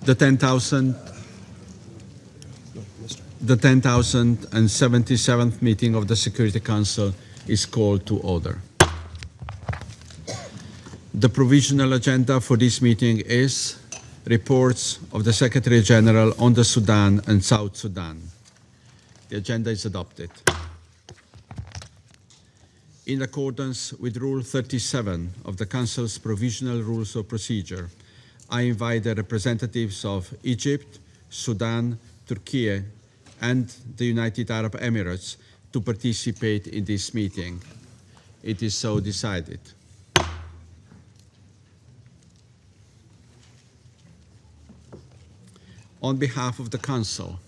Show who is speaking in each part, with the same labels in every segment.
Speaker 1: The 10,077th meeting of the Security Council is called to order. The provisional agenda for this meeting is reports of the Secretary General on the Sudan and South Sudan. The agenda is adopted. In accordance with Rule 37 of the Council's Provisional Rules of Procedure, I invite the representatives of Egypt, Sudan, Turkey, and the United Arab Emirates to participate in this meeting? It is so decided. On behalf of the Council,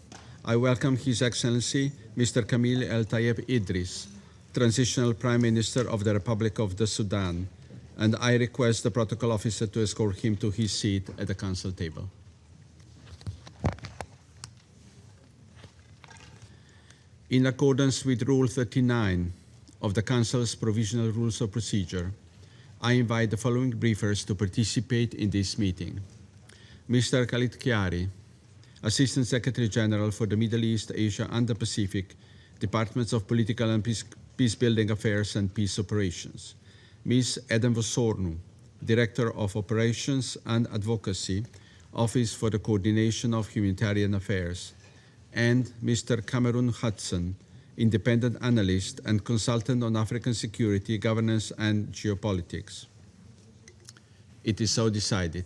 Speaker 1: I welcome His Excellency Mr. Camille El Tayeb Idris, Transitional Prime Minister of the Republic of the Sudan, and I request the protocol officer to escort him to his seat at the Council table. In accordance with Rule 39 of the Council's Provisional Rules of Procedure, I invite the following briefers to participate in this meeting. Mr. Khalid Kiari, Assistant Secretary General for the Middle East, Asia, and the Pacific, Departments of Political and Peacebuilding Affairs and Peace Operations. Ms. Eden Vosornu, Director of Operations and Advocacy, Office for the Coordination of Humanitarian Affairs, and Mr. Cameron Hudson, Independent Analyst and Consultant on African Security, Governance, and Geopolitics. It is so decided.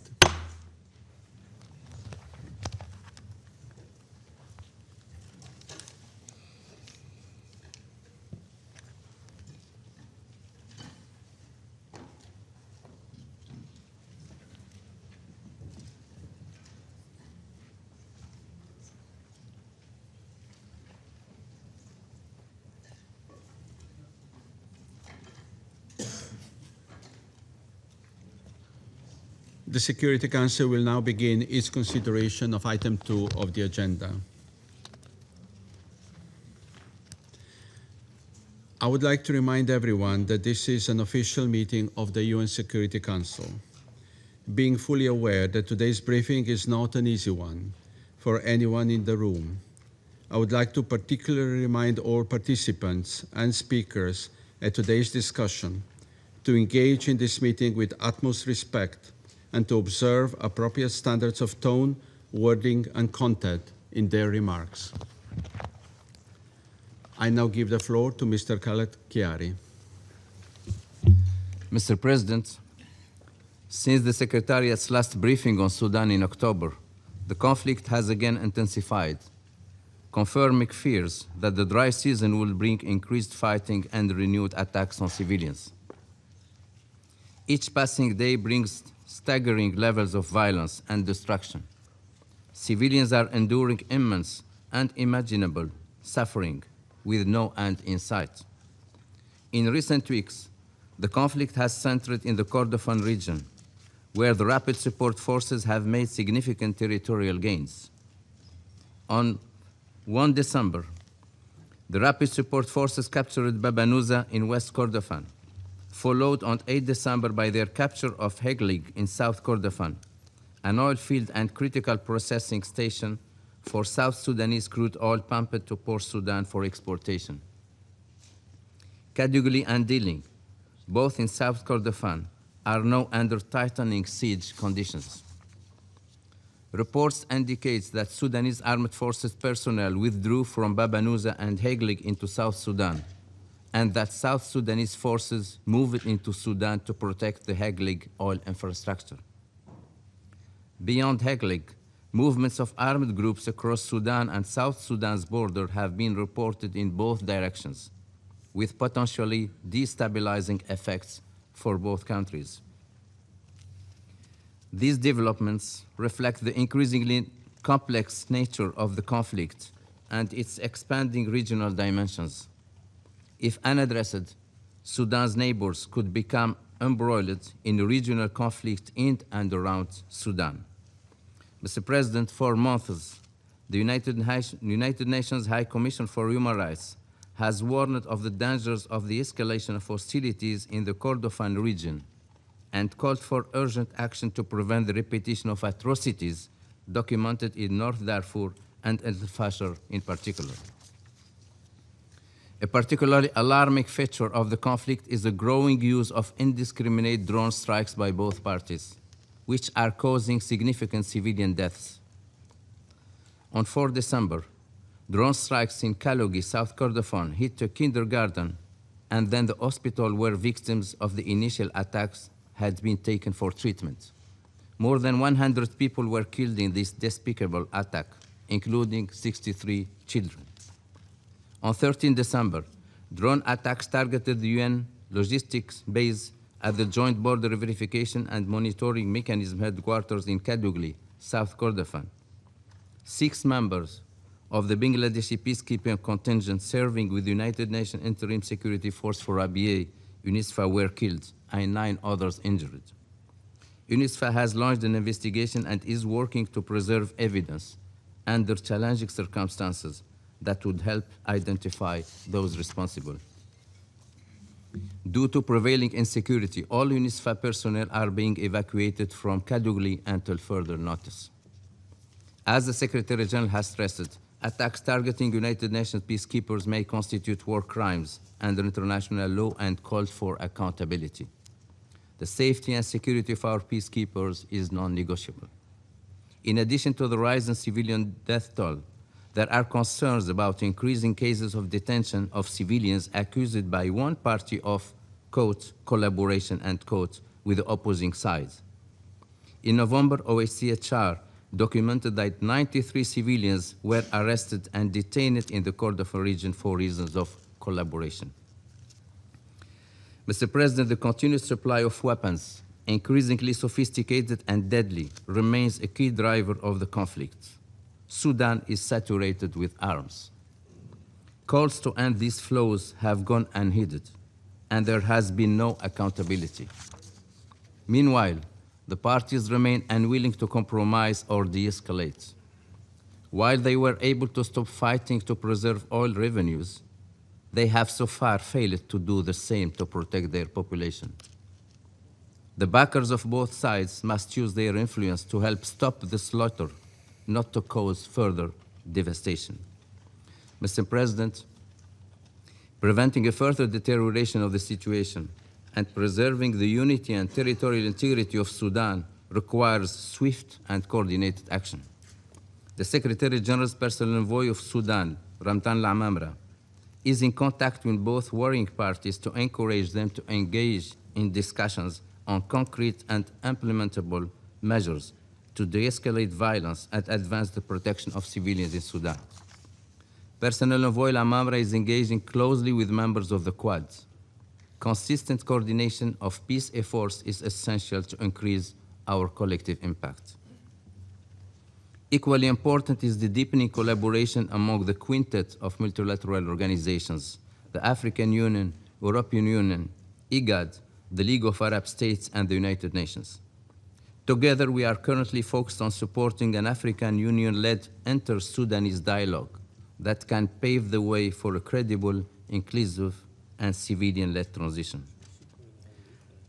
Speaker 1: The Security Council will now begin its consideration of item 2 of the agenda. I would like to remind everyone that this is an official meeting of the UN Security Council, being fully aware that today's briefing is not an easy one for anyone in the room. I would like to particularly remind all participants and speakers at today's discussion to engage in this meeting with utmost respect and to observe appropriate standards of tone, wording, and content in their remarks. I now give the floor to Mr. Khaled Kiari.
Speaker 2: Mr. President, since the Secretariat's last briefing on Sudan in October, the conflict has again intensified, confirming fears that the dry season will bring increased fighting and renewed attacks on civilians. Each passing day brings staggering levels of violence and destruction. Civilians are enduring immense and unimaginable suffering with no end in sight. In recent weeks, the conflict has centered in the Kordofan region, where the Rapid Support Forces have made significant territorial gains. On 1 December, the Rapid Support Forces captured Baba Nuza in West Kordofan, followed on 8 December by their capture of Heglig in South Kordofan, an oil field and critical processing station for South Sudanese crude oil pumped to Port Sudan for exportation. Kadugli and Diling, both in South Kordofan, are now under tightening siege conditions. Reports indicate that Sudanese armed forces personnel withdrew from Baba Nuza and Heglig into South Sudan, and that South Sudanese forces moved into Sudan to protect the Heglig oil infrastructure. Beyond Heglig, movements of armed groups across Sudan and South Sudan's border have been reported in both directions, with potentially destabilizing effects for both countries. These developments reflect the increasingly complex nature of the conflict and its expanding regional dimensions. If unaddressed, Sudan's neighbors could become embroiled in a regional conflict in and around Sudan. Mr. President, for months, the United Nations High Commission for Human Rights has warned of the dangers of the escalation of hostilities in the Kordofan region and called for urgent action to prevent the repetition of atrocities documented in North Darfur and El Fasher in particular. A particularly alarming feature of the conflict is the growing use of indiscriminate drone strikes by both parties, which are causing significant civilian deaths. On 4 December, drone strikes in Kalogi, South Kordofan, hit a kindergarten and then the hospital where victims of the initial attacks had been taken for treatment. More than 100 people were killed in this despicable attack, including 63 children. On 13 December, drone attacks targeted the UN logistics base at the Joint Border Verification and Monitoring Mechanism headquarters in Kadugli, South Kordofan. 6 members of the Bangladeshi peacekeeping contingent serving with the United Nations Interim Security Force for ABA, UNISFA, were killed and 9 others injured. UNISFA has launched an investigation and is working to preserve evidence under challenging circumstances that would help identify those responsible. Due to prevailing insecurity, all UNISFA personnel are being evacuated from Kadugli until further notice. As the Secretary General has stressed, attacks targeting United Nations peacekeepers may constitute war crimes under international law and called for accountability. The safety and security of our peacekeepers is non-negotiable. In addition to the rise in civilian death toll, there are concerns about increasing cases of detention of civilians accused by one party of, quote, collaboration, end quote, with the opposing sides. In November, OHCHR documented that 93 civilians were arrested and detained in the Kordofan region for reasons of collaboration. Mr. President, the continuous supply of weapons, increasingly sophisticated and deadly, remains a key driver of the conflict. Sudan is saturated with arms. Calls to end these flows have gone unheeded, and there has been no accountability. Meanwhile, the parties remain unwilling to compromise or de-escalate. While they were able to stop fighting to preserve oil revenues, they have so far failed to do the same to protect their population. The backers of both sides must use their influence to help stop the slaughter, not to cause further devastation. Mr. President, preventing a further deterioration of the situation and preserving the unity and territorial integrity of Sudan requires swift and coordinated action. The Secretary General's personal envoy of Sudan, Ramtan Al-Amamra, is in contact with both warring parties to encourage them to engage in discussions on concrete and implementable measures to de-escalate violence and advance the protection of civilians in Sudan. Personal envoy Al-Amamra is engaging closely with members of the Quad. Consistent coordination of peace efforts is essential to increase our collective impact. Equally important is the deepening collaboration among the quintet of multilateral organizations, the African Union, European Union, IGAD, the League of Arab States, and the United Nations. Together, we are currently focused on supporting an African Union-led inter-Sudanese dialogue that can pave the way for a credible, inclusive, and civilian-led transition.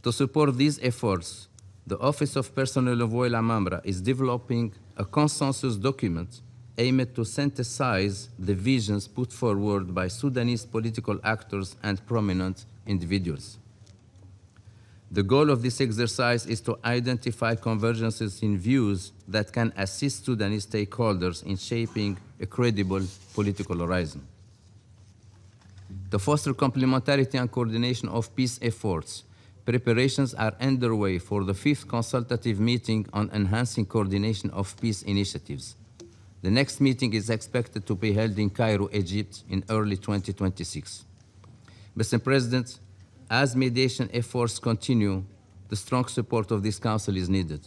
Speaker 2: To support these efforts, the Office of Personal Envoy Al-Amamra is developing a consensus document aimed to synthesize the visions put forward by Sudanese political actors and prominent individuals. The goal of this exercise is to identify convergences in views that can assist Sudanese stakeholders in shaping a credible political horizon. To foster complementarity and coordination of peace efforts, preparations are underway for the 5th consultative meeting on enhancing coordination of peace initiatives. The next meeting is expected to be held in Cairo, Egypt, in early 2026. Mr. President, as mediation efforts continue, the strong support of this Council is needed.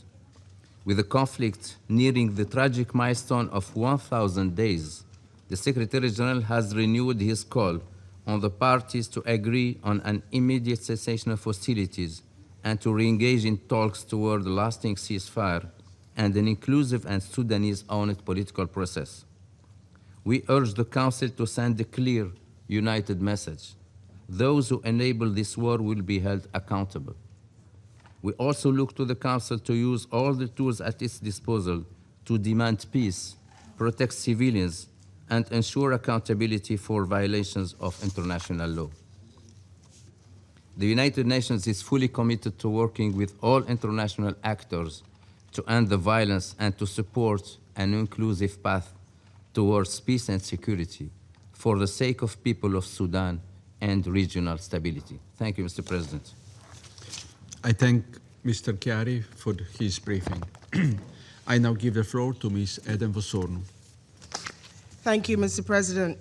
Speaker 2: With the conflict nearing the tragic milestone of 1,000 days, the Secretary General has renewed his call on the parties to agree on an immediate cessation of hostilities and to re-engage in talks toward a lasting ceasefire and an inclusive and Sudanese-owned political process. We urge the Council to send a clear, united message. Those who enable this war will be held accountable. We also look to the Council to use all the tools at its disposal to demand peace, protect civilians, and ensure accountability for violations of international law. The United Nations is fully committed to working with all international actors to end the violence and to support an inclusive path towards peace and security for the sake of people of Sudan and regional stability. Thank you, Mr. President.
Speaker 1: I thank Mr. Chiari for his briefing. I now give the floor to Ms. Eden Vosorno.
Speaker 3: Thank you, Mr. President.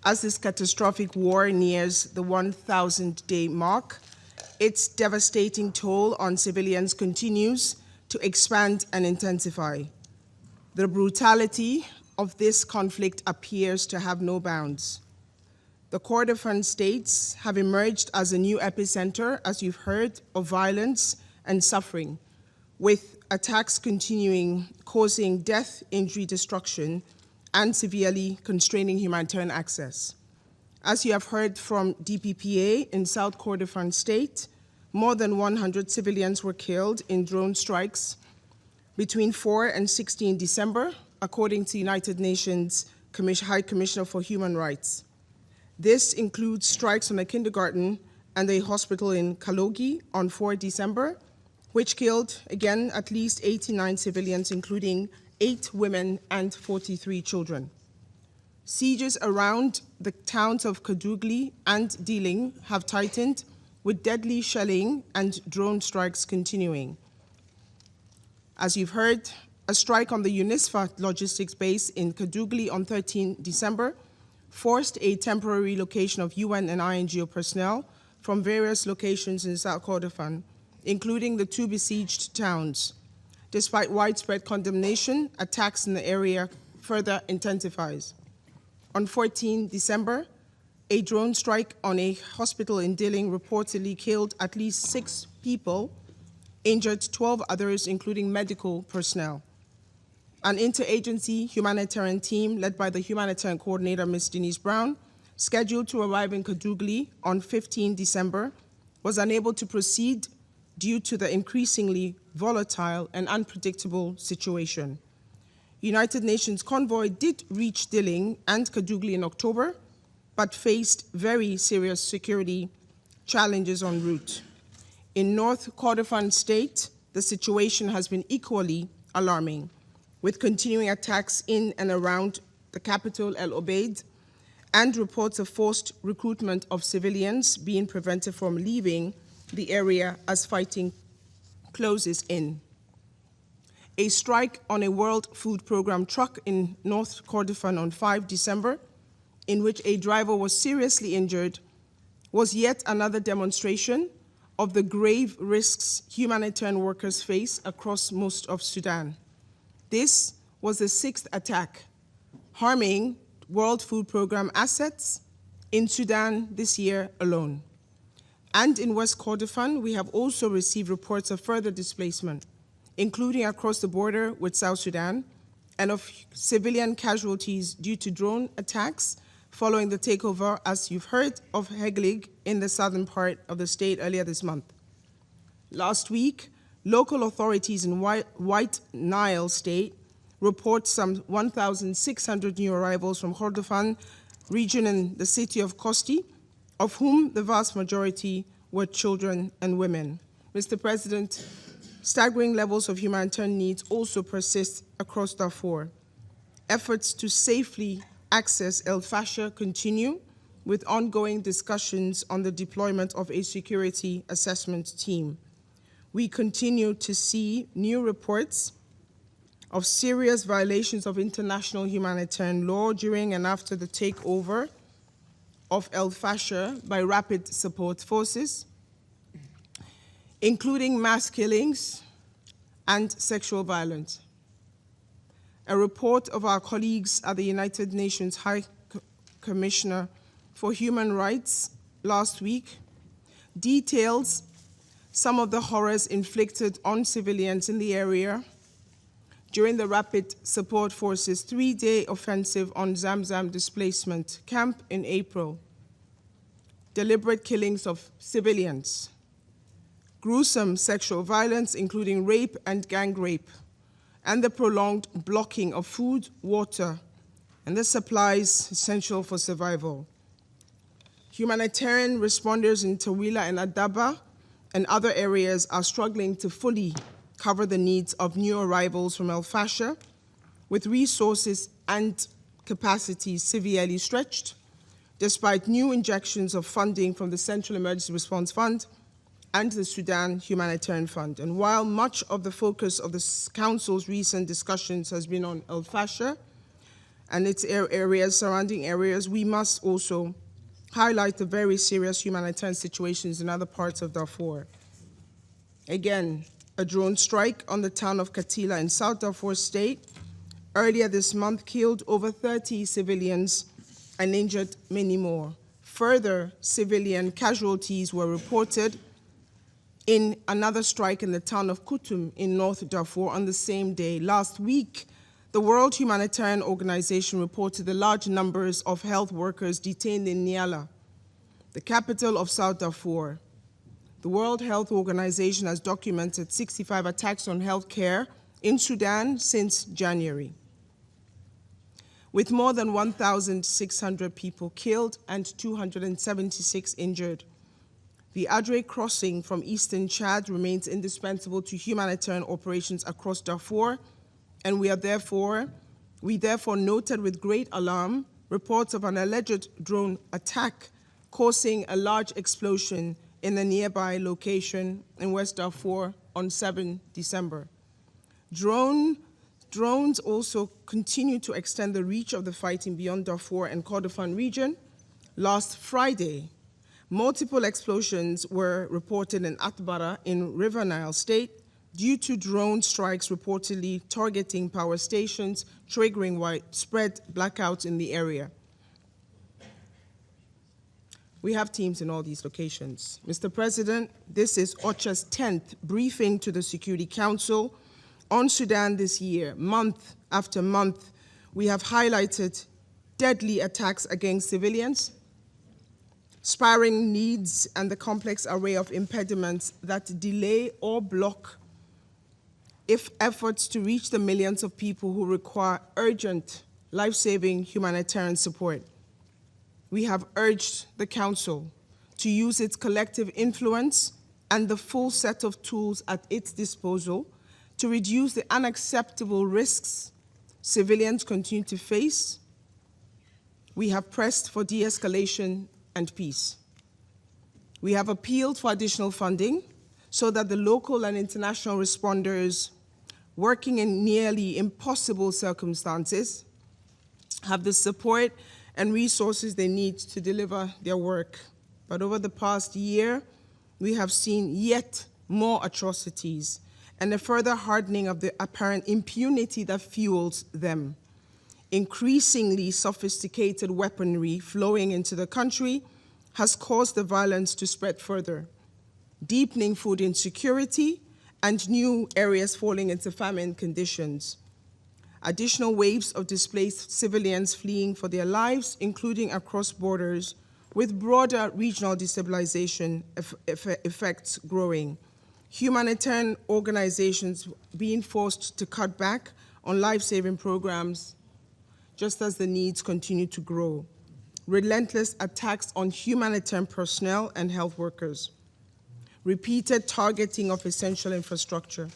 Speaker 3: As this catastrophic war nears the 1,000-day mark, its devastating toll on civilians continues to expand and intensify. The brutality of this conflict appears to have no bounds. The Kordofan states have emerged as a new epicenter, as you've heard, of violence and suffering, with attacks continuing, causing death, injury, destruction, and severely constraining humanitarian access. As you have heard from DPPA in South Kordofan State, more than 100 civilians were killed in drone strikes between 4 and 16 December, according to United Nations High Commissioner for Human Rights. This includes strikes on a kindergarten and a hospital in Kalogi on 4 December, which killed, again, at least 89 civilians, including 8 women and 43 children. Sieges around the towns of Kadugli and Diling have tightened, with deadly shelling and drone strikes continuing. As you've heard, a strike on the UNISFA logistics base in Kadugli on 13 December forced a temporary relocation of UN and INGO personnel from various locations in South Kordofan, including the 2 besieged towns. Despite widespread condemnation, attacks in the area further intensifies. On 14 December, a drone strike on a hospital in Diling reportedly killed at least 6 people, injured 12 others, including medical personnel. An interagency humanitarian team led by the humanitarian coordinator, Ms. Denise Brown, scheduled to arrive in Kadugli on 15 December, was unable to proceed due to the increasingly volatile and unpredictable situation. United Nations convoy did reach Diling and Kadugli in October, but faced very serious security challenges en route. In North Kordofan State, the situation has been equally alarming, with continuing attacks in and around the capital, El Obeid, and reports of forced recruitment of civilians being prevented from leaving the area as fighting closes in. A strike on a World Food Program truck in North Kordofan on 5 December, in which a driver was seriously injured, was yet another demonstration of the grave risks humanitarian workers face across most of Sudan. This was the 6th attack, harming World Food Program assets in Sudan this year alone. And in West Kordofan, we have also received reports of further displacement, including across the border with South Sudan, and of civilian casualties due to drone attacks following the takeover, as you've heard, of Heglig in the southern part of the state earlier this month. Last week, local authorities in White Nile State report some 1,600 new arrivals from Kordofan region in the city of Kosti, of whom the vast majority were children and women. Mr. President, staggering levels of humanitarian needs also persist across Darfur. Efforts to safely access El Fasher continue, with ongoing discussions on the deployment of a security assessment team. We continue to see new reports of serious violations of international humanitarian law during and after the takeover of El Fasher by rapid support forces, including mass killings and sexual violence. A report of our colleagues at the United Nations High Commissioner for Human Rights last week details some of the horrors inflicted on civilians in the area during the Rapid Support Forces' 3-day offensive on Zamzam displacement camp in April. Deliberate killings of civilians, gruesome sexual violence, including rape and gang rape, and the prolonged blocking of food, water, and the supplies essential for survival. Humanitarian responders in Tawila and Adaba and other areas are struggling to fully cover the needs of new arrivals from El Fasher, with resources and capacities severely stretched, despite new injections of funding from the Central Emergency Response Fund and the Sudan Humanitarian Fund. And while much of the focus of the Council's recent discussions has been on El Fasher, and its areas, surrounding areas, we must also highlight the very serious humanitarian situations in other parts of Darfur. Again, a drone strike on the town of Katila in South Darfur State earlier this month killed over 30 civilians and injured many more. Further civilian casualties were reported in another strike in the town of Kutum in North Darfur on the same day. Last week, the World Humanitarian Organization reported the large numbers of health workers detained in Niala, the capital of South Darfur. The World Health Organization has documented 65 attacks on health care in Sudan since January, with more than 1,600 people killed and 276 injured. The Adre crossing from eastern Chad remains indispensable to humanitarian operations across Darfur, and we therefore noted with great alarm reports of an alleged drone attack causing a large explosion in a nearby location in West Darfur on 7 December. Drones also continue to extend the reach of the fighting beyond Darfur and Kordofan region. Last Friday, multiple explosions were reported in Atbara in River Nile State due to drone strikes reportedly targeting power stations, triggering widespread blackouts in the area. We have teams in all these locations. Mr. President, this is OCHA's 10th briefing to the Security Council on Sudan this year. Month after month, we have highlighted deadly attacks against civilians, spiraling needs, and the complex array of impediments that delay or block efforts to reach the millions of people who require urgent, life-saving humanitarian support. We have urged the Council to use its collective influence and the full set of tools at its disposal to reduce the unacceptable risks civilians continue to face. We have pressed for de-escalation and peace. We have appealed for additional funding so that the local and international responders working in nearly impossible circumstances have the support and resources they need to deliver their work. But over the past year, we have seen yet more atrocities and a further hardening of the apparent impunity that fuels them. Increasingly sophisticated weaponry flowing into the country has caused the violence to spread further, deepening food insecurity and new areas falling into famine conditions. Additional waves of displaced civilians fleeing for their lives, including across borders, with broader regional destabilization effects growing. Humanitarian organizations being forced to cut back on life-saving programs just as the needs continue to grow. Relentless attacks on humanitarian personnel and health workers. Repeated targeting of essential infrastructure.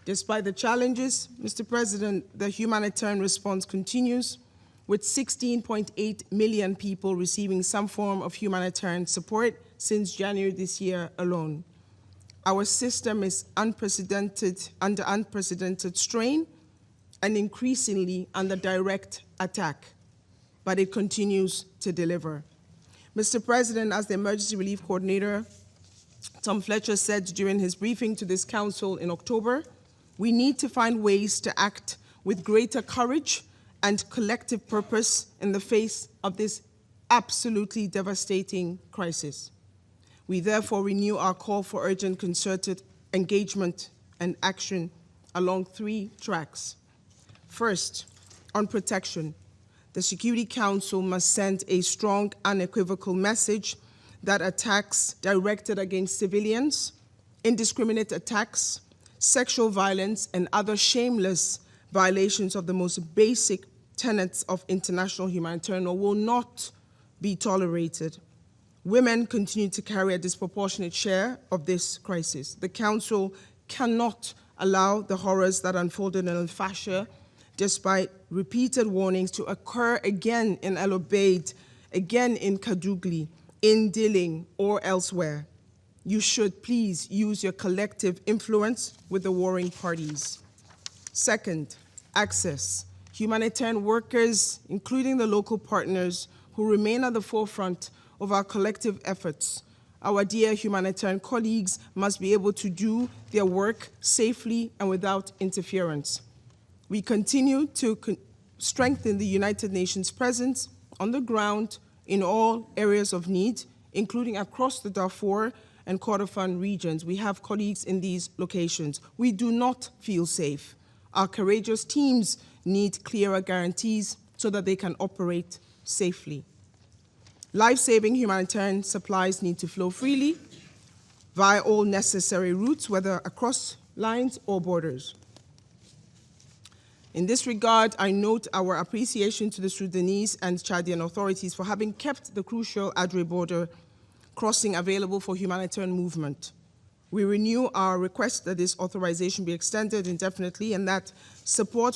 Speaker 3: Despite the challenges, Mr. President, the humanitarian response continues, with 16.8 million people receiving some form of humanitarian support since January this year alone. Our system is under unprecedented strain and increasingly under direct attack, but it continues to deliver. Mr. President, as the Emergency Relief Coordinator, Tom Fletcher said during his briefing to this Council in October, we need to find ways to act with greater courage and collective purpose in the face of this absolutely devastating crisis. We therefore renew our call for urgent concerted engagement and action along 3 tracks. First, on protection, the Security Council must send a strong, unequivocal message that attacks directed against civilians, indiscriminate attacks, sexual violence, and other shameless violations of the most basic tenets of international humanitarian law will not be tolerated. Women continue to carry a disproportionate share of this crisis. The Council cannot allow the horrors that unfolded in Al-Fasher, despite repeated warnings, to occur again in El Obeid, again in Kadugli, in Dilling, or elsewhere. You should please use your collective influence with the warring parties. Second, access. humanitarian workers, including the local partners who remain at the forefront of our collective efforts. Our dear humanitarian colleagues must be able to do their work safely and without interference. We continue to strengthen the United Nations presence on the ground in all areas of need, including across the Darfur and Kordofan regions. We have colleagues in these locations. We do not feel safe. Our courageous teams need clearer guarantees so that they can operate safely. Life-saving humanitarian supplies need to flow freely via all necessary routes, whether across lines or borders. In this regard, I note our appreciation to the Sudanese and Chadian authorities for having kept the crucial Adre border crossing available for humanitarian movement. We renew our request that this authorization be extended indefinitely and that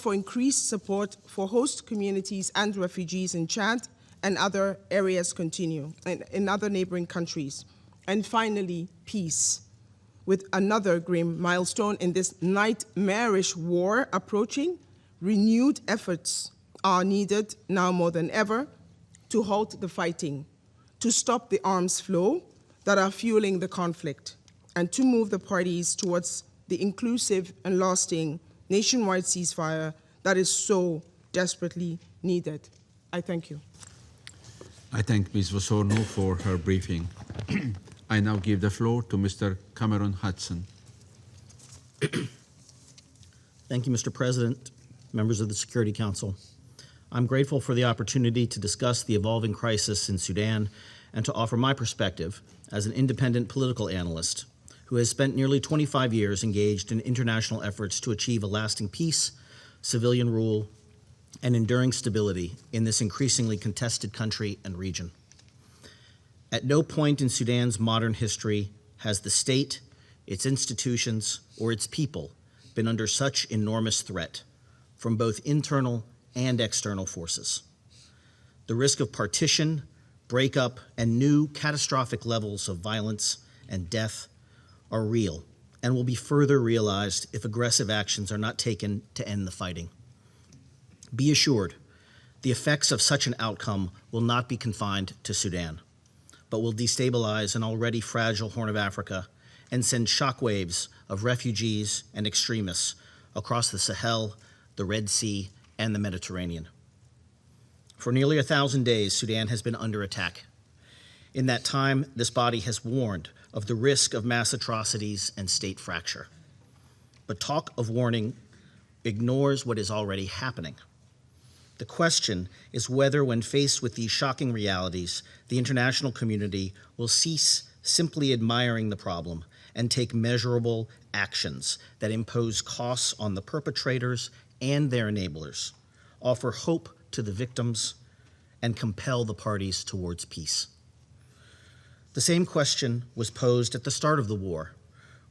Speaker 3: increased support for host communities and refugees in Chad and other areas continue, in other neighboring countries. And finally, peace. With another grim milestone in this nightmarish war approaching, renewed efforts are needed now more than ever to halt the fighting, to stop the arms flow that are fueling the conflict, and to move the parties towards the inclusive and lasting nationwide ceasefire that is so desperately needed. I thank you.
Speaker 1: I thank Ms. Vosorno for her briefing. I now give the floor to Mr. Cameron Hudson.
Speaker 4: Thank you, Mr. President, members of the Security Council. I'm grateful for the opportunity to discuss the evolving crisis in Sudan and to offer my perspective as an independent political analyst who has spent nearly 25 years engaged in international efforts to achieve a lasting peace, civilian rule, and enduring stability in this increasingly contested country and region. At no point in Sudan's modern history has the state, its institutions, or its people been under such enormous threat from both internal and external forces. The risk of partition, breakup, and new catastrophic levels of violence and death are real and will be further realized if aggressive actions are not taken to end the fighting. Be assured, the effects of such an outcome will not be confined to Sudan, but will destabilize an already fragile Horn of Africa and send shockwaves of refugees and extremists across the Sahel, the Red Sea, and the Mediterranean. For nearly 1,000 days, Sudan has been under attack. In that time, this body has warned of the risk of mass atrocities and state fracture. But talk of warning ignores what is already happening. The question is whether, when faced with these shocking realities, the international community will cease simply admiring the problem and take measurable actions that impose costs on the perpetrators and their enablers, offer hope to the victims, and compel the parties towards peace. The same question was posed at the start of the war,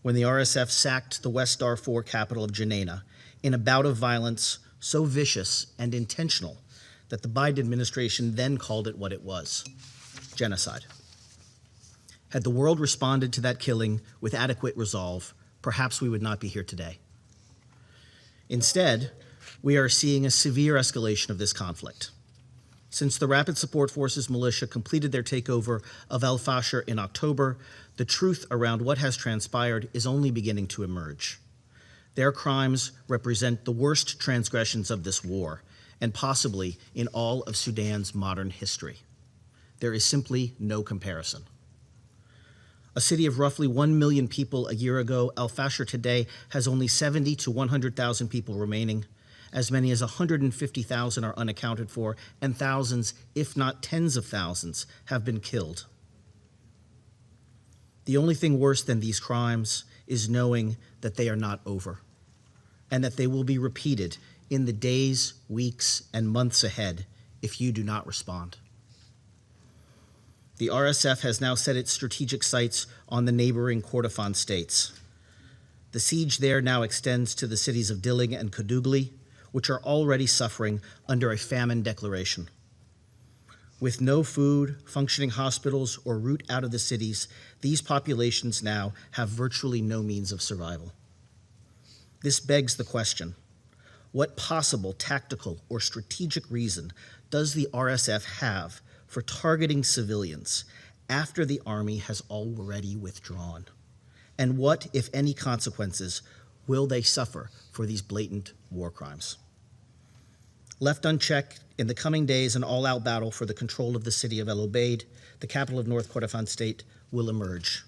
Speaker 4: when the RSF sacked the West Darfur capital of Jenaina in a bout of violence so vicious and intentional that the Biden administration then called it what it was: genocide. Had the world responded to that killing with adequate resolve, perhaps we would not be here today. Instead, we are seeing a severe escalation of this conflict. Since the Rapid Support Forces militia completed their takeover of El Fasher in October, the truth around what has transpired is only beginning to emerge. Their crimes represent the worst transgressions of this war, and possibly in all of Sudan's modern history. There is simply no comparison. A city of roughly 1 million people a year ago, El Fasher today has only 70 to 100,000 people remaining. As many as 150,000 are unaccounted for, and thousands, if not tens of thousands, have been killed. The only thing worse than these crimes is knowing that they are not over, and that they will be repeated in the days, weeks, and months ahead if you do not respond. The RSF has now set its strategic sights on the neighboring Kordofan states. The siege there now extends to the cities of Dilling and Kadugli, which are already suffering under a famine declaration. With no food, functioning hospitals, or route out of the cities, these populations now have virtually no means of survival. This begs the question, What possible tactical or strategic reason does the RSF have for targeting civilians after the army has already withdrawn? And what, if any, consequences will they suffer for these blatant war crimes? Left unchecked, in the coming days, an all-out battle for the control of the city of El Obeid, the capital of North Kordofan state, will emerge.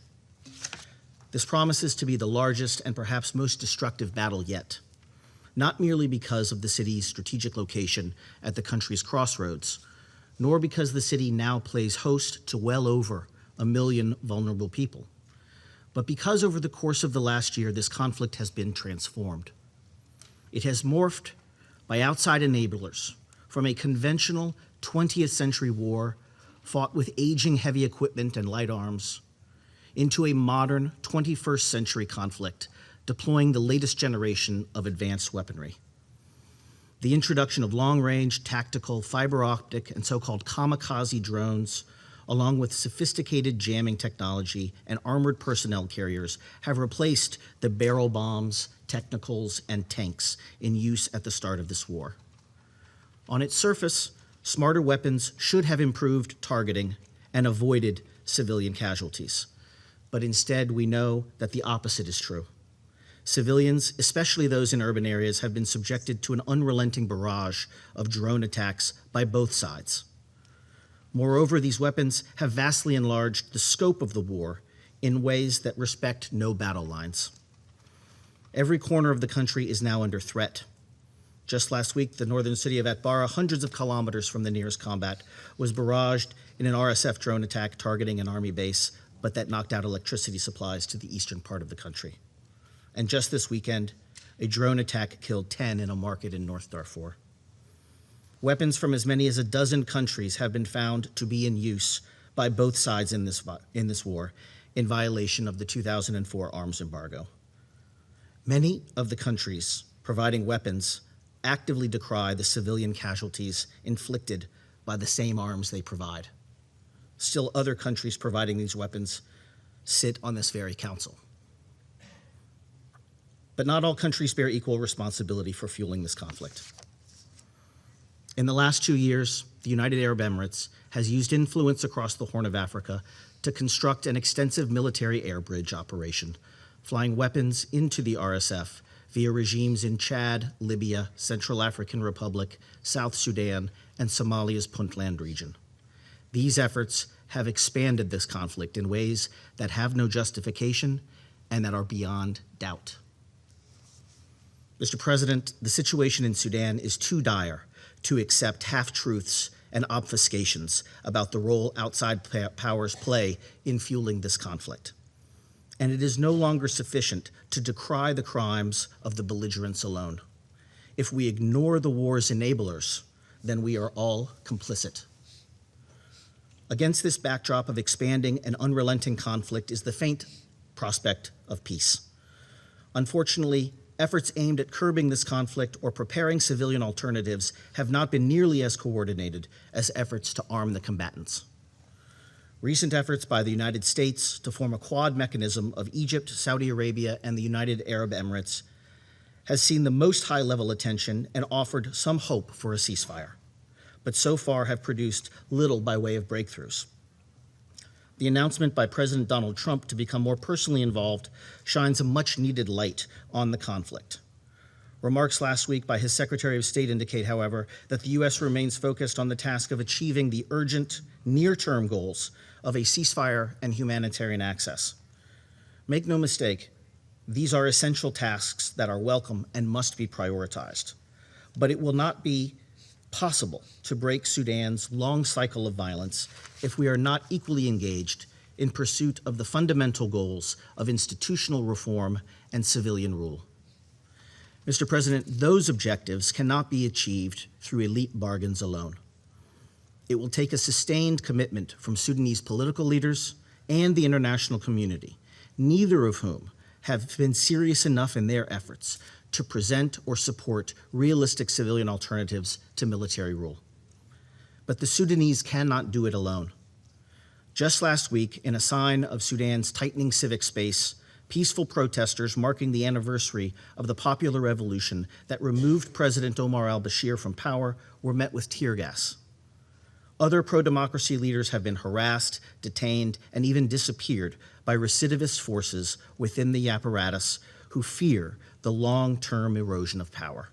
Speaker 4: This promises to be the largest and perhaps most destructive battle yet, not merely because of the city's strategic location at the country's crossroads, nor because the city now plays host to well over 1 million vulnerable people, but because over the course of the last year, this conflict has been transformed. It has morphed by outside enablers from a conventional 20th century war fought with aging heavy equipment and light arms into a modern 21st century conflict deploying the latest generation of advanced weaponry. The introduction of long-range, tactical, fiber optic, and so-called kamikaze drones, along with sophisticated jamming technology and armored personnel carriers, have replaced the barrel bombs, technicals, and tanks in use at the start of this war. On its surface, smarter weapons should have improved targeting and avoided civilian casualties. But instead, we know that the opposite is true. Civilians, especially those in urban areas, have been subjected to an unrelenting barrage of drone attacks by both sides. Moreover, these weapons have vastly enlarged the scope of the war in ways that respect no battle lines. Every corner of the country is now under threat. Just last week, the northern city of Atbara, hundreds of kilometers from the nearest combat, was barraged in an RSF drone attack targeting an army base, but that knocked out electricity supplies to the eastern part of the country. And just this weekend, a drone attack killed 10 in a market in North Darfur. Weapons from as many as a dozen countries have been found to be in use by both sides in this war, in violation of the 2004 arms embargo. Many of the countries providing weapons actively decry the civilian casualties inflicted by the same arms they provide. Still, other countries providing these weapons sit on this very council. But not all countries bear equal responsibility for fueling this conflict. In the last 2 years, the United Arab Emirates has used influence across the Horn of Africa to construct an extensive military air bridge operation, flying weapons into the RSF via regimes in Chad, Libya, Central African Republic, South Sudan, and Somalia's Puntland region. These efforts have expanded this conflict in ways that have no justification and that are beyond doubt. Mr. President, the situation in Sudan is too dire to accept half-truths and obfuscations about the role outside powers play in fueling this conflict. And it is no longer sufficient to decry the crimes of the belligerents alone. If we ignore the war's enablers, then we are all complicit. Against this backdrop of expanding and unrelenting conflict is the faint prospect of peace. Unfortunately, efforts aimed at curbing this conflict or preparing civilian alternatives have not been nearly as coordinated as efforts to arm the combatants. Recent efforts by the United States to form a quad mechanism of Egypt, Saudi Arabia, and the United Arab Emirates has seen the most high-level attention and offered some hope for a ceasefire, but so far have produced little by way of breakthroughs. The announcement by President Donald Trump to become more personally involved shines a much-needed light on the conflict. Remarks last week by his Secretary of State indicate, however, that the U.S. remains focused on the task of achieving the urgent, near-term goals of a ceasefire and humanitarian access. Make no mistake, these are essential tasks that are welcome and must be prioritized. But it will not be possible to break Sudan's long cycle of violence if we are not equally engaged in pursuit of the fundamental goals of institutional reform and civilian rule. Mr. President, those objectives cannot be achieved through elite bargains alone. It will take a sustained commitment from Sudanese political leaders and the international community, neither of whom have been serious enough in their efforts to present or support realistic civilian alternatives to military rule. But the Sudanese cannot do it alone. Just last week, in a sign of Sudan's tightening civic space, peaceful protesters marking the anniversary of the popular revolution that removed President Omar al-Bashir from power were met with tear gas. Other pro-democracy leaders have been harassed, detained, and even disappeared by recidivist forces within the apparatus who fear the long-term erosion of power.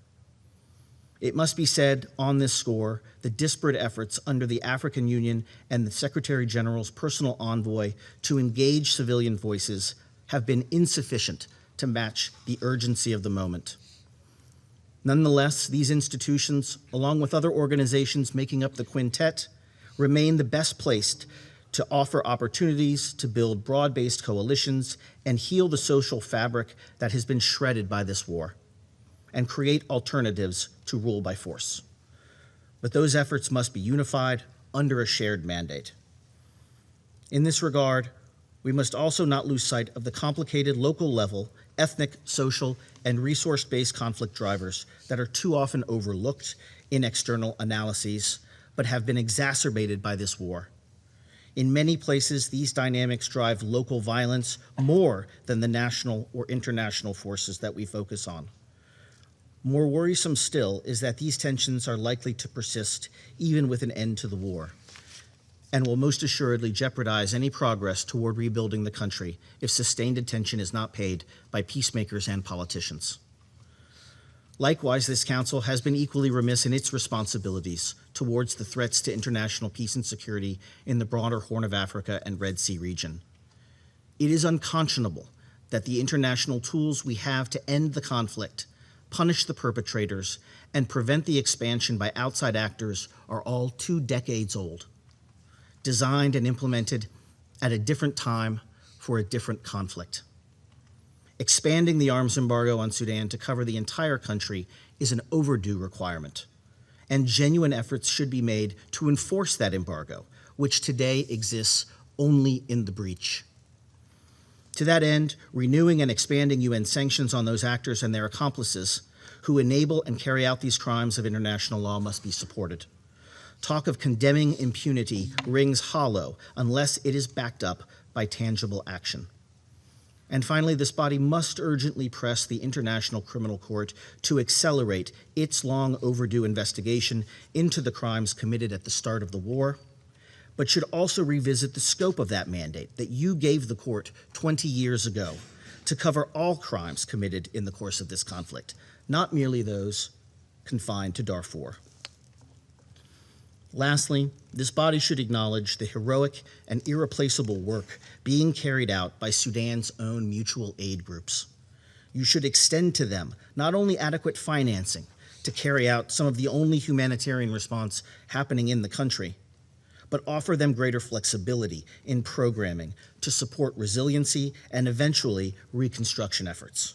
Speaker 4: It must be said on this score, the disparate efforts under the African Union and the Secretary General's personal envoy to engage civilian voices have been insufficient to match the urgency of the moment. Nonetheless, these institutions, along with other organizations making up the quintet, remain the best placed to offer opportunities to build broad-based coalitions and heal the social fabric that has been shredded by this war, and create alternatives to rule by force. But those efforts must be unified under a shared mandate. In this regard, we must also not lose sight of the complicated local level, ethnic, social, and resource-based conflict drivers that are too often overlooked in external analyses, but have been exacerbated by this war. In many places, these dynamics drive local violence more than the national or international forces that we focus on. More worrisome still is that these tensions are likely to persist even with an end to the war, and will most assuredly jeopardize any progress toward rebuilding the country if sustained attention is not paid by peacemakers and politicians. Likewise, this Council has been equally remiss in its responsibilities towards the threats to international peace and security in the broader Horn of Africa and Red Sea region. It is unconscionable that the international tools we have to end the conflict, punish the perpetrators, and prevent the expansion by outside actors are all 2 decades old, designed and implemented at a different time for a different conflict. Expanding the arms embargo on Sudan to cover the entire country is an overdue requirement, and genuine efforts should be made to enforce that embargo, which today exists only in the breach. To that end, renewing and expanding UN sanctions on those actors and their accomplices who enable and carry out these crimes of international law must be supported. Talk of condemning impunity rings hollow unless it is backed up by tangible action. And finally, this body must urgently press the International Criminal Court to accelerate its long overdue investigation into the crimes committed at the start of the war, but should also revisit the scope of that mandate that you gave the court 20 years ago to cover all crimes committed in the course of this conflict, not merely those confined to Darfur. Lastly, this body should acknowledge the heroic and irreplaceable work being carried out by Sudan's own mutual aid groups. You should extend to them not only adequate financing to carry out some of the only humanitarian response happening in the country, but offer them greater flexibility in programming to support resiliency and eventually reconstruction efforts.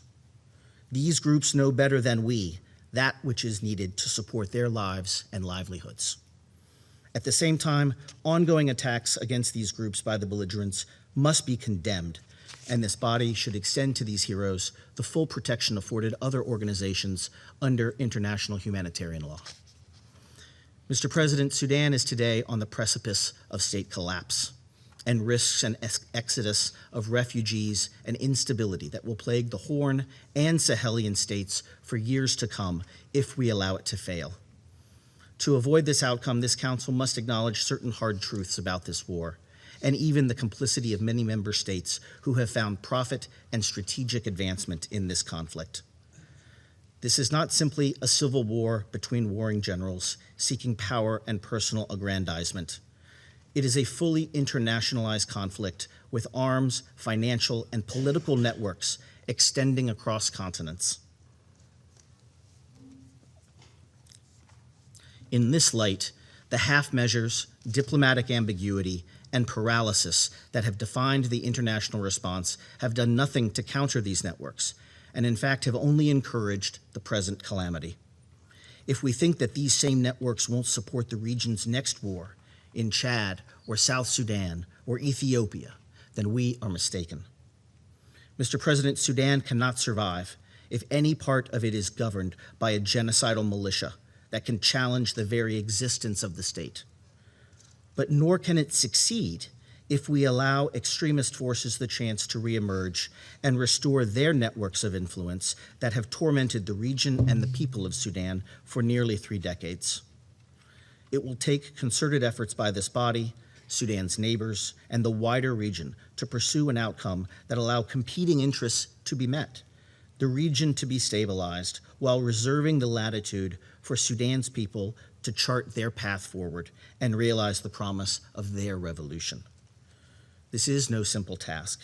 Speaker 4: These groups know better than we that which is needed to support their lives and livelihoods. At the same time, ongoing attacks against these groups by the belligerents must be condemned, and this body should extend to these heroes the full protection afforded other organizations under international humanitarian law. Mr. President, Sudan is today on the precipice of state collapse and risks an exodus of refugees and instability that will plague the Horn and Sahelian states for years to come if we allow it to fail. To avoid this outcome, this Council must acknowledge certain hard truths about this war, and even the complicity of many member states who have found profit and strategic advancement in this conflict. This is not simply a civil war between warring generals seeking power and personal aggrandizement. It is a fully internationalized conflict with arms, financial, and political networks extending across continents. In this light, the half measures, diplomatic ambiguity, and paralysis that have defined the international response have done nothing to counter these networks, and in fact have only encouraged the present calamity. If we think that these same networks won't support the region's next war in Chad or South Sudan or Ethiopia, then we are mistaken. Mr. President, Sudan cannot survive if any part of it is governed by a genocidal militia that can challenge the very existence of the state. But nor can it succeed if we allow extremist forces the chance to reemerge and restore their networks of influence that have tormented the region and the people of Sudan for nearly 3 decades. It will take concerted efforts by this body, Sudan's neighbors, and the wider region to pursue an outcome that allow competing interests to be met, the region to be stabilized, while reserving the latitude for Sudan's people to chart their path forward and realize the promise of their revolution. This is no simple task,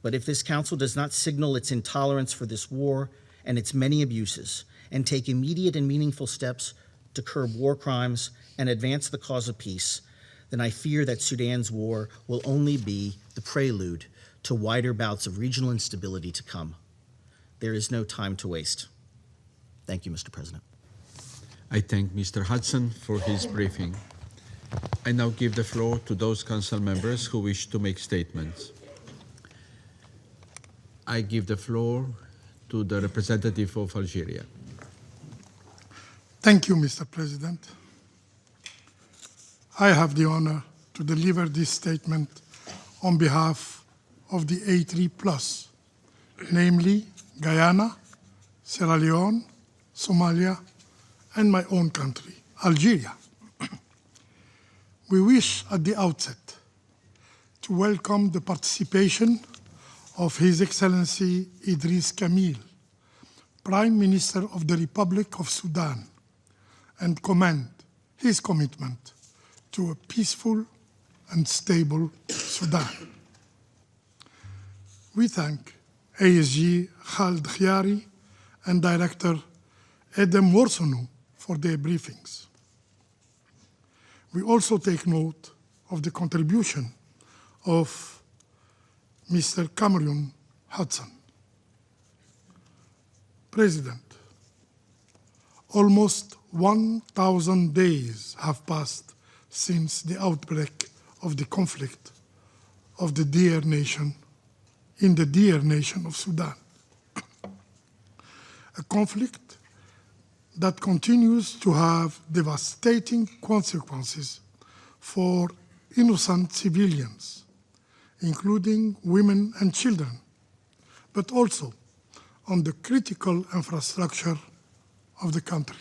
Speaker 4: but if this Council does not signal its intolerance for this war and its many abuses, and take immediate and meaningful steps to curb war crimes and advance the cause of peace, then I fear that Sudan's war will only be the prelude to wider bouts of regional instability to come. There is no time to waste. Thank you, Mr. President.
Speaker 1: I thank Mr. Hudson for his briefing. I now give the floor to those council members who wish to make statements. I give the floor to the representative of Algeria.
Speaker 5: Thank you, Mr. President. I have the honor to deliver this statement on behalf of the A3+, namely Guyana, Sierra Leone, Somalia, and my own country, Algeria. We wish at the outset to welcome the participation of His Excellency Idriss Kamil, Prime Minister of the Republic of Sudan, and commend his commitment to a peaceful and stable Sudan. We thank ASG Khaled Khiari and Director Edem Worsonu for their briefings. We also take note of the contribution of Mr. Cameron Hudson. President, almost 1,000 days have passed since the outbreak of the conflict of the dear nation, in the dear nation of Sudan. A conflict that continues to have devastating consequences for innocent civilians, including women and children, but also on the critical infrastructure of the country.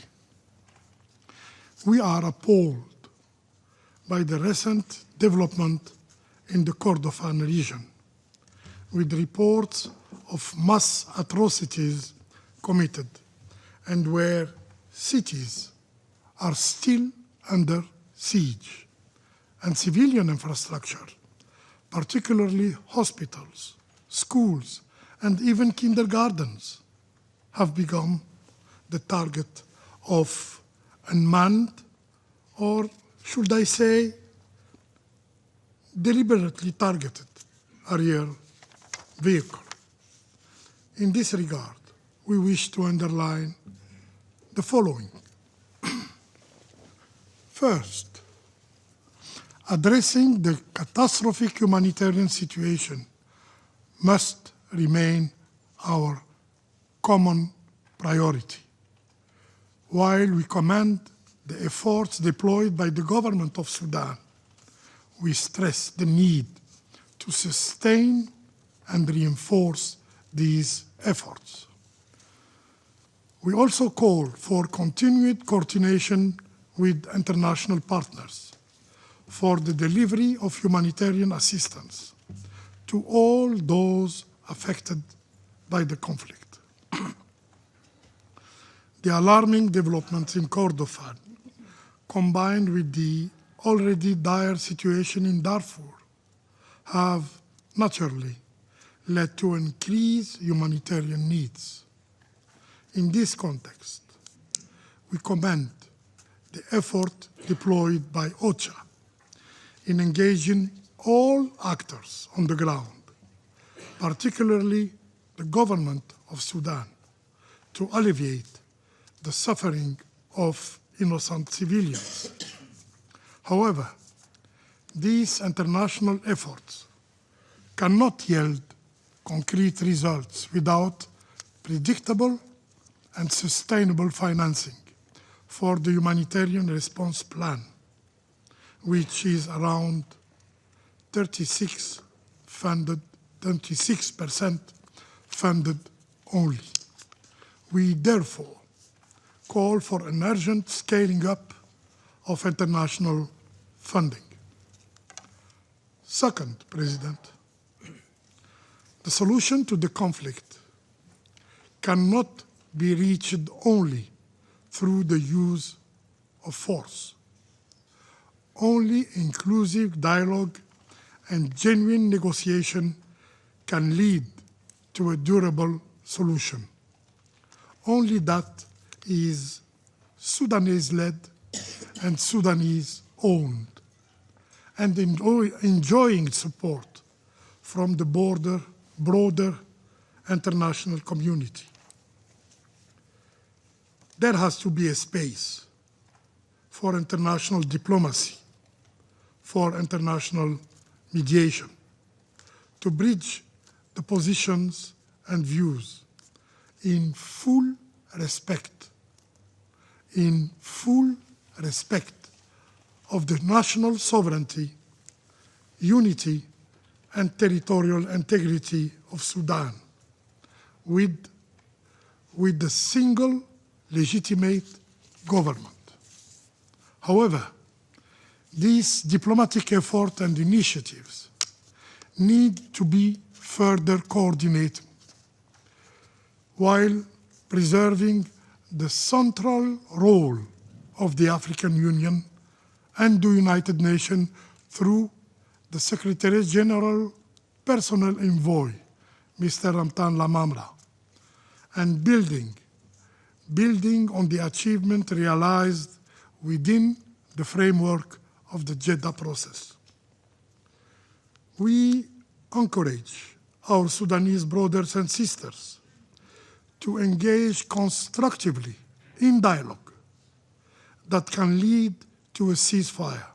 Speaker 5: We are appalled by the recent development in the Kordofan region, with reports of mass atrocities committed and where cities are still under siege, and civilian infrastructure, particularly hospitals, schools, and even kindergartens, have become the target of unmanned, or should I say, deliberately targeted aerial vehicle. In this regard, we wish to underline the following. First, addressing the catastrophic humanitarian situation must remain our common priority. While we commend the efforts deployed by the government of Sudan, we stress the need to sustain and reinforce these efforts. We also call for continued coordination with international partners for the delivery of humanitarian assistance to all those affected by the conflict. The alarming developments in Kordofan, combined with the already dire situation in Darfur, have naturally led to increased humanitarian needs. In this context, we commend the effort deployed by OCHA in engaging all actors on the ground, particularly the government of Sudan, to alleviate the suffering of innocent civilians. However, these international efforts cannot yield concrete results without predictable and sustainable financing for the humanitarian response plan, which is around 36% funded only. We therefore call for an urgent scaling up of international funding. Second, President, the solution to the conflict cannot be reached only through the use of force. Only inclusive dialogue and genuine negotiation can lead to a durable solution. Only that is Sudanese-led and Sudanese-owned, and enjoying support from the broader international community. There has to be a space for international diplomacy, for international mediation, to bridge the positions and views in full respect of the national sovereignty, unity, and territorial integrity of Sudan, with the single legitimate government. However, these diplomatic efforts and initiatives need to be further coordinated while preserving the central role of the African Union and the United Nations through the Secretary General personal envoy, Mr. Ramtan Lamamra, and building on the achievement realized within the framework of the Jeddah process. We encourage our Sudanese brothers and sisters to engage constructively in dialogue that can lead to a ceasefire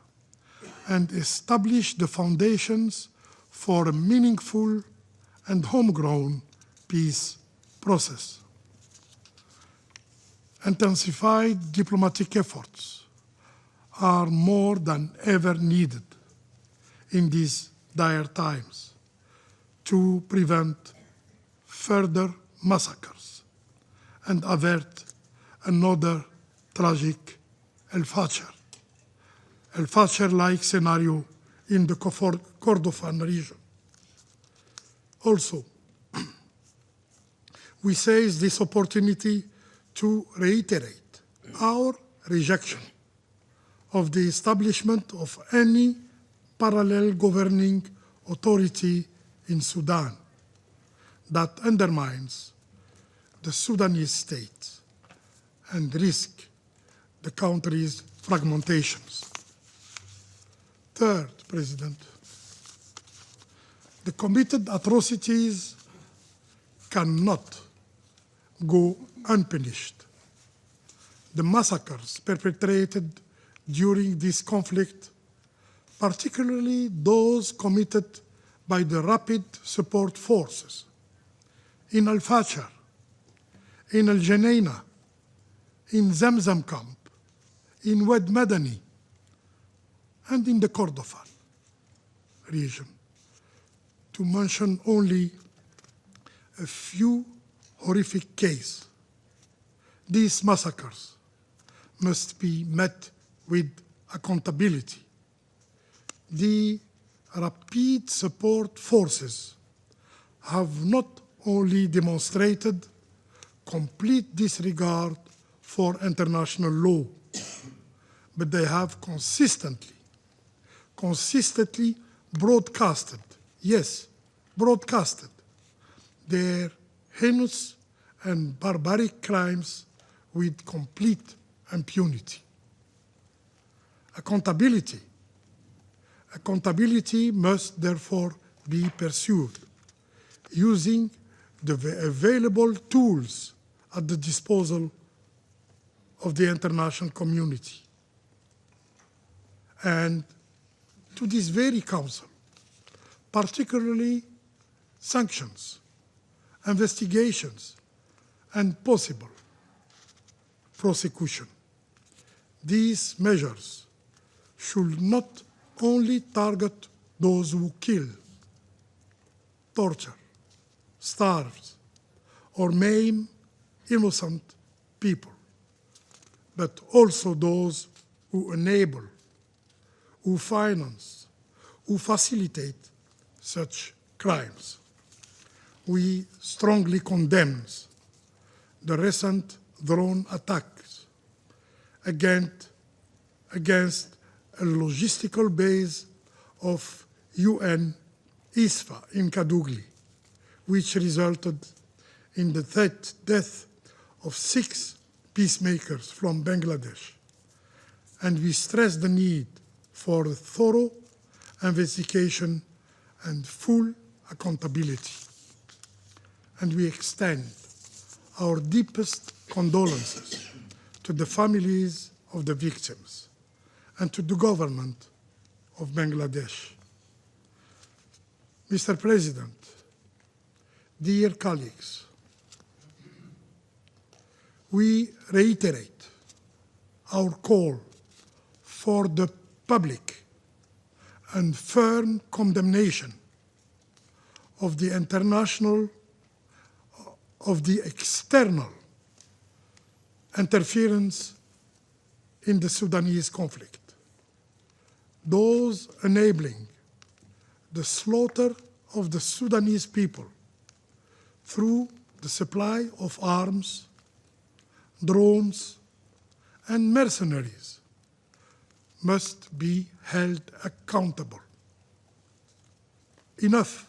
Speaker 5: and establish the foundations for a meaningful and homegrown peace process. Intensified diplomatic efforts are more than ever needed in these dire times to prevent further massacres and avert another tragic El-Fasher-like scenario in the Kordofan region. Also, we seize this opportunity to reiterate our rejection of the establishment of any parallel governing authority in Sudan that undermines the Sudanese state and risk the country's fragmentations. Third, President, the committed atrocities cannot go unpunished. The massacres perpetrated during this conflict, particularly those committed by the Rapid Support Forces in Al-Fasher, in Al-Janeina, in Zamzam camp, in Wad Madani, and in the Kordofan region, to mention only a few horrific cases. These massacres must be met with accountability. The Rapid Support Forces have not only demonstrated complete disregard for international law, but they have consistently broadcasted their heinous and barbaric crimes with complete impunity. Accountability must therefore be pursued using the available tools at the disposal of the international community. And to this very council, particularly sanctions, investigations, and possible prosecution. These measures should not only target those who kill, torture, starve, or maim innocent people, but also those who enable, who finance, who facilitate such crimes. We strongly condemn the recent drone attacks against a logistical base of UN ISFA in Kadugli, which resulted in the death of 6 peacemakers from Bangladesh. And we stress the need for a thorough investigation and full accountability. And we extend our deepest condolences to the families of the victims and to the government of Bangladesh. Mr. President, dear colleagues, we reiterate our call for the public and firm condemnation of the external interference in the Sudanese conflict, those enabling the slaughter of the Sudanese people through the supply of arms, drones, and mercenaries must be held accountable. Enough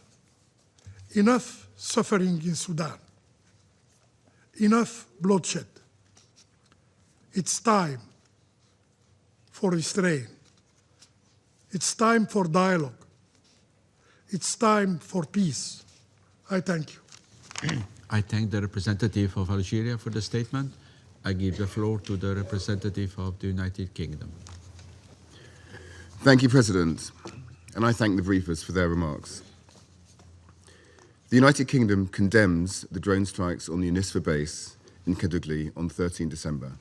Speaker 5: suffering in Sudan, enough bloodshed. It's time for restraint. It's time for dialogue. It's time for peace. I thank you.
Speaker 1: I thank the representative of Algeria for the statement. I give the floor to the representative of the United Kingdom.
Speaker 6: Thank you, President, and I thank the briefers for their remarks. The United Kingdom condemns the drone strikes on the UNISFA base in Kadugli on 13 December,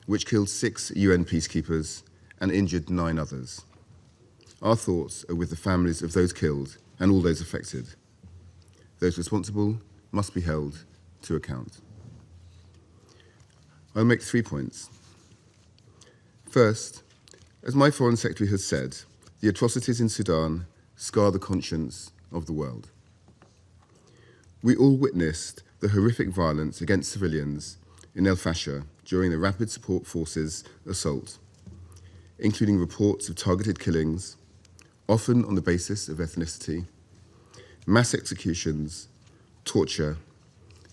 Speaker 6: which killed 6 UN peacekeepers and injured 9 others. Our thoughts are with the families of those killed and all those affected. Those responsible must be held to account. I'll make 3 points. First, as my Foreign Secretary has said, the atrocities in Sudan scar the conscience of the world. We all witnessed the horrific violence against civilians in El Fasher during the Rapid Support Forces assault, including reports of targeted killings, often on the basis of ethnicity, mass executions, torture,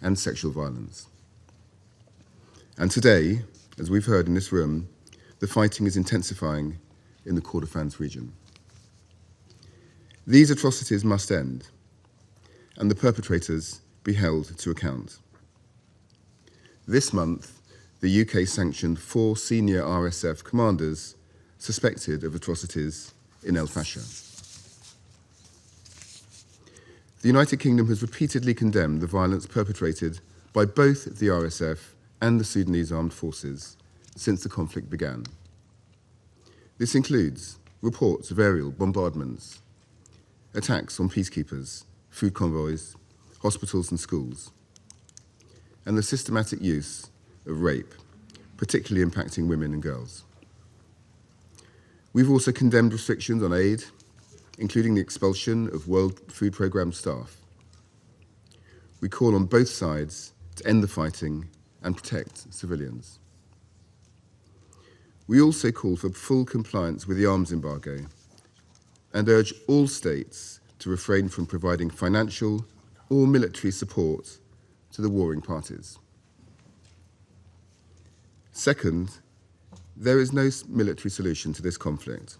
Speaker 6: and sexual violence. And today, as we've heard in this room, the fighting is intensifying in the Kordofans region. These atrocities must end, and the perpetrators be held to account. This month, the UK sanctioned 4 senior RSF commanders suspected of atrocities in El Fasher. The United Kingdom has repeatedly condemned the violence perpetrated by both the RSF and the Sudanese armed forces since the conflict began. This includes reports of aerial bombardments, attacks on peacekeepers, food convoys, hospitals and schools, and the systematic use of rape, particularly impacting women and girls. We've also condemned restrictions on aid, including the expulsion of World Food Programme staff. We call on both sides to end the fighting and protect civilians. We also call for full compliance with the arms embargo and urge all states to refrain from providing financial or military support to the warring parties. Second, there is no military solution to this conflict.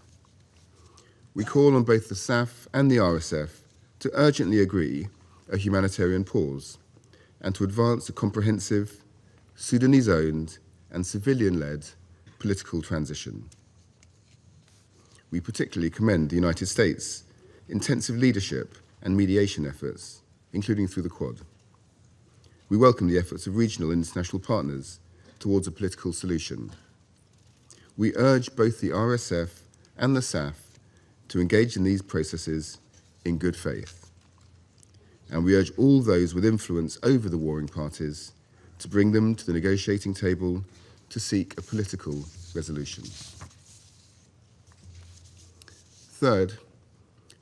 Speaker 6: We call on both the SAF and the RSF to urgently agree a humanitarian pause and to advance a comprehensive, Sudanese-owned and civilian-led political transition. We particularly commend the United States' intensive leadership and mediation efforts, including through the Quad. We welcome the efforts of regional and international partners towards a political solution. We urge both the RSF and the SAF to engage in these processes in good faith. And we urge all those with influence over the warring parties to bring them to the negotiating table to seek a political resolution. Third,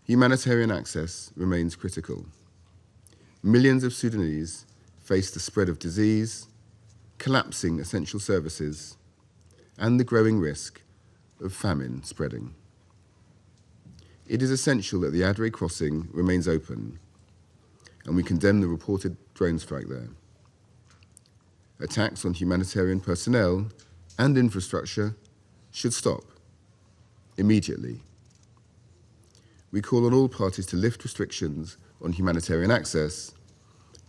Speaker 6: humanitarian access remains critical. Millions of Sudanese face the spread of disease, collapsing essential services, and the growing risk of famine spreading. It is essential that the Adre crossing remains open, and we condemn the reported drone strike there. Attacks on humanitarian personnel and infrastructure should stop immediately. We call on all parties to lift restrictions on humanitarian access,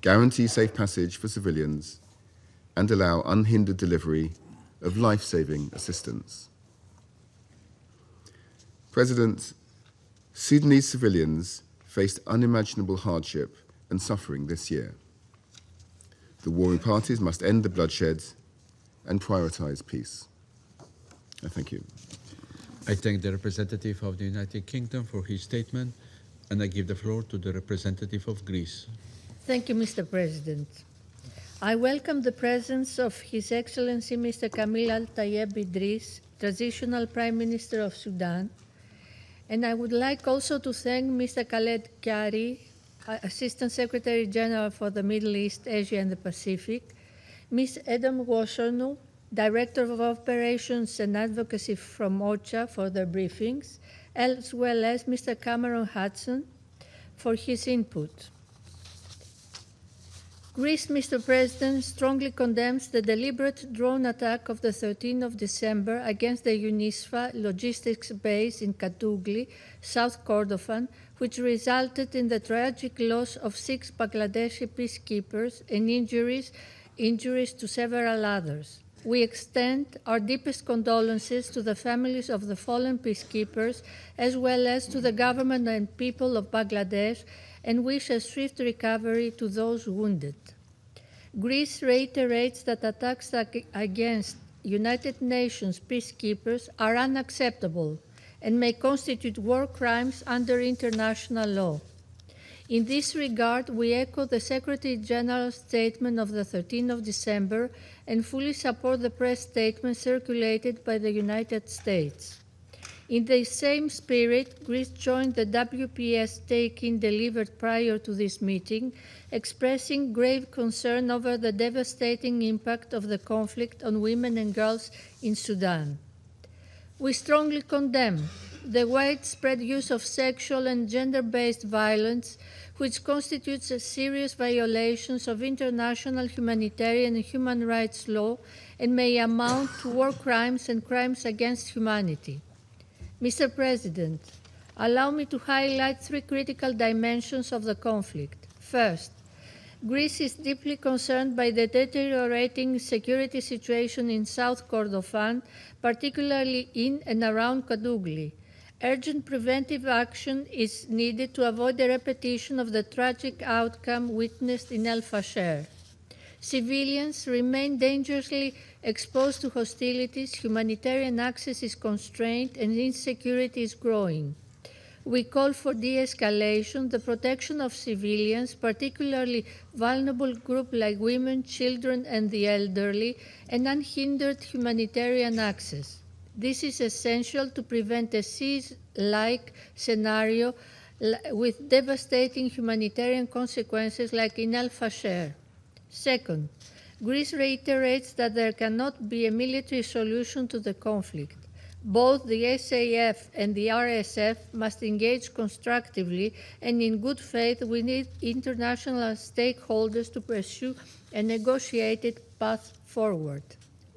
Speaker 6: guarantee safe passage for civilians, and allow unhindered delivery of life-saving assistance. President, Sudanese civilians faced unimaginable hardship and suffering this year. The warring parties must end the bloodshed and prioritize peace. I thank you.
Speaker 1: I thank the representative of the United Kingdom for his statement, and I give the floor to the representative of Greece.
Speaker 7: Thank you, Mr. President. I welcome the presence of His Excellency Mr. Kamil Al-Tayeb Idris, Transitional Prime Minister of Sudan, and I would like also to thank Mr. Khaled Kyari, Assistant Secretary General for the Middle East, Asia and the Pacific, Ms. Edom Woshonu, Director of Operations and Advocacy from OCHA for their briefings, as well as Mr. Cameron Hudson for his input. Greece, Mr. President, strongly condemns the deliberate drone attack of the 13th of December against the UNISFA logistics base in Katougli, South Kordofan, which resulted in the tragic loss of 6 Bangladeshi peacekeepers and injuries to several others. We extend our deepest condolences to the families of the fallen peacekeepers, as well as to the government and people of Bangladesh, and wish a swift recovery to those wounded. Greece reiterates that attacks against United Nations peacekeepers are unacceptable and may constitute war crimes under international law. In this regard, we echo the Secretary General's statement of the 13th of December and fully support the press statement circulated by the United States. In the same spirit, Greece joined the WPS take-in delivered prior to this meeting, expressing grave concern over the devastating impact of the conflict on women and girls in Sudan. We strongly condemn the widespread use of sexual and gender-based violence, which constitutes serious violations of international humanitarian and human rights law and may amount to war crimes and crimes against humanity. Mr. President, allow me to highlight 3 critical dimensions of the conflict. First, Greece is deeply concerned by the deteriorating security situation in South Kordofan, particularly in and around Katougli. Urgent preventive action is needed to avoid a repetition of the tragic outcome witnessed in El Fasher. Civilians remain dangerously exposed to hostilities, humanitarian access is constrained, and insecurity is growing. We call for de-escalation, the protection of civilians, particularly vulnerable groups like women, children, and the elderly, and unhindered humanitarian access. This is essential to prevent a siege-like scenario with devastating humanitarian consequences like in El Fasher. Second, Greece reiterates that there cannot be a military solution to the conflict. Both the SAF and the RSF must engage constructively, and in good faith we need international stakeholders to pursue a negotiated path forward.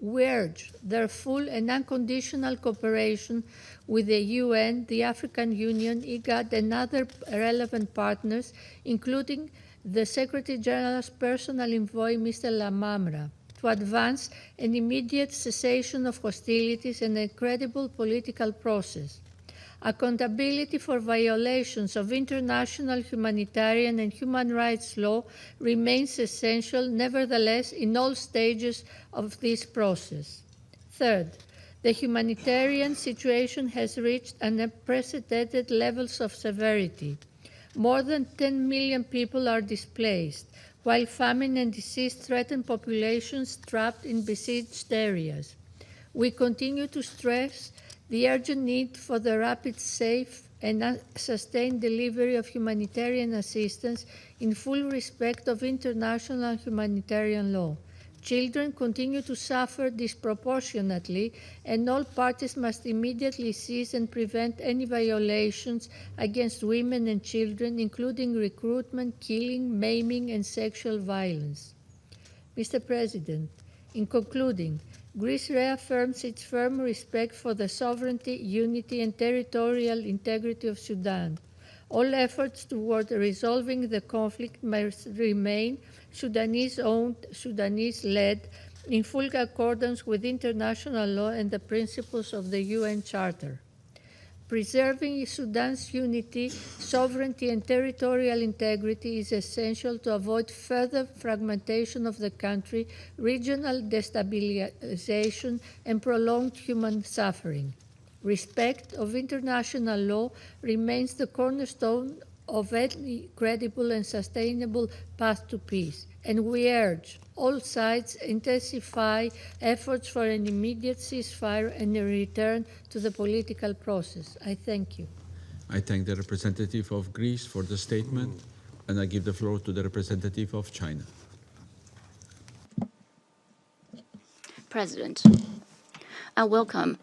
Speaker 7: We urge their full and unconditional cooperation with the UN, the African Union, IGAD, and other relevant partners, including the Secretary General's personal envoy, Mr. Lamamra, to advance an immediate cessation of hostilities and a credible political process. Accountability for violations of international humanitarian and human rights law remains essential, nevertheless, in all stages of this process. Third, The humanitarian situation has reached unprecedented levels of severity. More than 10 million people are displaced, while famine and disease threaten populations trapped in besieged areas. We continue to stress the urgent need for the rapid, safe, and sustained delivery of humanitarian assistance in full respect of international humanitarian law. Children continue to suffer disproportionately, and all parties must immediately cease and prevent any violations against women and children, including recruitment, killing, maiming, and sexual violence. Mr. President, in concluding, Greece reaffirms its firm respect for the sovereignty, unity, and territorial integrity of Sudan. All efforts toward resolving the conflict must remain Sudanese-owned, Sudanese-led, in full accordance with international law and the principles of the UN Charter. Preserving Sudan's unity, sovereignty, and territorial integrity is essential to avoid further fragmentation of the country, regional destabilization, and prolonged human suffering. Respect of international law remains the cornerstone of any credible and sustainable path to peace, and we urge all sides intensify efforts for an immediate ceasefire and a return to the political process. I thank you.
Speaker 1: I thank the representative of Greece for the statement, and I give the floor to the representative of China.
Speaker 8: President, I welcome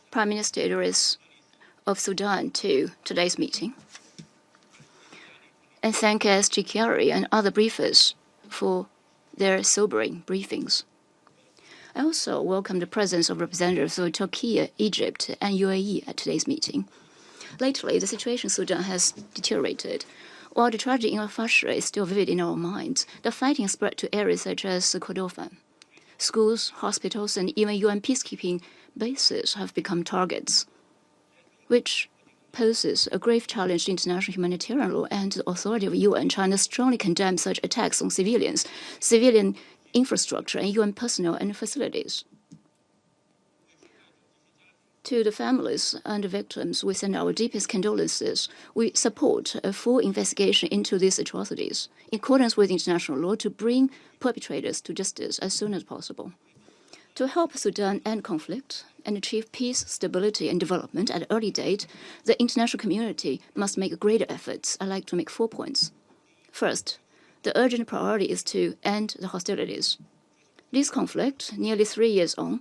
Speaker 8: Prime Minister Idris of Sudan to today's meeting, and thank SG Kerry and other briefers for their sobering briefings. I also welcome the presence of representatives of Turkey, Egypt, and UAE at today's meeting. Lately, the situation in Sudan has deteriorated. While the tragedy in Al-Fashir is still vivid in our minds, the fighting spread to areas such as Kordofan. Schools, hospitals, and even UN peacekeeping bases have become targets, which poses a grave challenge to international humanitarian law and the authority of UN. China strongly condemns such attacks on civilians, civilian infrastructure, and UN personnel and facilities. To the families and the victims, we send our deepest condolences. We support a full investigation into these atrocities, in accordance with international law, to bring perpetrators to justice as soon as possible. To help Sudan end conflict and achieve peace, stability, and development at an early date, the international community must make greater efforts. I'd like to make 4 points. First, the urgent priority is to end the hostilities. This conflict, nearly 3 years on,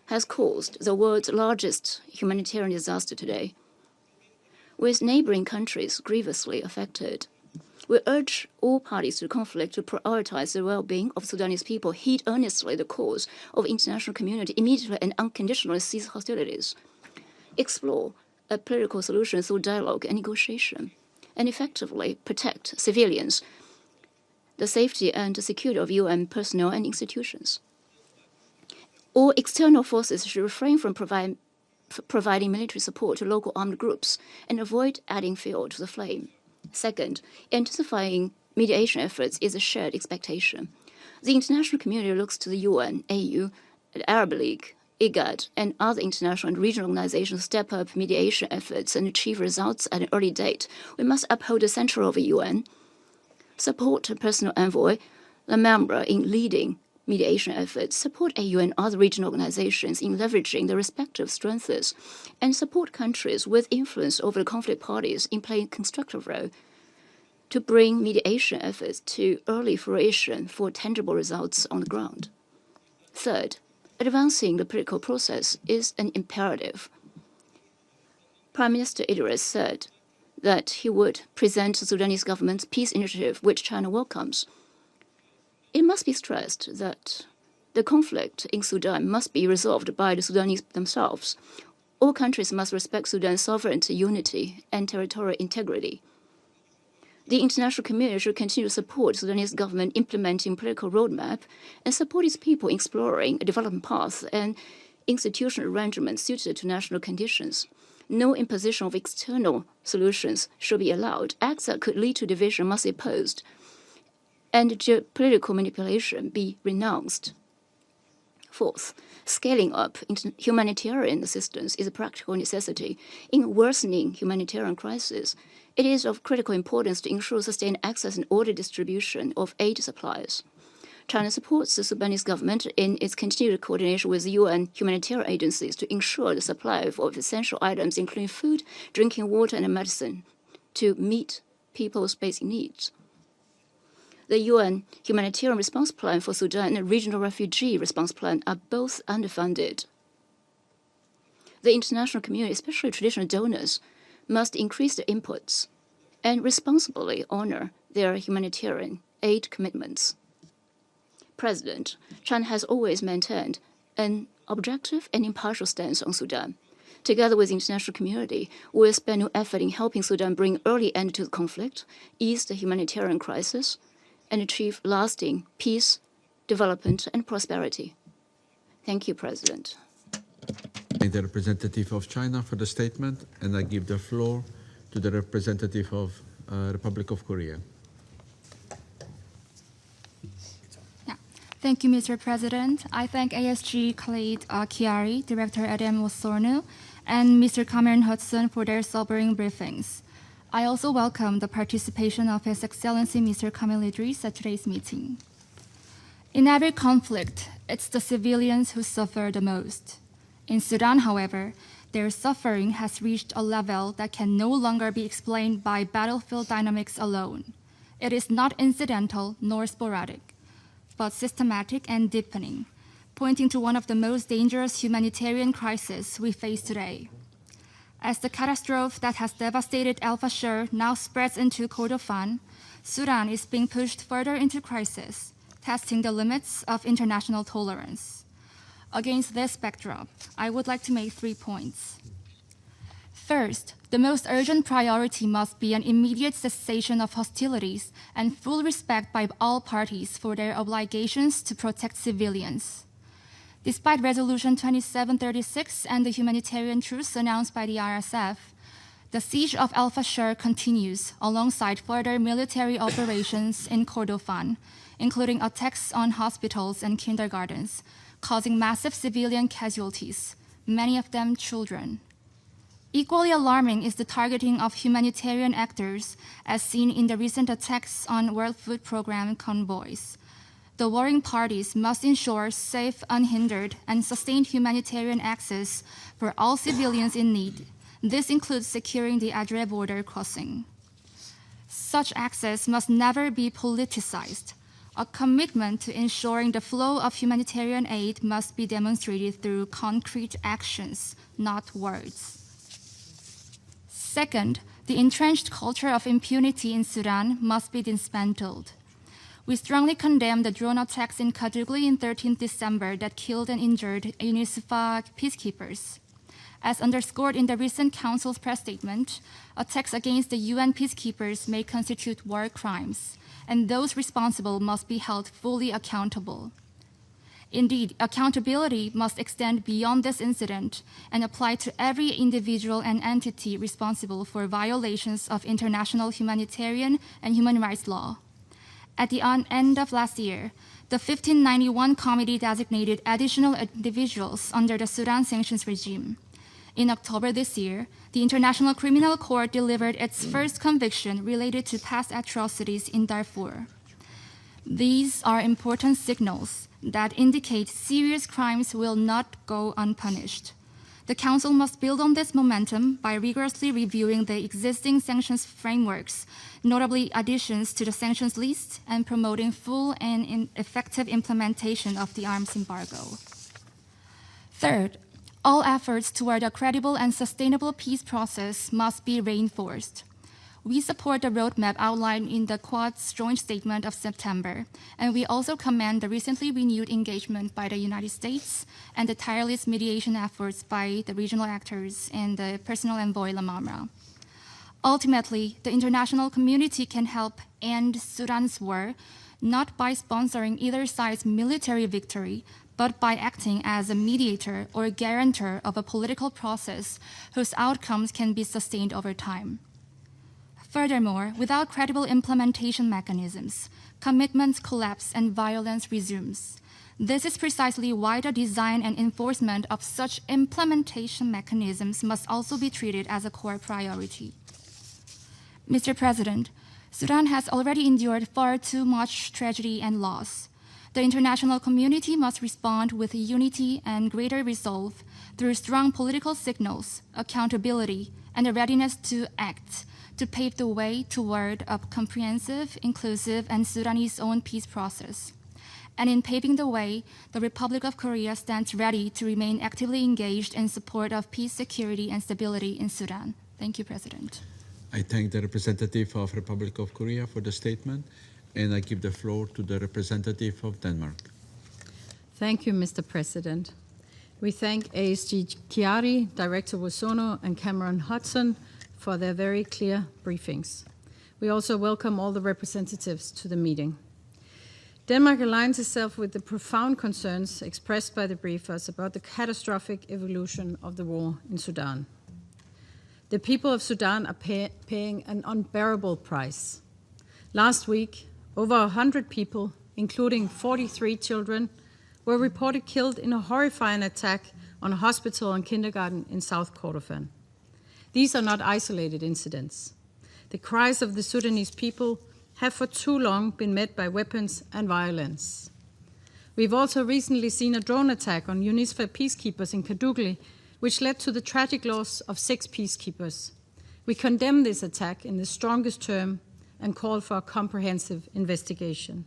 Speaker 8: has caused the world's largest humanitarian disaster today. With neighboring countries grievously affected, we urge all parties to the conflict to prioritize the well-being of Sudanese people, heed earnestly the calls of the international community, immediately and unconditionally cease hostilities, explore a political solution through dialogue and negotiation, and effectively protect civilians, the safety and security of UN personnel and institutions. All external forces should refrain from providing military support to local armed groups and avoid adding fuel to the flame. Second, intensifying mediation efforts is a shared expectation. The international community looks to the UN, AU, the Arab League, IGAD, and other international and regional organizations to step up mediation efforts and achieve results at an early date. We must uphold the central role of the UN, support a personal envoy, the member in leading mediation efforts, support AU and other regional organizations in leveraging their respective strengths, and support countries with influence over the conflict parties in playing a constructive role to bring mediation efforts to early fruition for tangible results on the ground. Third, advancing the political process is an imperative. Prime Minister Idris said that he would present the Sudanese government's peace initiative, which China welcomes. It must be stressed that the conflict in Sudan must be resolved by the Sudanese themselves. All countries must respect Sudan's sovereignty, unity, and territorial integrity. The international community should continue to support the Sudanese government implementing political roadmap and support its people in exploring a development path and institutional arrangements suited to national conditions. No imposition of external solutions should be allowed. Acts that could lead to division must be opposed, and geopolitical manipulation be renounced. Fourth, scaling up humanitarian assistance is a practical necessity. In worsening humanitarian crisis, it is of critical importance to ensure sustained access and ordered distribution of aid supplies. China supports the Sudanese government in its continued coordination with UN humanitarian agencies to ensure the supply of essential items, including food, drinking water, and medicine, to meet people's basic needs. The UN Humanitarian Response Plan for Sudan and the Regional Refugee Response Plan are both underfunded. The international community, especially traditional donors, must increase their inputs and responsibly honor their humanitarian aid commitments. President, China has always maintained an objective and impartial stance on Sudan. Together with the international community, we will spend no effort in helping Sudan bring early end to the conflict, ease the humanitarian crisis, and achieve lasting peace, development, and prosperity. Thank you, President.
Speaker 1: The representative of China for the statement, and I give the floor to the representative of Republic of Korea.
Speaker 9: Thank you, Mr. President. I thank ASG Khalid Kiari, Director Adam Osorno, and Mr. Cameron Hudson for their sobering briefings. I also welcome the participation of His Excellency Mr. Kamil Idris at today's meeting. In every conflict, it's the civilians who suffer the most. In Sudan, however, their suffering has reached a level that can no longer be explained by battlefield dynamics alone. It is not incidental nor sporadic, but systematic and deepening, pointing to one of the most dangerous humanitarian crises we face today. As the catastrophe that has devastated Al Fashir now spreads into Kordofan, Sudan is being pushed further into crisis, testing the limits of international tolerance. Against this backdrop, I would like to make 3 points. First, the most urgent priority must be an immediate cessation of hostilities and full respect by all parties for their obligations to protect civilians. Despite Resolution 2736 and the humanitarian truce announced by the RSF, the siege of Al Fashir continues alongside further military operations in Kordofan, including attacks on hospitals and kindergartens, causing massive civilian casualties, many of them children. Equally alarming is the targeting of humanitarian actors, as seen in the recent attacks on World Food Programme convoys. The warring parties must ensure safe, unhindered, and sustained humanitarian access for all civilians in need. This includes securing the Adre border crossing. Such access must never be politicized. A commitment to ensuring the flow of humanitarian aid must be demonstrated through concrete actions, not words. Second, the entrenched culture of impunity in Sudan must be dismantled. We strongly condemn the drone attacks in Kadugli on 13th December that killed and injured UNICEF peacekeepers. As underscored in the recent Council's press statement, attacks against the UN peacekeepers may constitute war crimes, and those responsible must be held fully accountable. Indeed, accountability must extend beyond this incident and apply to every individual and entity responsible for violations of international humanitarian and human rights law. At the end of last year, the 1591 committee designated additional individuals under the Sudan sanctions regime. In October this year, the International Criminal Court delivered its first conviction related to past atrocities in Darfur. These are important signals that indicate serious crimes will not go unpunished. The Council must build on this momentum by rigorously reviewing the existing sanctions frameworks, notably additions to the sanctions list, and promoting full and effective implementation of the arms embargo. Third, all efforts toward a credible and sustainable peace process must be reinforced. We support the roadmap outlined in the Quad's joint statement of September, and we also commend the recently renewed engagement by the United States and the tireless mediation efforts by the regional actors and the personal envoy Lamamra. Ultimately, the international community can help end Sudan's war not by sponsoring either side's military victory, but by acting as a mediator or guarantor of a political process whose outcomes can be sustained over time. Furthermore, without credible implementation mechanisms, commitments collapse and violence resumes. This is precisely why the design and enforcement of such implementation mechanisms must also be treated as a core priority. Mr. President, Sudan has already endured far too much tragedy and loss. The international community must respond with unity and greater resolve through strong political signals, accountability, and a readiness to act to pave the way toward a comprehensive, inclusive, and Sudanese own peace process. And in paving the way, the Republic of Korea stands ready to remain actively engaged in support of peace, security, and stability in Sudan. Thank you, President.
Speaker 1: I thank the representative of Republic of Korea for the statement, and I give the floor to the representative of Denmark.
Speaker 10: Thank you, Mr. President. We thank ASG Chiari, Director Wosono, and Cameron Hudson for their very clear briefings. We also welcome all the representatives to the meeting. Denmark aligns itself with the profound concerns expressed by the briefers about the catastrophic evolution of the war in Sudan. The people of Sudan are paying an unbearable price. Last week, over 100 people, including 43 children, were reported killed in a horrifying attack on a hospital and kindergarten in South Kordofan. These are not isolated incidents. The cries of the Sudanese people have for too long been met by weapons and violence. We've also recently seen a drone attack on UNISFA peacekeepers in Kadugli, which led to the tragic loss of 6 peacekeepers. We condemn this attack in the strongest term and call for a comprehensive investigation.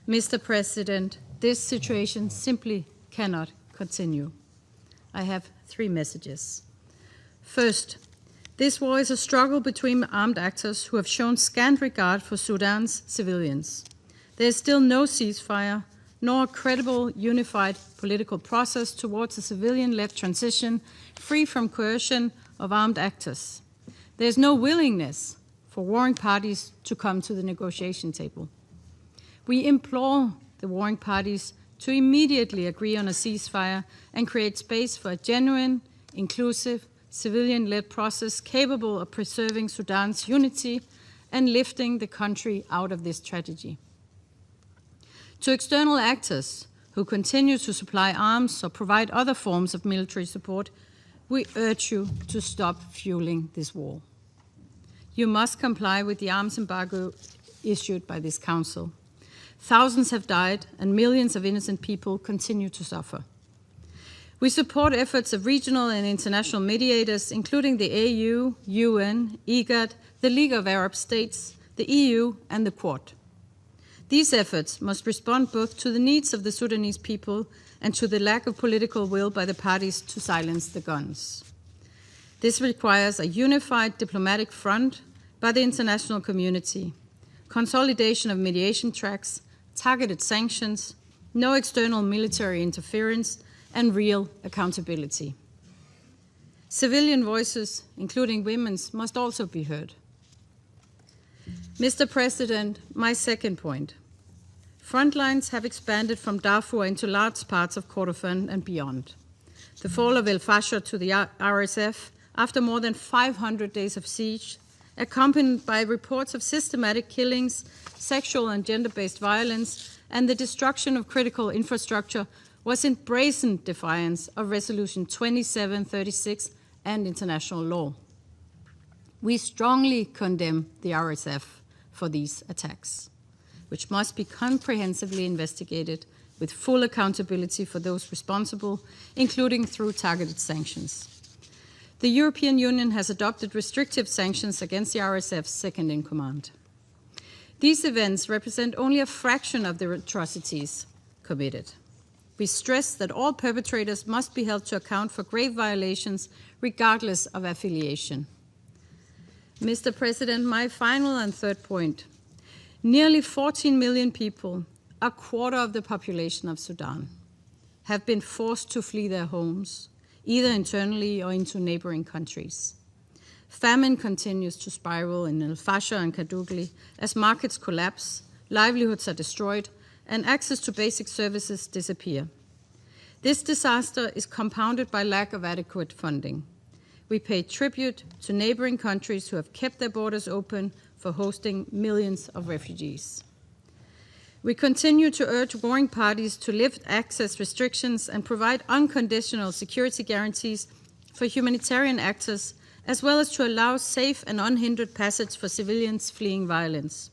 Speaker 10: Mr. President, this situation simply cannot continue. I have 3 messages. First, this war is a struggle between armed actors who have shown scant regard for Sudan's civilians. There is still no ceasefire, nor a credible, unified political process towards a civilian-led transition free from coercion of armed actors. There is no willingness for warring parties to come to the negotiation table. We implore the warring parties to immediately agree on a ceasefire and create space for a genuine, inclusive, civilian-led process capable of preserving Sudan's unity and lifting the country out of this tragedy. To external actors who continue to supply arms or provide other forms of military support, we urge you to stop fueling this war. You must comply with the arms embargo issued by this Council. Thousands have died and millions of innocent people continue to suffer. We support efforts of regional and international mediators, including the AU, UN, IGAD, the League of Arab States, the EU, and the Quad. These efforts must respond both to the needs of the Sudanese people and to the lack of political will by the parties to silence the guns. This requires a unified diplomatic front by the international community, consolidation of mediation tracks, targeted sanctions, no external military interference, and real accountability. Civilian voices, including women's, must also be heard. Mr. President, my second point. Frontlines have expanded from Darfur into large parts of Kordofan and beyond. The fall of El Fasher to the RSF after more than 500 days of siege, accompanied by reports of systematic killings, sexual and gender-based violence, and the destruction of critical infrastructure, was in brazen defiance of Resolution 2736 and international law. We strongly condemn the RSF for these attacks, which must be comprehensively investigated with full accountability for those responsible, including through targeted sanctions. The European Union has adopted restrictive sanctions against the RSF's second-in-command. These events represent only a fraction of the atrocities committed. We stress that all perpetrators must be held to account for grave violations, regardless of affiliation. Mr. President, my final and third point. Nearly 14 million people, a quarter of the population of Sudan, have been forced to flee their homes, either internally or into neighboring countries. Famine continues to spiral in El Fasher and Kadugli as markets collapse, livelihoods are destroyed, and access to basic services disappear. This disaster is compounded by lack of adequate funding. We pay tribute to neighboring countries who have kept their borders open for hosting millions of refugees. We continue to urge warring parties to lift access restrictions and provide unconditional security guarantees for humanitarian actors, as well as to allow safe and unhindered passage for civilians fleeing violence.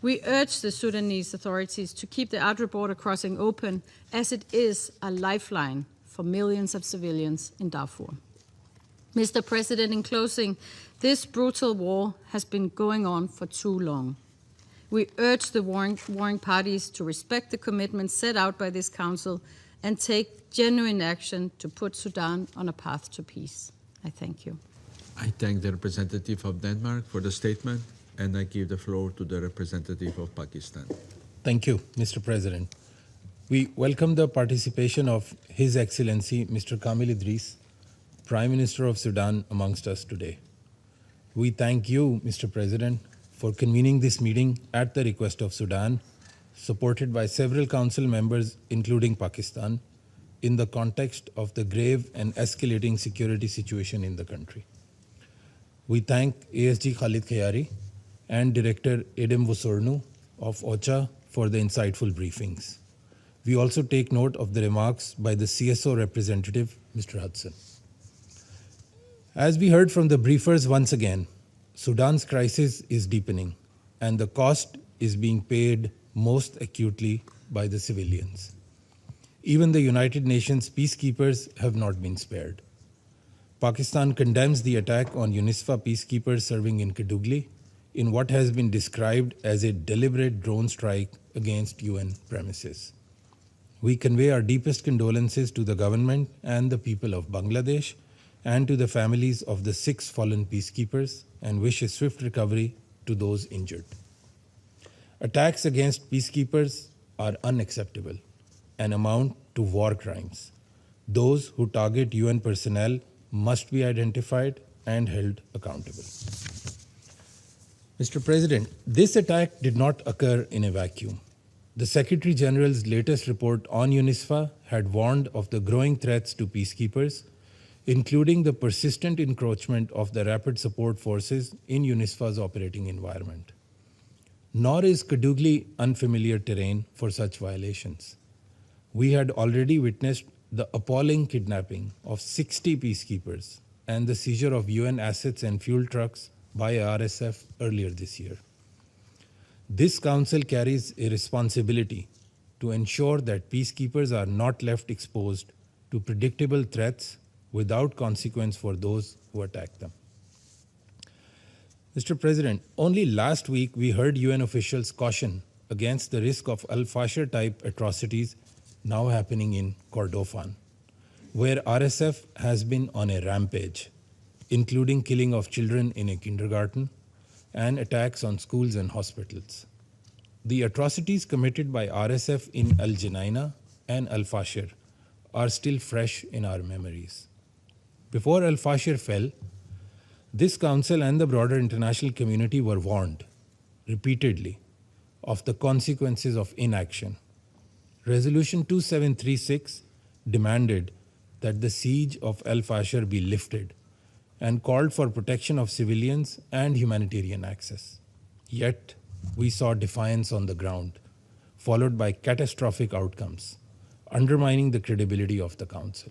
Speaker 10: We urge the Sudanese authorities to keep the outer border crossing open, as it is a lifeline for millions of civilians in Darfur. Mr. President, in closing, this brutal war has been going on for too long. We urge the warring parties to respect the commitments set out by this Council and take genuine action to put Sudan on a path to peace. I thank you.
Speaker 1: I thank the representative of Denmark for the statement, and I give the floor to the representative of Pakistan.
Speaker 11: Thank you, Mr. President. We welcome the participation of His Excellency Mr. Kamil Idris, Prime Minister of Sudan, amongst us today. We thank you, Mr. President, for convening this meeting at the request of Sudan, supported by several Council members, including Pakistan, in the context of the grave and escalating security situation in the country. We thank ASG Khalid Khayari and Director Edem Vusornu of OCHA for the insightful briefings. We also take note of the remarks by the CSO representative, Mr. Hudson. As we heard from the briefers once again, Sudan's crisis is deepening, and the cost is being paid most acutely by the civilians. Even the United Nations peacekeepers have not been spared. Pakistan condemns the attack on UNISFA peacekeepers serving in Kadugli in what has been described as a deliberate drone strike against UN premises. We convey our deepest condolences to the government and the people of Bangladesh and to the families of the 6 fallen peacekeepers, and wish a swift recovery to those injured. Attacks against peacekeepers are unacceptable and amount to war crimes. Those who target UN personnel must be identified and held accountable. Mr. President, this attack did not occur in a vacuum. The Secretary General's latest report on UNISFA had warned of the growing threats to peacekeepers, including the persistent encroachment of the rapid support forces in UNISFA's operating environment. Nor is Kadugli unfamiliar terrain for such violations. We had already witnessed the appalling kidnapping of 60 peacekeepers and the seizure of UN assets and fuel trucks by RSF earlier this year. This Council carries a responsibility to ensure that peacekeepers are not left exposed to predictable threats without consequence for those who attack them. Mr. President, only last week we heard UN officials caution against the risk of Al-Fashir-type atrocities now happening in Kordofan, where RSF has been on a rampage, including killing of children in a kindergarten and attacks on schools and hospitals. The atrocities committed by RSF in Al Jenaina and Al-Fashir are still fresh in our memories. Before Al-Fashir fell, this Council and the broader international community were warned repeatedly of the consequences of inaction. Resolution 2736 demanded that the siege of Al-Fashir be lifted and called for protection of civilians and humanitarian access. Yet, we saw defiance on the ground, followed by catastrophic outcomes, undermining the credibility of the Council.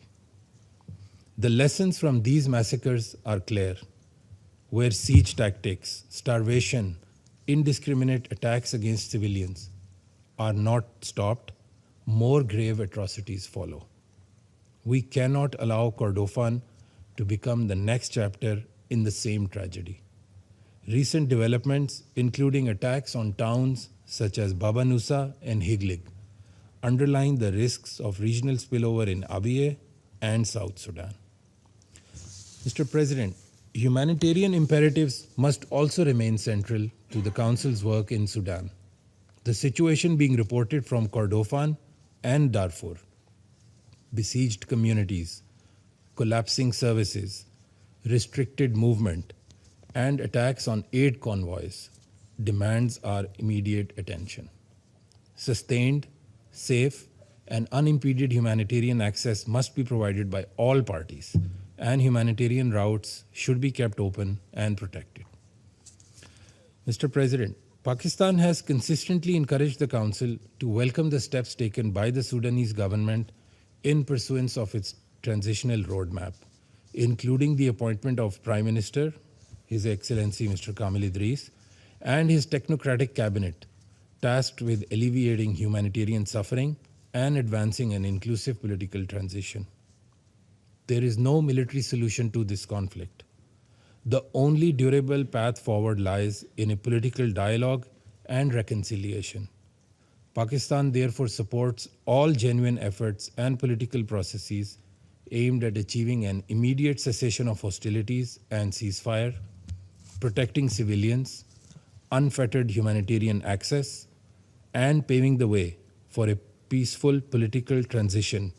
Speaker 11: The lessons from these massacres are clear. Where siege tactics, starvation, indiscriminate attacks against civilians are not stopped, more grave atrocities follow. We cannot allow Kordofan to become the next chapter in the same tragedy. Recent developments, including attacks on towns such as Baba Nusa and Higlig, underline the risks of regional spillover in Abyei and South Sudan. Mr. President, humanitarian imperatives must also remain central to the Council's work in Sudan. The situation being reported from Kordofan and Darfur, besieged communities, collapsing services, restricted movement, and attacks on aid convoys demands our immediate attention. Sustained, safe, and unimpeded humanitarian access must be provided by all parties, and humanitarian routes should be kept open and protected. Mr. President, Pakistan has consistently encouraged the Council to welcome the steps taken by the Sudanese government in pursuance of its transitional roadmap, including the appointment of Prime Minister, His Excellency Mr. Kamil Idris, and his technocratic cabinet, tasked with alleviating humanitarian suffering and advancing an inclusive political transition. There is no military solution to this conflict. The only durable path forward lies in a political dialogue and reconciliation. Pakistan therefore supports all genuine efforts and political processes aimed at achieving an immediate cessation of hostilities and ceasefire, protecting civilians, unfettered humanitarian access, and paving the way for a peaceful political transition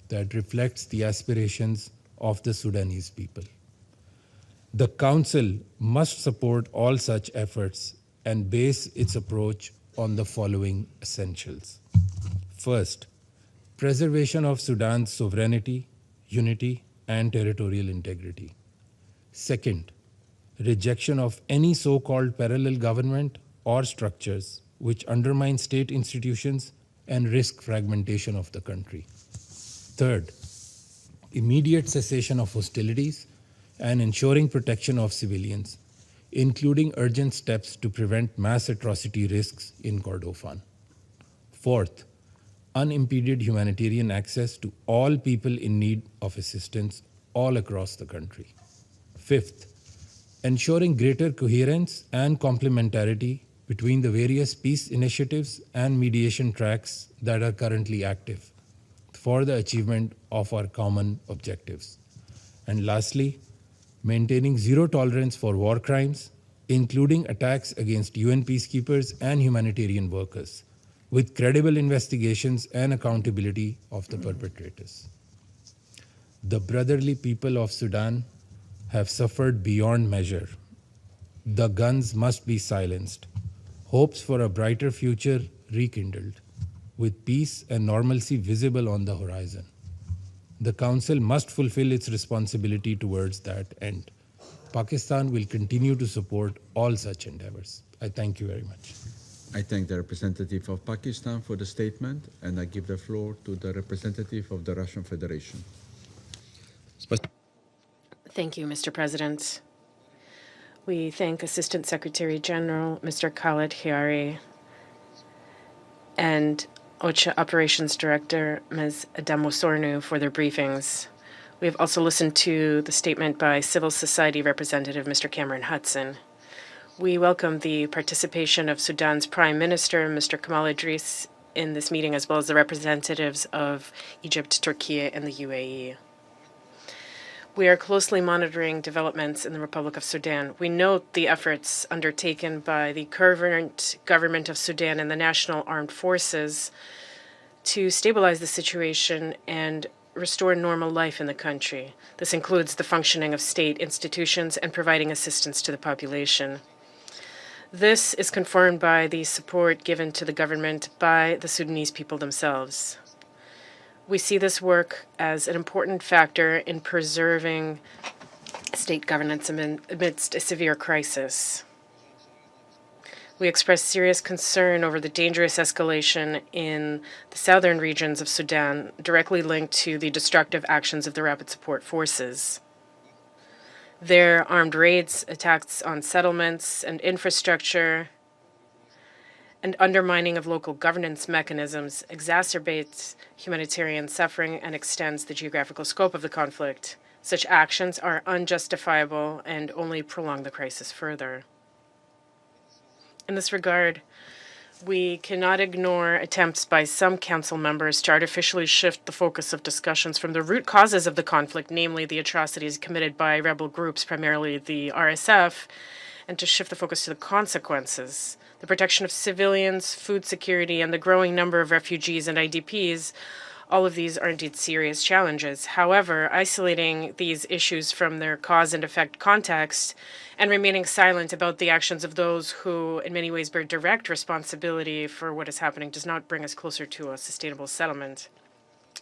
Speaker 11: that reflects the aspirations of the Sudanese people. The Council must support all such efforts and base its approach on the following essentials. First, preservation of Sudan's sovereignty, unity, and territorial integrity. Second, rejection of any so-called parallel government or structures which undermine state institutions and risk fragmentation of the country. Third, immediate cessation of hostilities and ensuring protection of civilians, including urgent steps to prevent mass atrocity risks in Kordofan. Fourth, unimpeded humanitarian access to all people in need of assistance all across the country. Fifth, ensuring greater coherence and complementarity between the various peace initiatives and mediation tracks that are currently active for the achievement of our common objectives. And lastly, maintaining zero tolerance for war crimes, including attacks against UN peacekeepers and humanitarian workers, with credible investigations and accountability of the perpetrators. The brotherly people of Sudan have suffered beyond measure. The guns must be silenced, hopes for a brighter future rekindled, with peace and normalcy visible on the horizon. The Council must fulfill its responsibility towards that end. Pakistan will continue to support all such endeavors. I thank you very much.
Speaker 1: I thank the representative of Pakistan for the statement, and I give the floor to the representative of the Russian Federation.
Speaker 12: Thank you, Mr. President. We thank Assistant Secretary General Mr. Khaled Hiari and OCHA Operations Director Ms. Ademo Sornu for their briefings. We have also listened to the statement by Civil Society Representative Mr. Cameron Hudson. We welcome the participation of Sudan's Prime Minister, Mr. Kamil Idris, in this meeting, as well as the representatives of Egypt, Turkey, and the UAE. We are closely monitoring developments in the Republic of Sudan. We note the efforts undertaken by the current government of Sudan and the National Armed Forces to stabilize the situation and restore normal life in the country. This includes the functioning of state institutions and providing assistance to the population. This is confirmed by the support given to the government by the Sudanese people themselves. We see this work as an important factor in preserving state governance amidst a severe crisis. We express serious concern over the dangerous escalation in the southern regions of Sudan, directly linked to the destructive actions of the Rapid Support Forces. Their armed raids, attacks on settlements and infrastructure, and undermining of local governance mechanisms exacerbates humanitarian suffering and extends the geographical scope of the conflict. Such actions are unjustifiable and only prolong the crisis further. In this regard, we cannot ignore attempts by some council members to artificially shift the focus of discussions from the root causes of the conflict, namely the atrocities committed by rebel groups, primarily the RSF, and to shift the focus to the consequences. The protection of civilians, food security, and the growing number of refugees and IDPs, all of these are indeed serious challenges. However, isolating these issues from their cause and effect context and remaining silent about the actions of those who in many ways bear direct responsibility for what is happening does not bring us closer to a sustainable settlement.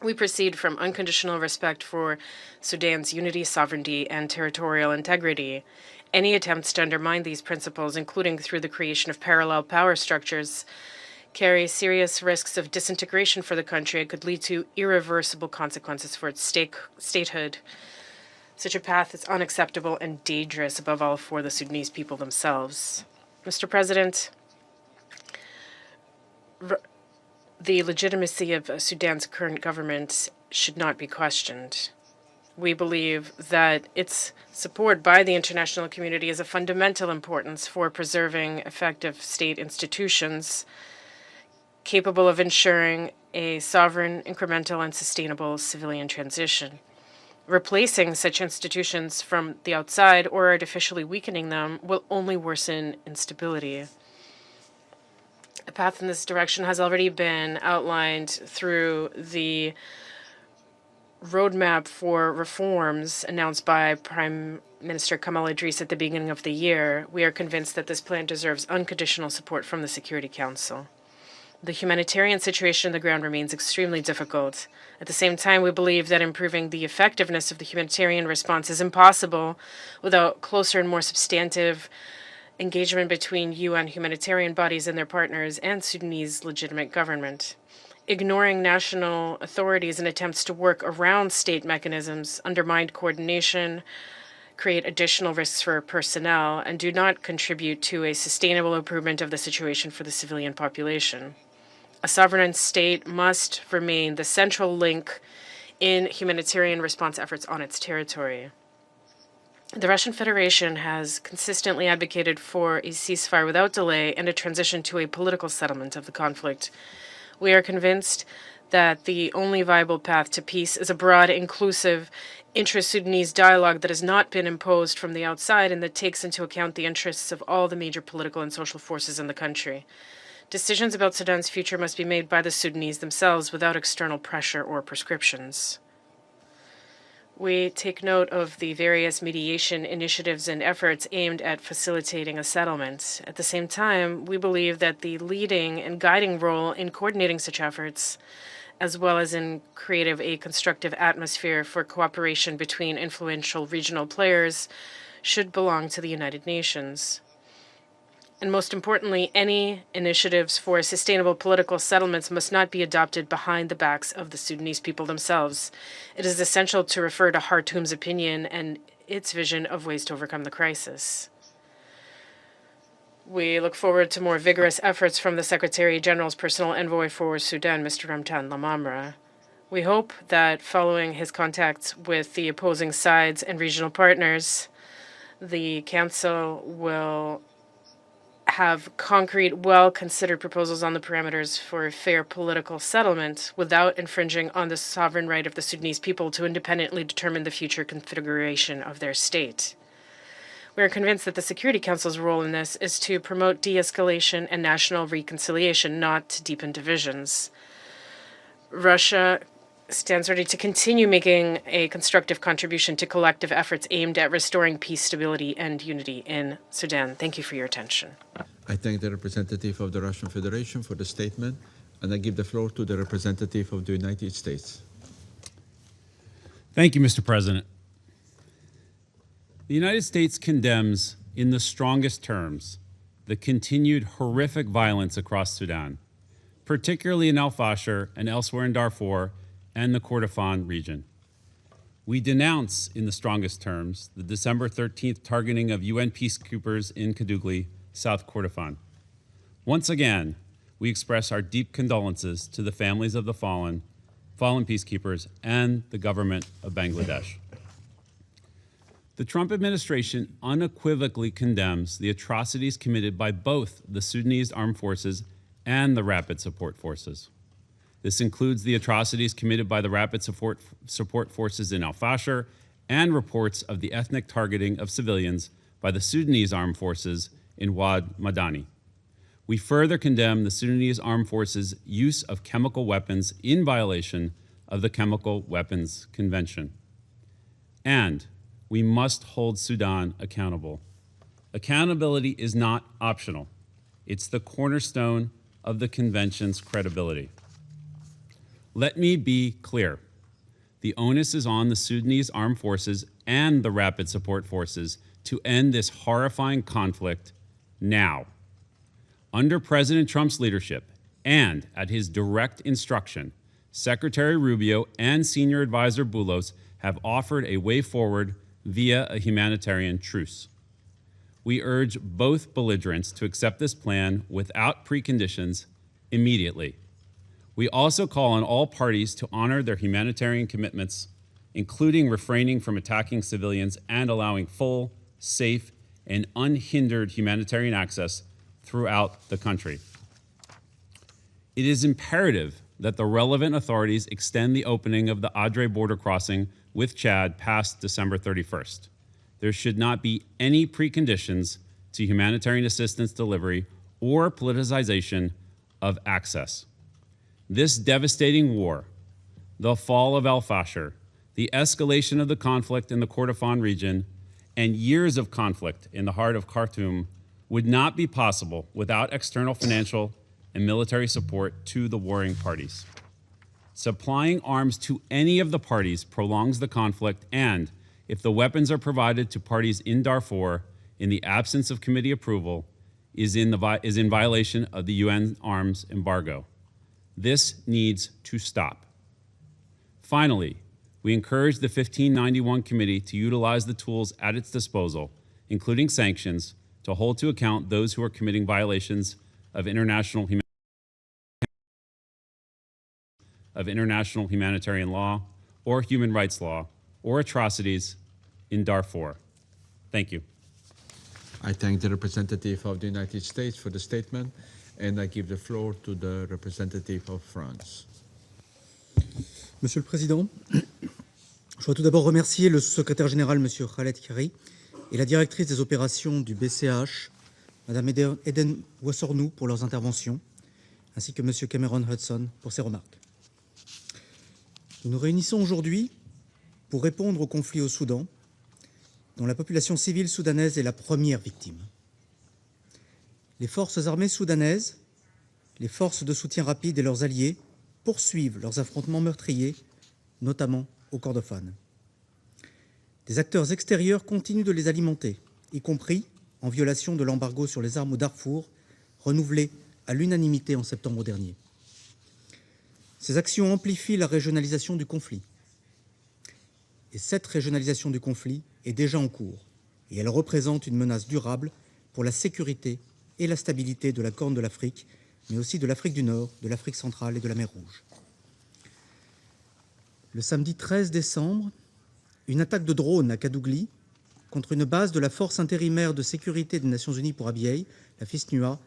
Speaker 12: We proceed from unconditional respect for Sudan's unity, sovereignty, and territorial integrity, Any attempts to undermine these principles, including through the creation of parallel power structures, carry serious risks of disintegration for the country and could lead to irreversible consequences for its statehood. Such a path is unacceptable and dangerous, above all, for the Sudanese people themselves. Mr. President, the legitimacy of Sudan's current government should not be questioned. We believe that its support by the international community is of fundamental importance for preserving effective state institutions capable of ensuring a sovereign, incremental, and sustainable civilian transition. Replacing such institutions from the outside or artificially weakening them will only worsen instability. A path in this direction has already been outlined through the roadmap for reforms announced by Prime Minister Kamal Idris at the beginning of the year. We are convinced that this plan deserves unconditional support from the Security Council. The humanitarian situation on the ground remains extremely difficult. At the same time, we believe that improving the effectiveness of the humanitarian response is impossible without closer and more substantive engagement between UN humanitarian bodies and their partners and Sudanese legitimate government. Ignoring national authorities in attempts to work around state mechanisms undermine coordination, create additional risks for personnel, and do not contribute to a sustainable improvement of the situation for the civilian population. A sovereign state must remain the central link in humanitarian response efforts on its territory. The Russian Federation has consistently advocated for a ceasefire without delay and a transition to a political settlement of the conflict. We are convinced that the only viable path to peace is a broad, inclusive, intra-Sudanese dialogue that has not been imposed from the outside and that takes into account the interests of all the major political and social forces in the country. Decisions about Sudan's future must be made by the Sudanese themselves without external pressure or prescriptions. We take note of the various mediation initiatives and efforts aimed at facilitating a settlement. At the same time, we believe that the leading and guiding role in coordinating such efforts, as well as in creating a constructive atmosphere for cooperation between influential regional players, should belong to the United Nations. And most importantly, any initiatives for sustainable political settlements must not be adopted behind the backs of the Sudanese people themselves. It is essential to refer to Khartoum's opinion and its vision of ways to overcome the crisis. We look forward to more vigorous efforts from the Secretary General's personal envoy for Sudan, Mr. Ramtan Lamamra. We hope that following his contacts with the opposing sides and regional partners, the Council will have concrete, well-considered proposals on the parameters for a fair political settlement without infringing on the sovereign right of the Sudanese people to independently determine the future configuration of their state. We are convinced that the Security Council's role in this is to promote de-escalation and national reconciliation, not to deepen divisions. Russia stands ready to continue making a constructive contribution to collective efforts aimed at restoring peace, stability, and unity in Sudan. Thank you for your attention.
Speaker 1: I thank the representative of the Russian Federation for the statement, and I give the floor to the representative of the United States.
Speaker 13: Thank you, Mr. President. The United States condemns in the strongest terms the continued horrific violence across Sudan, particularly in Al-Fashir and elsewhere in Darfur and the Kordofan region. We denounce in the strongest terms the December 13th targeting of UN peacekeepers in Kadugli, South Kordofan. Once again, we express our deep condolences to the families of the fallen peacekeepers and the government of Bangladesh. The Trump administration unequivocally condemns the atrocities committed by both the Sudanese armed forces and the Rapid Support Forces. This includes the atrocities committed by the Rapid Support Forces in Al-Fashir and reports of the ethnic targeting of civilians by the Sudanese armed forces in Wad Madani. We further condemn the Sudanese armed forces' use of chemical weapons in violation of the Chemical Weapons Convention. And we must hold Sudan accountable. Accountability is not optional. It's the cornerstone of the convention's credibility. Let me be clear. The onus is on the Sudanese armed forces and the Rapid Support Forces to end this horrifying conflict now. Under President Trump's leadership and at his direct instruction, Secretary Rubio and Senior Advisor Boulos have offered a way forward via a humanitarian truce. We urge both belligerents to accept this plan without preconditions immediately. We also call on all parties to honor their humanitarian commitments, including refraining from attacking civilians and allowing full, safe, and unhindered humanitarian access throughout the country. It is imperative that the relevant authorities extend the opening of the Adre border crossing with Chad past December 31st. There should not be any preconditions to humanitarian assistance delivery or politicization of access. This devastating war, the fall of al-Fashir, the escalation of the conflict in the Kordofan region, and years of conflict in the heart of Khartoum would not be possible without external financial and military support to the warring parties. Supplying arms to any of the parties prolongs the conflict, and if the weapons are provided to parties in Darfur in the absence of committee approval, is in violation of the UN arms embargo. This needs to stop. Finally, we encourage the 1591 Committee to utilize the tools at its disposal, including sanctions, to hold to account those who are committing violations of international humanitarian law or human rights law or atrocities in Darfur. Thank you.
Speaker 1: I thank the representative of the United States for the statement, and I give the floor to the representative of France.
Speaker 14: Monsieur le Président, je voudrais tout d'abord remercier le secrétaire général, M. Khaled Khari, et la directrice des opérations du BCH, Mme Eden Wassornou, pour leurs interventions, ainsi que M. Cameron Hudson pour ses remarques. Nous nous réunissons aujourd'hui pour répondre au conflit au Soudan, dont la population civile soudanaise est la première victime. Les forces armées soudanaises, les forces de soutien rapide et leurs alliés poursuivent leurs affrontements meurtriers, notamment au Kordofan. Des acteurs extérieurs continuent de les alimenter, y compris en violation de l'embargo sur les armes au Darfour, renouvelé à l'unanimité en septembre dernier. Ces actions amplifient la régionalisation du conflit. Et cette régionalisation du conflit est déjà en cours, et elle représente une menace durable pour la sécurité et la stabilité de la Corne de l'Afrique, mais aussi de l'Afrique du Nord, de l'Afrique centrale et de la mer Rouge. Le samedi 13 décembre, une attaque de drone à Kadougli contre une base de la Force intérimaire de sécurité des Nations Unies pour Abyei, la FISNUA,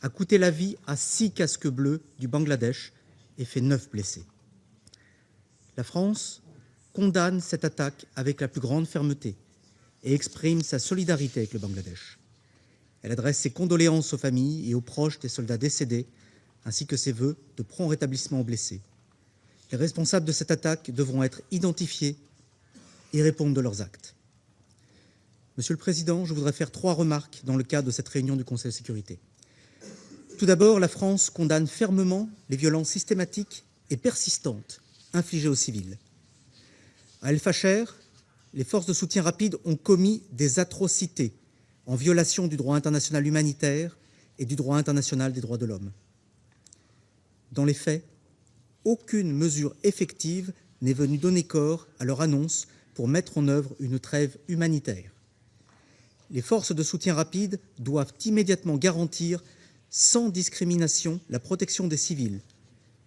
Speaker 14: a coûté la vie à 6 casques bleus du Bangladesh et fait 9 blessés. La France condamne cette attaque avec la plus grande fermeté et exprime sa solidarité avec le Bangladesh. Elle adresse ses condoléances aux familles et aux proches des soldats décédés, ainsi que ses vœux de prompt rétablissement aux blessés. Les responsables de cette attaque devront être identifiés et répondre de leurs actes. Monsieur le Président, je voudrais faire 3 remarques dans le cadre de cette réunion du Conseil de sécurité. Tout d'abord, la France condamne fermement les violences systématiques et persistantes infligées aux civils. À El-Fasher, les forces de soutien rapide ont commis des atrocités en violation du droit international humanitaire et du droit international des droits de l'homme. Dans les faits, aucune mesure effective n'est venue donner corps à leur annonce pour mettre en œuvre une trêve humanitaire. Les forces de soutien rapide doivent immédiatement garantir sans discrimination la protection des civils,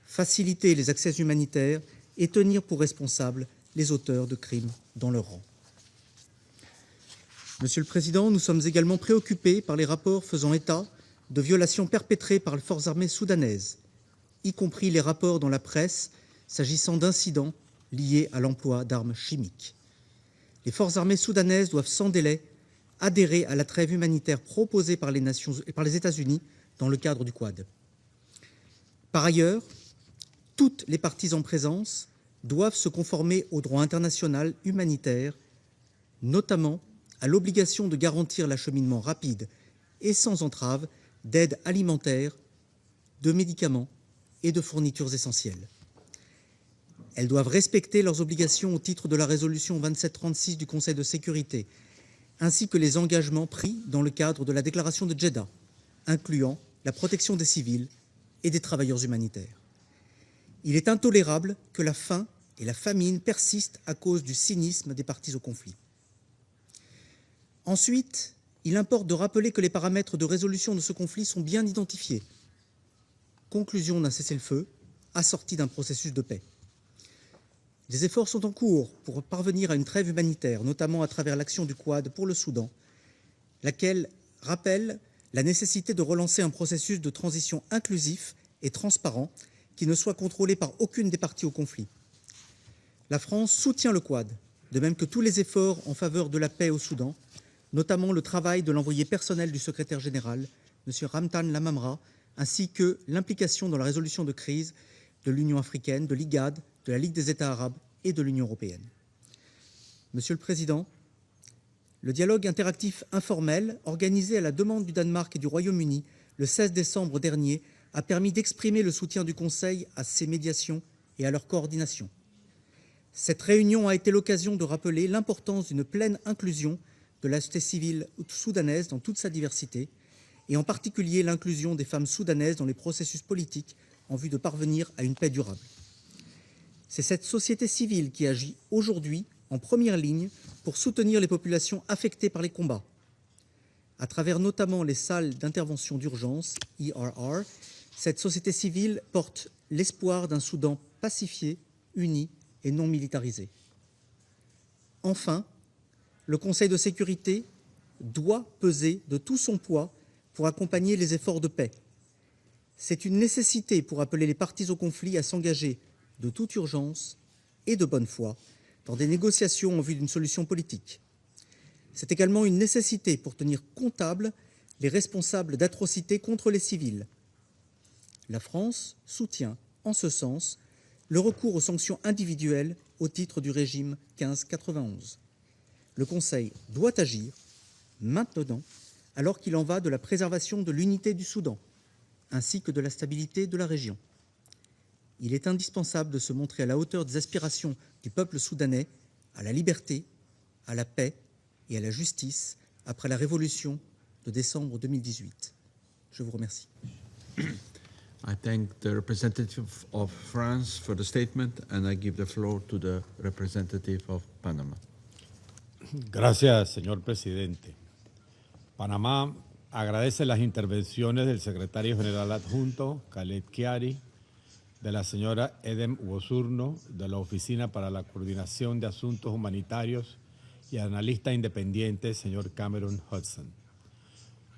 Speaker 14: faciliter les accès humanitaires et tenir pour responsables les auteurs de crimes dans leur rang. Monsieur le Président, nous sommes également préoccupés par les rapports faisant état de violations perpétrées par les forces armées soudanaises, y compris les rapports dans la presse s'agissant d'incidents liés à l'emploi d'armes chimiques. Les forces armées soudanaises doivent sans délai adhérer à la trêve humanitaire proposée par les États-Unis dans le cadre du Quad. Par ailleurs, toutes les parties en présence doivent se conformer au droit international humanitaire, notamment à l'obligation de garantir l'acheminement rapide et sans entrave d'aide alimentaire, de médicaments et de fournitures essentielles. Elles doivent respecter leurs obligations au titre de la résolution 2736 du Conseil de sécurité, ainsi que les engagements pris dans le cadre de la déclaration de Jeddah, incluant la protection des civils et des travailleurs humanitaires. Il est intolérable que la faim et la famine persistent à cause du cynisme des parties au conflit. Ensuite, il importe de rappeler que les paramètres de résolution de ce conflit sont bien identifiés. Conclusion d'un cessez-le-feu assorti d'un processus de paix. Des efforts sont en cours pour parvenir à une trêve humanitaire, notamment à travers l'action du Quad pour le Soudan, laquelle rappelle la nécessité de relancer un processus de transition inclusif et transparent qui ne soit contrôlé par aucune des parties au conflit. La France soutient le Quad, de même que tous les efforts en faveur de la paix au Soudan, notamment le travail de l'envoyé personnel du secrétaire général, M. Ramtan Lamamra, ainsi que l'implication dans la résolution de crise de l'Union africaine, de l'IGAD, de la Ligue des États arabes et de l'Union européenne. Monsieur le Président, le dialogue interactif informel, organisé à la demande du Danemark et du Royaume-Uni le 16 décembre dernier, a permis d'exprimer le soutien du Conseil à ces médiations et à leur coordination. Cette réunion a été l'occasion de rappeler l'importance d'une pleine inclusion de la société civile soudanaise dans toute sa diversité, et en particulier l'inclusion des femmes soudanaises dans les processus politiques en vue de parvenir à une paix durable. C'est cette société civile qui agit aujourd'hui en première ligne pour soutenir les populations affectées par les combats. À travers notamment les salles d'intervention d'urgence, ERR, cette société civile porte l'espoir d'un Soudan pacifié, uni et non militarisé. Enfin, le Conseil de sécurité doit peser de tout son poids pour accompagner les efforts de paix. C'est une nécessité pour appeler les parties au conflit à s'engager de toute urgence et de bonne foi dans des négociations en vue d'une solution politique. C'est également une nécessité pour tenir comptable les responsables d'atrocités contre les civils. La France soutient, en ce sens, le recours aux sanctions individuelles au titre du régime 1591. Le Conseil doit agir maintenant, alors qu'il en va de la préservation de l'unité du Soudan, ainsi que de la stabilité de la région. Il est indispensable de se montrer à la hauteur des aspirations du peuple soudanais à la liberté, à la paix et à la justice après la révolution de décembre 2018. Je vous remercie.
Speaker 1: I thank the representative of France for the statement, and I give the floor to the representative of Panama.
Speaker 15: Gracias, señor presidente. Panamá agradece las intervenciones del secretario general adjunto, Khaled Chiari, de la señora Edem Wosurno, de la Oficina para la Coordinación de Asuntos Humanitarios, y analista independiente, señor Cameron Hudson.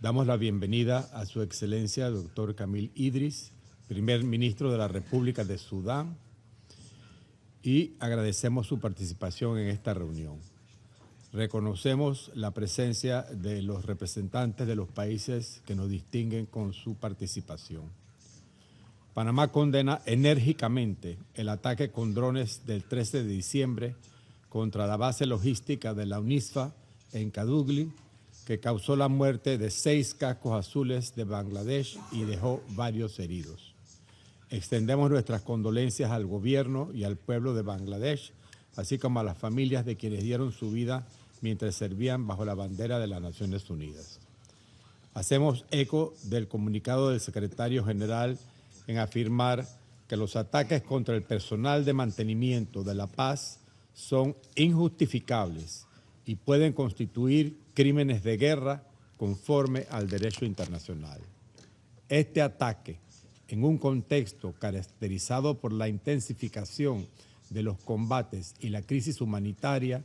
Speaker 15: Damos la bienvenida a su excelencia, doctor Camil Idris, primer ministro de la República de Sudán, y agradecemos su participación en esta reunión. Reconocemos la presencia de los representantes de los países que nos distinguen con su participación. Panamá condena enérgicamente el ataque con drones del 13 de diciembre contra la base logística de la UNISFA en Kadugli, que causó la muerte de 6 cascos azules de Bangladesh y dejó varios heridos. Extendemos nuestras condolencias al gobierno y al pueblo de Bangladesh, así como a las familias de quienes dieron su vida mientras servían bajo la bandera de las Naciones Unidas. Hacemos eco del comunicado del secretario general en afirmar que los ataques contra el personal de mantenimiento de la paz son injustificables y pueden constituir crímenes de guerra conforme al derecho internacional. Este ataque, en un contexto caracterizado por la intensificación de los combates y la crisis humanitaria,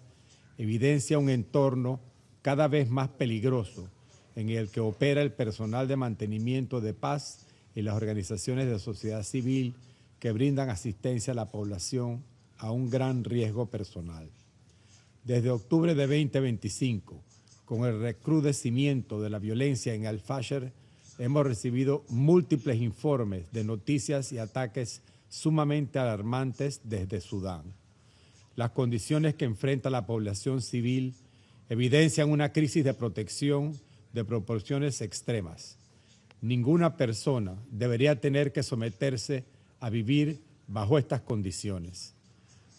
Speaker 15: evidencia un entorno cada vez más peligroso en el que opera el personal de mantenimiento de paz y las organizaciones de sociedad civil que brindan asistencia a la población a un gran riesgo personal. Desde octubre de 2025, con el recrudecimiento de la violencia en Al-Fasher, hemos recibido múltiples informes de noticias y ataques sumamente alarmantes desde Sudán. Las condiciones que enfrenta la población civil evidencian una crisis de protección de proporciones extremas. Ninguna persona debería tener que someterse a vivir bajo estas condiciones.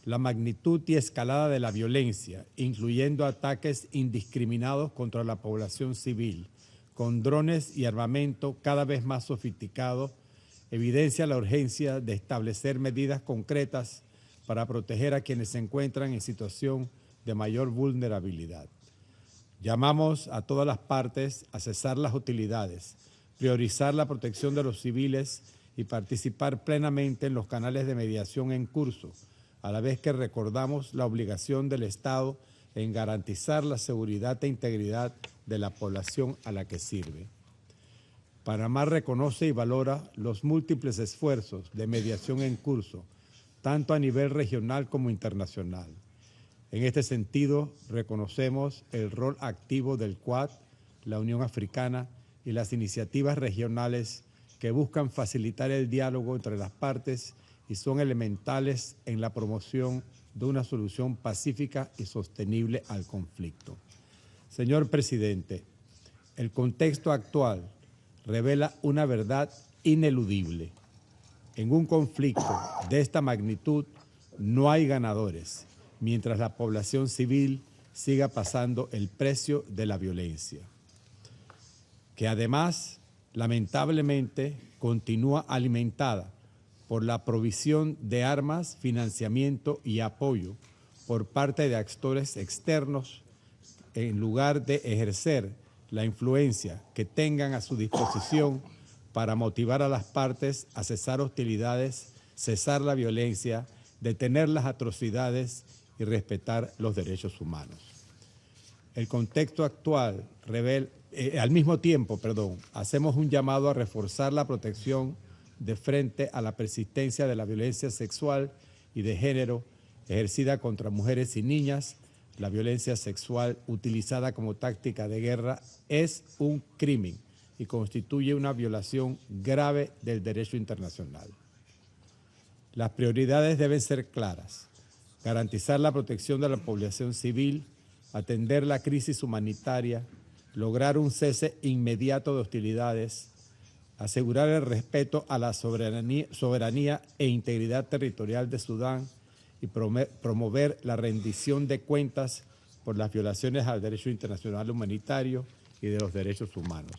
Speaker 15: la magnitud y escalada de la violencia, incluyendo ataques indiscriminados contra la población civil, con drones y armamento cada vez más sofisticados, evidencia la urgencia de establecer medidas concretas para proteger a quienes se encuentran en situación de mayor vulnerabilidad. Llamamos a todas las partes a cesar las hostilidades, priorizar la protección de los civiles y participar plenamente en los canales de mediación en curso, a la vez que recordamos la obligación del Estado en garantizar la seguridad e integridad de la población a la que sirve. Panamá reconoce y valora los múltiples esfuerzos de mediación en curso, tanto a nivel regional como internacional. En este sentido, reconocemos el rol activo del Quad, la Unión Africana y las iniciativas regionales que buscan facilitar el diálogo entre las partes y son elementales en la promoción de una solución pacífica y sostenible al conflicto. Señor presidente, el contexto actual revela una verdad ineludible. En un conflicto de esta magnitud no hay ganadores, mientras la población civil siga pasando el precio de la violencia, que además, lamentablemente, continúa alimentada por la provisión de armas, financiamiento y apoyo por parte de actores externos, en lugar de ejercer la influencia que tengan a su disposición para motivar a las partes a cesar hostilidades, cesar la violencia, detener las atrocidades y respetar los derechos humanos. El contexto actual revela, al mismo tiempo, hacemos un llamado a reforzar la protección de frente a la persistencia de la violencia sexual y de género ejercida contra mujeres y niñas. La violencia sexual utilizada como táctica de guerra es un crimen y constituye una violación grave del derecho internacional. Las prioridades deben ser claras: garantizar la protección de la población civil, atender la crisis humanitaria, lograr un cese inmediato de hostilidades, asegurar el respeto a la soberanía e integridad territorial de Sudán y promover la rendición de cuentas por las violaciones al derecho internacional humanitario y de los derechos humanos.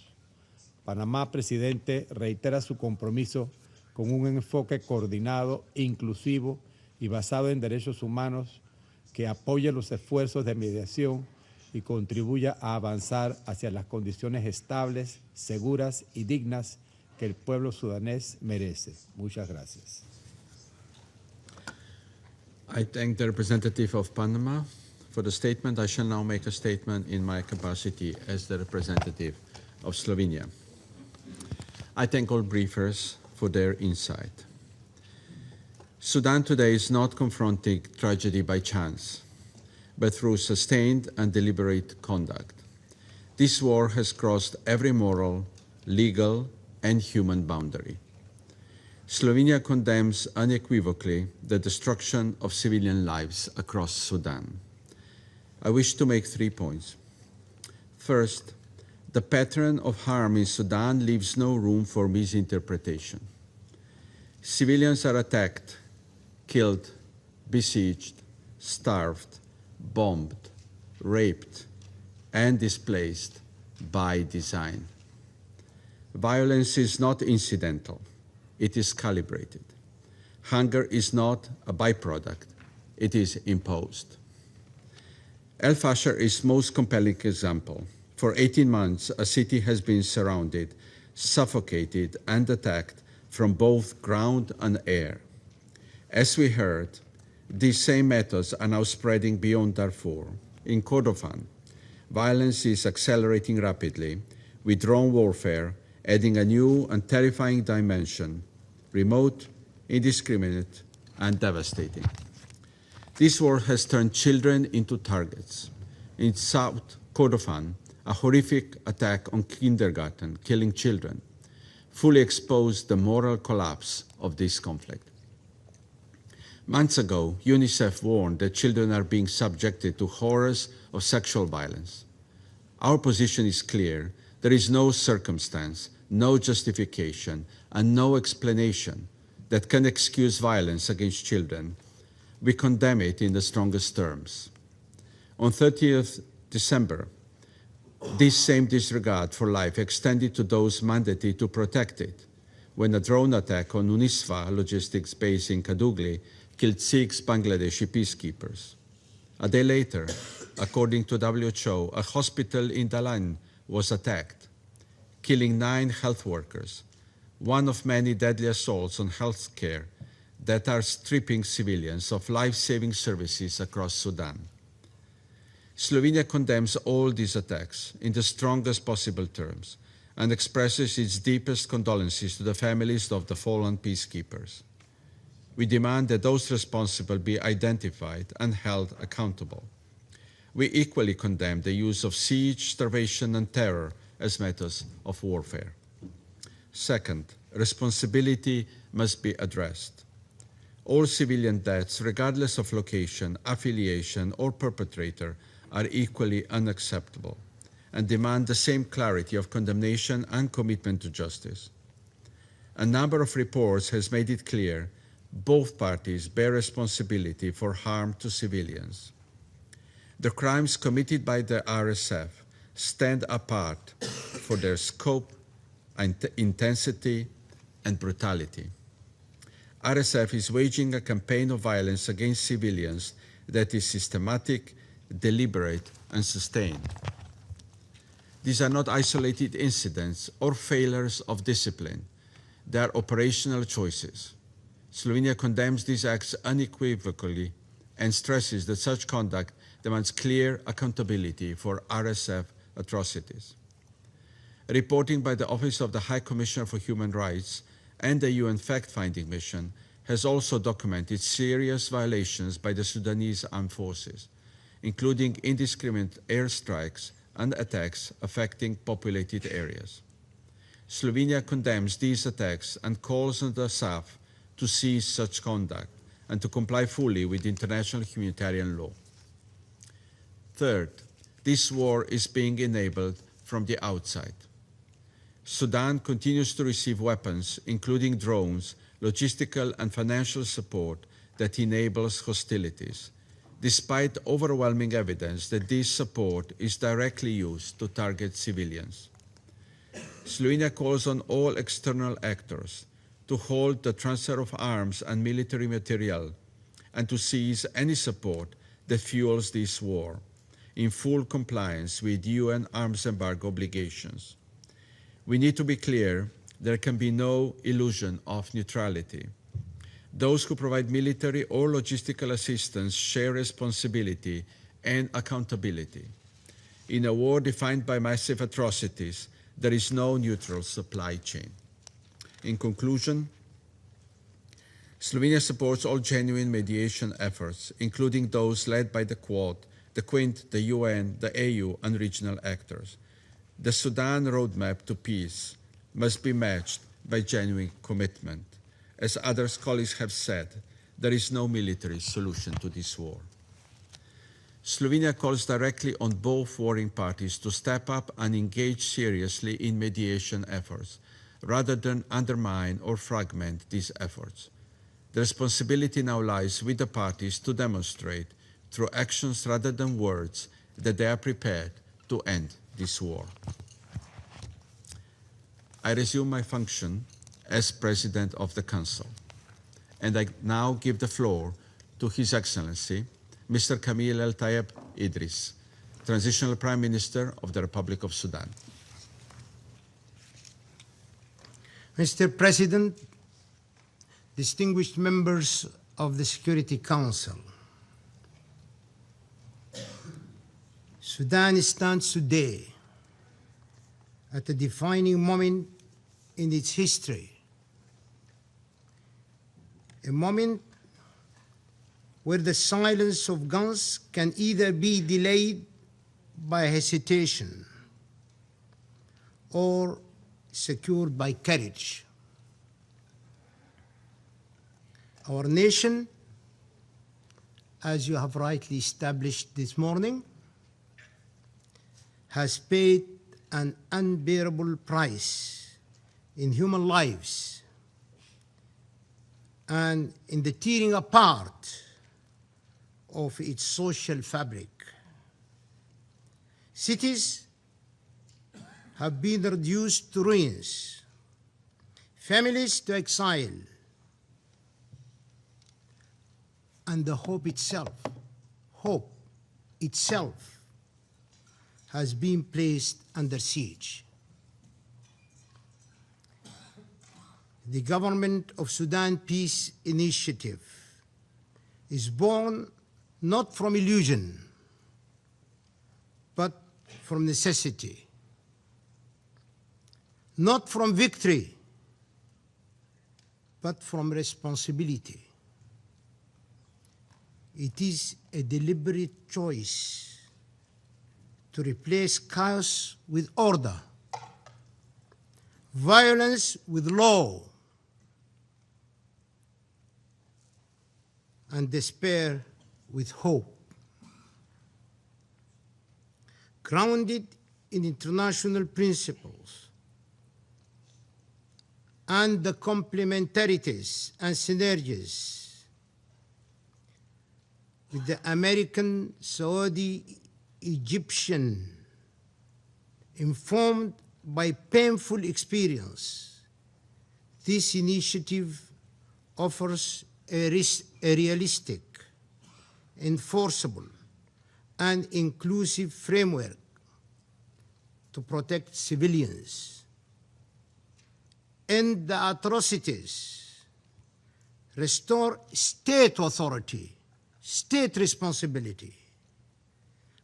Speaker 15: Panamá, presidente, reitera su compromiso con un enfoque coordinado, inclusivo y basado en derechos humanos que apoye los esfuerzos de mediación y contribuya a avanzar hacia las condiciones estables, seguras y dignas que el pueblo sudanés merece. Muchas gracias.
Speaker 1: I thank the representative of Panama for the statement. I shall now make a statement in my capacity as the representative of Slovenia. I thank all briefers for their insight. Sudan today is not confronting tragedy by chance, but through sustained and deliberate conduct. This war has crossed every moral, legal, and human boundary. Slovenia condemns unequivocally the destruction of civilian lives across Sudan. I wish to make 3 points. First, the pattern of harm in Sudan leaves no room for misinterpretation. Civilians are attacked, killed, besieged, starved, bombed, raped, and displaced by design. Violence is not incidental. It is calibrated. Hunger is not a byproduct. It is imposed. El Fasher is most compelling example. For 18 months, a city has been surrounded, suffocated, and attacked from both ground and air. As we heard, these same methods are now spreading beyond Darfur. In Kordofan, violence is accelerating rapidly, with drone warfare adding a new and terrifying dimension, remote, indiscriminate, and devastating. This war has turned children into targets. In South Kordofan, a horrific attack on kindergarten, killing children, fully exposed the moral collapse of this conflict. Months ago, UNICEF warned that children are being subjected to horrors of sexual violence. Our position is clear. There is no circumstance, no justification, and no explanation that can excuse violence against children, We condemn it in the strongest terms. On 30th December, this same disregard for life extended to those mandated to protect it, when a drone attack on UNISFA logistics base in Kadugli killed 6 Bangladeshi peacekeepers. A day later, according to WHO, a hospital in Dalan was attacked, killing 9 health workers, one of many deadly assaults on health care that are stripping civilians of life-saving services across Sudan. Slovenia condemns all these attacks in the strongest possible terms and expresses its deepest condolences to the families of the fallen peacekeepers. We demand that those responsible be identified and held accountable. We equally condemn the use of siege, starvation, and terror as methods of warfare. Second, responsibility must be addressed. All civilian deaths, regardless of location, affiliation, or perpetrator, are equally unacceptable and demand the same clarity of condemnation and commitment to justice. A number of reports has made it clear both parties bear responsibility for harm to civilians. The crimes committed by the RSF stand apart for their scope, intensity, and brutality. RSF is waging a campaign of violence against civilians that is systematic, deliberate, and sustained. These are not isolated incidents or failures of discipline. They are operational choices. Slovenia condemns these acts unequivocally and stresses that such conduct demands clear accountability for RSF atrocities. Reporting by the Office of the High Commissioner for Human Rights and the UN fact-finding mission has also documented serious violations by the Sudanese armed forces, including indiscriminate airstrikes and attacks affecting populated areas. Slovenia condemns these attacks and calls on the SAF to cease such conduct and to comply fully with international humanitarian law. Third, this war is being enabled from the outside. Sudan continues to receive weapons, including drones, logistical and financial support that enables hostilities, despite overwhelming evidence that this support is directly used to target civilians. Slovenia calls on all external actors to halt the transfer of arms and military material and to seize any support that fuels this war, in full compliance with UN arms embargo obligations. We need to be clear, there can be no illusion of neutrality. Those who provide military or logistical assistance share responsibility and accountability. In a war defined by massive atrocities, there is no neutral supply chain. In conclusion, Slovenia supports all genuine mediation efforts, including those led by the Quad, the Quint, the UN, the AU, and regional actors. The Sudan roadmap to peace must be matched by genuine commitment. As other colleagues have said, there is no military solution to this war. Slovenia calls directly on both warring parties to step up and engage seriously in mediation efforts, rather than undermine or fragment these efforts. The responsibility now lies with the parties to demonstrate, through actions rather than words, that they are prepared to end this war. I resume my function as President of the Council, and I now give the floor to His Excellency, Mr. Kamil El Tayeb Idris, Transitional Prime Minister of the Republic of Sudan.
Speaker 16: Mr. President, distinguished members of the Security Council, Sudan stands today at a defining moment in its history, a moment where the silence of guns can either be delayed by hesitation or secured by courage. Our nation, as you have rightly established this morning, has paid an unbearable price in human lives and in the tearing apart of its social fabric. Cities have been reduced to ruins, families to exile, and the hope itself has been placed under siege. The Government of Sudan Peace Initiative is born not from illusion, but from necessity, not from victory, but from responsibility. It is a deliberate choice to replace chaos with order, violence with law, and despair with hope. Grounded in international principles and the complementarities and synergies with the American, Saudi, Egyptian, informed by painful experience, this initiative offers a realistic, enforceable, and inclusive framework to protect civilians, end the atrocities, restore state authority, state responsibility,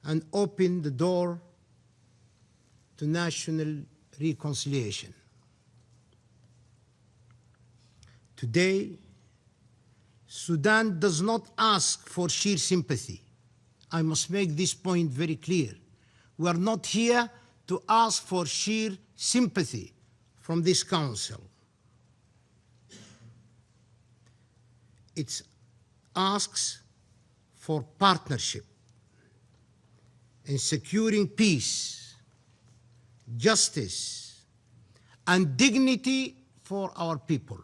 Speaker 16: and open the door to national reconciliation. Today, Sudan does not ask for sheer sympathy. I must make this point very clear. We are not here to ask for sheer sympathy from this council. It asks for partnership in securing peace, justice, and dignity for our people.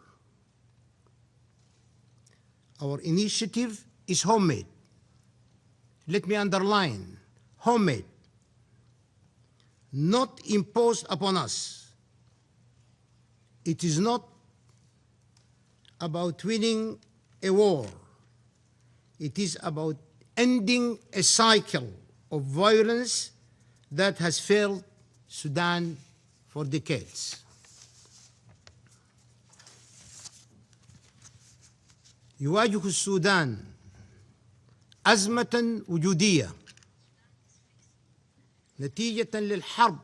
Speaker 16: Our initiative is homemade. Let me underline, homemade, not imposed upon us. It is not about winning a war. It is about ending a cycle of violence that has failed Sudan for decades. يواجه السودان أزمة وجودية نتيجة للحرب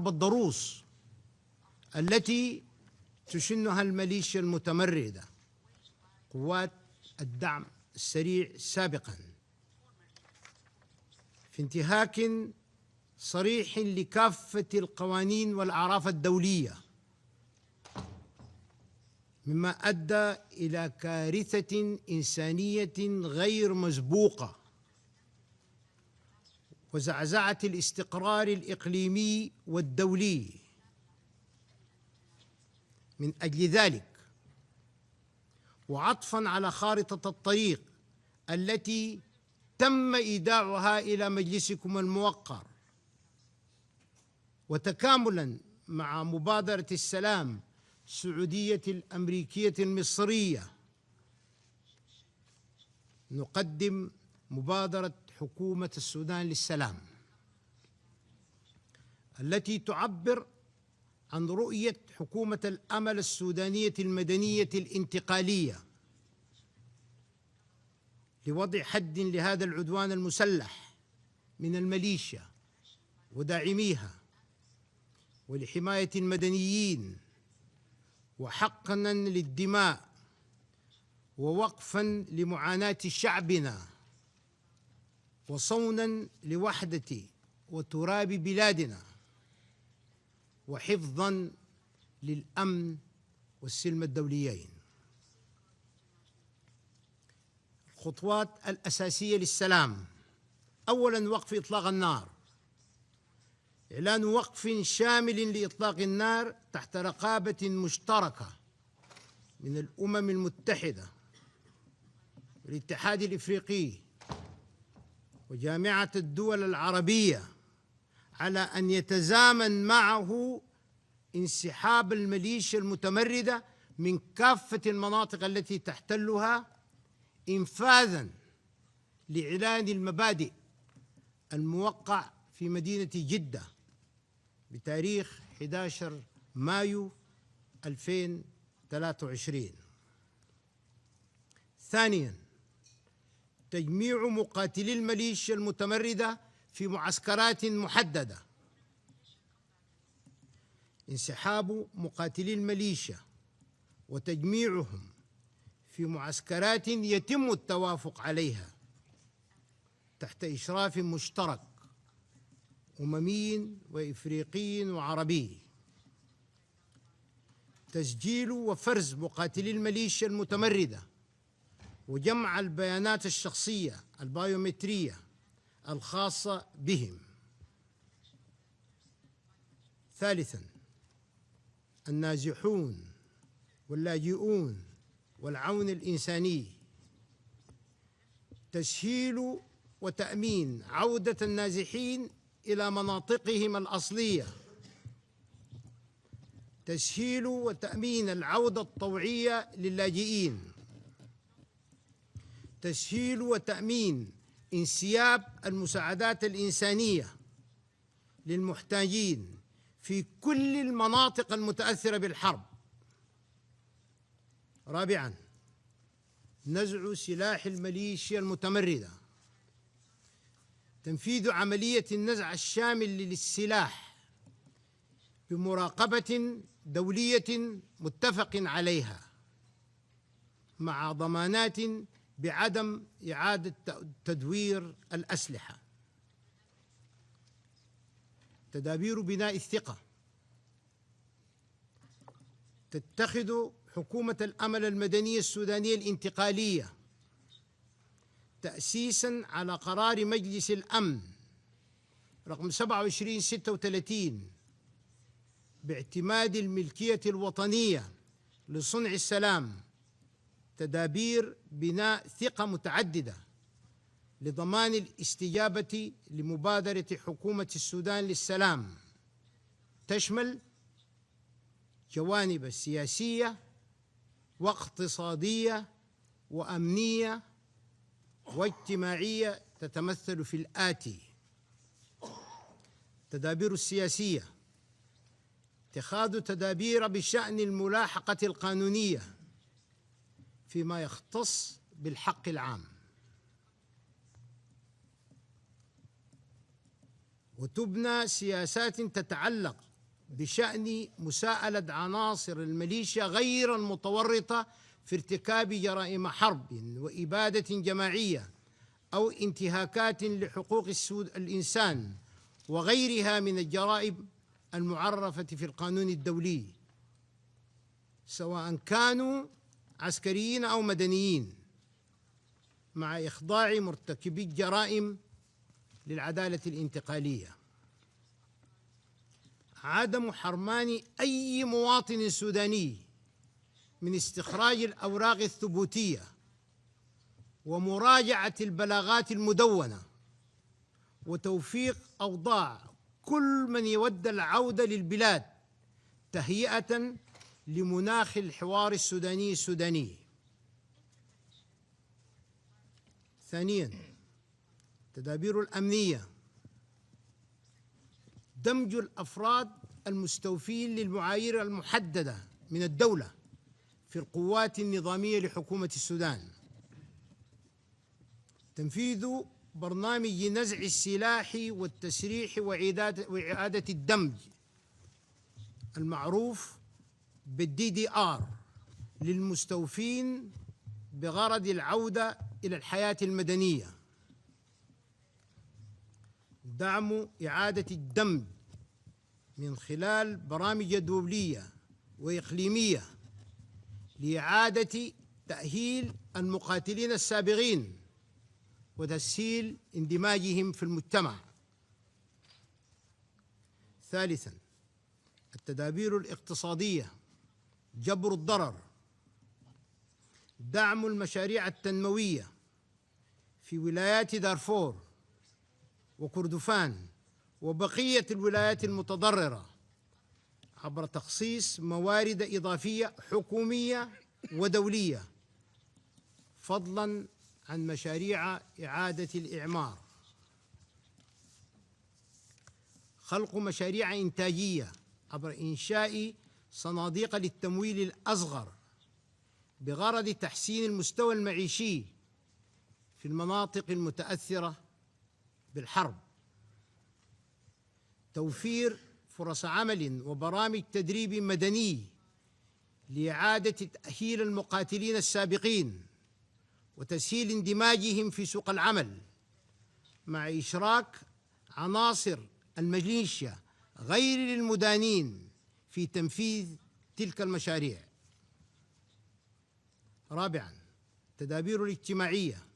Speaker 16: الضروس التي تشنها الميليشيا المتمردة قوات الدعم السريع سابقا في انتهاك صريح لكافة القوانين والأعراف الدولية، مما أدى إلى كارثة إنسانية غير مسبوقة وزعزعة الاستقرار الإقليمي والدولي. من أجل ذلك، وعطفاً على خارطة الطريق التي تم إيداعها إلى مجلسكم الموقر، وتكاملاً مع مبادرة السلام السعودية الأمريكية المصرية، نقدم مبادرة حكومة السودان للسلام التي تعبر عن رؤية حكومة الأمل السودانية المدنية الانتقالية لوضع حد لهذا العدوان المسلح من الميليشيا وداعميها، ولحماية المدنيين، وحقناً للدماء، ووقفاً لمعاناة شعبنا، وصوناً لوحدة وتراب بلادنا، وحفظاً للأمن والسلم الدوليين. الخطوات الأساسية للسلام: أولاً وقف إطلاق النار، إعلان وقف شامل لإطلاق النار تحت رقابة مشتركة من الأمم المتحدة والاتحاد الإفريقي وجامعة الدول العربية على أن يتزامن معه انسحاب الميليشيا المتمردة من كافة المناطق التي تحتلها إنفاذاً لإعلان المبادئ الموقع في مدينة جدة بتاريخ 11 مايو 2023. ثانياً، تجميع مقاتلي الميليشيا المتمردة في معسكرات محددة. انسحاب مقاتلي الميليشيا وتجميعهم في معسكرات يتم التوافق عليها تحت إشراف مشترك أممي وإفريقي وعربي. تسجيل وفرز مقاتلي الميليشيا المتمردة وجمع البيانات الشخصية البايومترية الخاصة بهم. ثالثاً، النازحون واللاجئون والعون الإنساني. تسهيل وتأمين عودة النازحين إلى مناطقهم الأصلية. تسهيل وتأمين العودة الطوعية للاجئين. تسهيل وتأمين انسياب المساعدات الإنسانية للمحتاجين في كل المناطق المتأثرة بالحرب. رابعاً، نزع سلاح الميليشيا المتمردة. تنفيذ عملية النزع الشامل للسلاح بمراقبة دولية متفق عليها مع ضمانات بعدم إعادة تدوير الأسلحة. تدابير بناء الثقة. تتخذ حكومة الأمل المدنية السودانية الانتقالية تأسيساً على قرار مجلس الأمن رقم 2736 باعتماد الملكية الوطنية لصنع السلام تدابير بناء ثقة متعددة لضمان الاستجابة لمبادرة حكومة السودان للسلام، تشمل جوانب سياسية واقتصادية وأمنية واجتماعية تتمثل في الآتي: التدابير السياسية، اتخاذ تدابير بشأن الملاحقة القانونية فيما يختص بالحق العام، وتبنى سياسات تتعلق بشأن مساءلة عناصر الميليشيا غير المتورطة في ارتكاب جرائم حرب وإبادة جماعية أو انتهاكات لحقوق الإنسان وغيرها من الجرائم المعرفة في القانون الدولي، سواء كانوا عسكريين أو مدنيين، مع إخضاع مرتكبي الجرائم للعدالة الانتقالية. عدم حرمان أي مواطن سوداني من استخراج الأوراق الثبوتية ومراجعة البلاغات المدونة وتوفيق أوضاع كل من يود العودة للبلاد تهيئة لمناخ الحوار السوداني. ثانياً، التدابير الأمنية، دمج الأفراد المستوفين للمعايير المحددة من الدولة في القوات النظامية لحكومة السودان، تنفيذ برنامج نزع السلاح والتسريح وإعادة الدمج المعروف بالDDR للمستوفين بغرض العودة إلى الحياة المدنية، دعم إعادة الدمج من خلال برامج دولية وإقليمية لإعادة تأهيل المقاتلين السابقين وتسهيل اندماجهم في المجتمع. ثالثاً، التدابير الاقتصادية، جبر الضرر، دعم المشاريع التنموية في ولايات دارفور وكردفان وبقية الولايات المتضررة عبر تخصيص موارد إضافية حكومية ودولية، فضلاً عن مشاريع إعادة الإعمار. خلق مشاريع إنتاجية عبر إنشاء صناديق للتمويل الأصغر بغرض تحسين المستوى المعيشي في المناطق المتأثرة بالحرب. توفير فرص عمل وبرامج تدريب مدني لإعادة تأهيل المقاتلين السابقين وتسهيل اندماجهم في سوق العمل، مع إشراك عناصر الميليشيا غير المدانين في تنفيذ تلك المشاريع. رابعاً، التدابير الاجتماعية،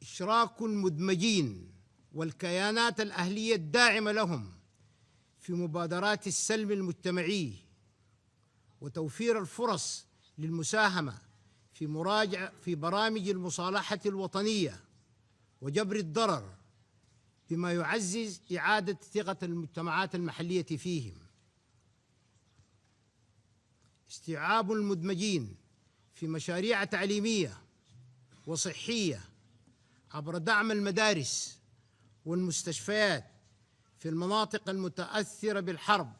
Speaker 16: إشراك المدمجين والكيانات الأهلية الداعمة لهم في مبادرات السلم المجتمعي، وتوفير الفرص للمساهمة في برامج المصالحة الوطنية وجبر الضرر، بما يعزز إعادة ثقة المجتمعات المحلية فيهم. استيعاب المدمجين في مشاريع تعليمية وصحية عبر دعم المدارس والمستشفيات في المناطق المتأثرة بالحرب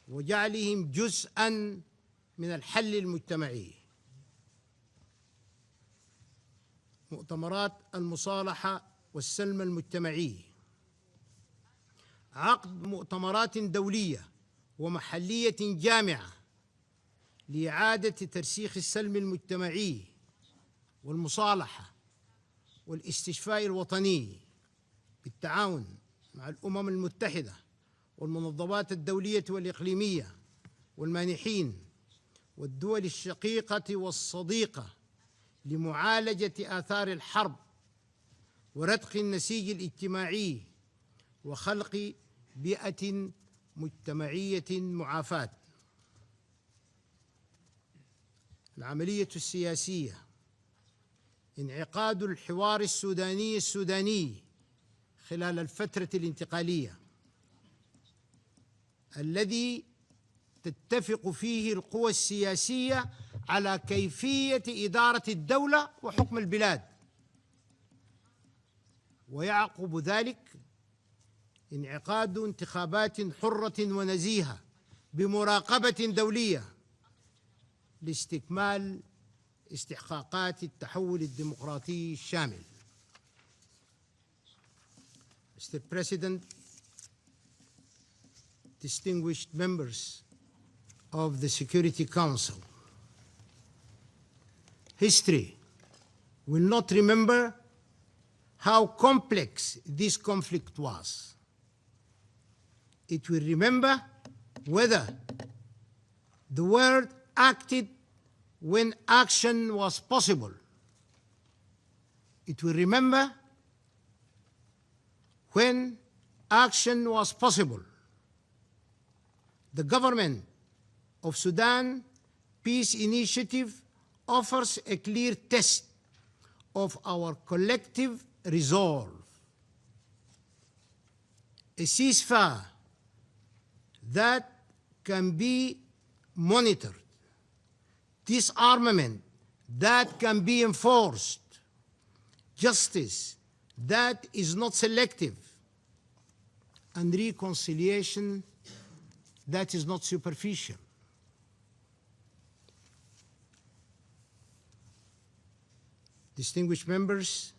Speaker 16: وجعلهم جزءاً من الحل المجتمعي. مؤتمرات المصالحة والسلم المجتمعي، عقد مؤتمرات دولية ومحلية جامعة لإعادة ترسيخ السلم المجتمعي والمصالحة والاستشفاء الوطني بالتعاون مع الأمم المتحدة والمنظمات الدولية والإقليمية والمانحين والدول الشقيقة والصديقة لمعالجة آثار الحرب ورتق النسيج الاجتماعي وخلق بيئة مجتمعية معافاة. العملية السياسية، انعقاد الحوار السوداني خلال الفترة الانتقالية الذي تتفق فيه القوى السياسية على كيفية إدارة الدولة وحكم البلاد، ويعقب ذلك انعقاد انتخابات حرة ونزيهة بمراقبة دولية لاستكمال استحقاقات التحول الديمقراطي الشامل. Mr. President, distinguished members of the Security Council, history will not remember how complex this conflict was. It will remember whether the world acted when action was possible. It will remember when action was possible. The government of Sudan Peace Initiative offers a clear test of our collective resolve. A ceasefire that can be monitored, disarmament that can be enforced, justice that is not selective, and reconciliation that is not superficial. Distinguished members,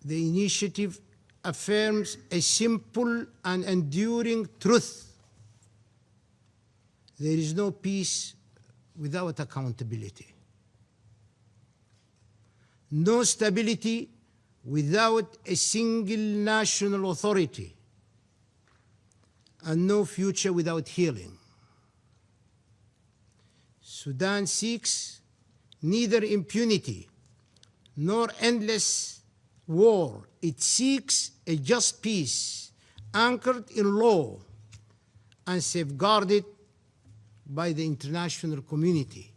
Speaker 16: the initiative affirms a simple and enduring truth: there is no peace without accountability, no stability without a single national authority, and no future without healing. Sudan seeks neither impunity nor endless war. It seeks a just peace anchored in law and safeguarded by the international community.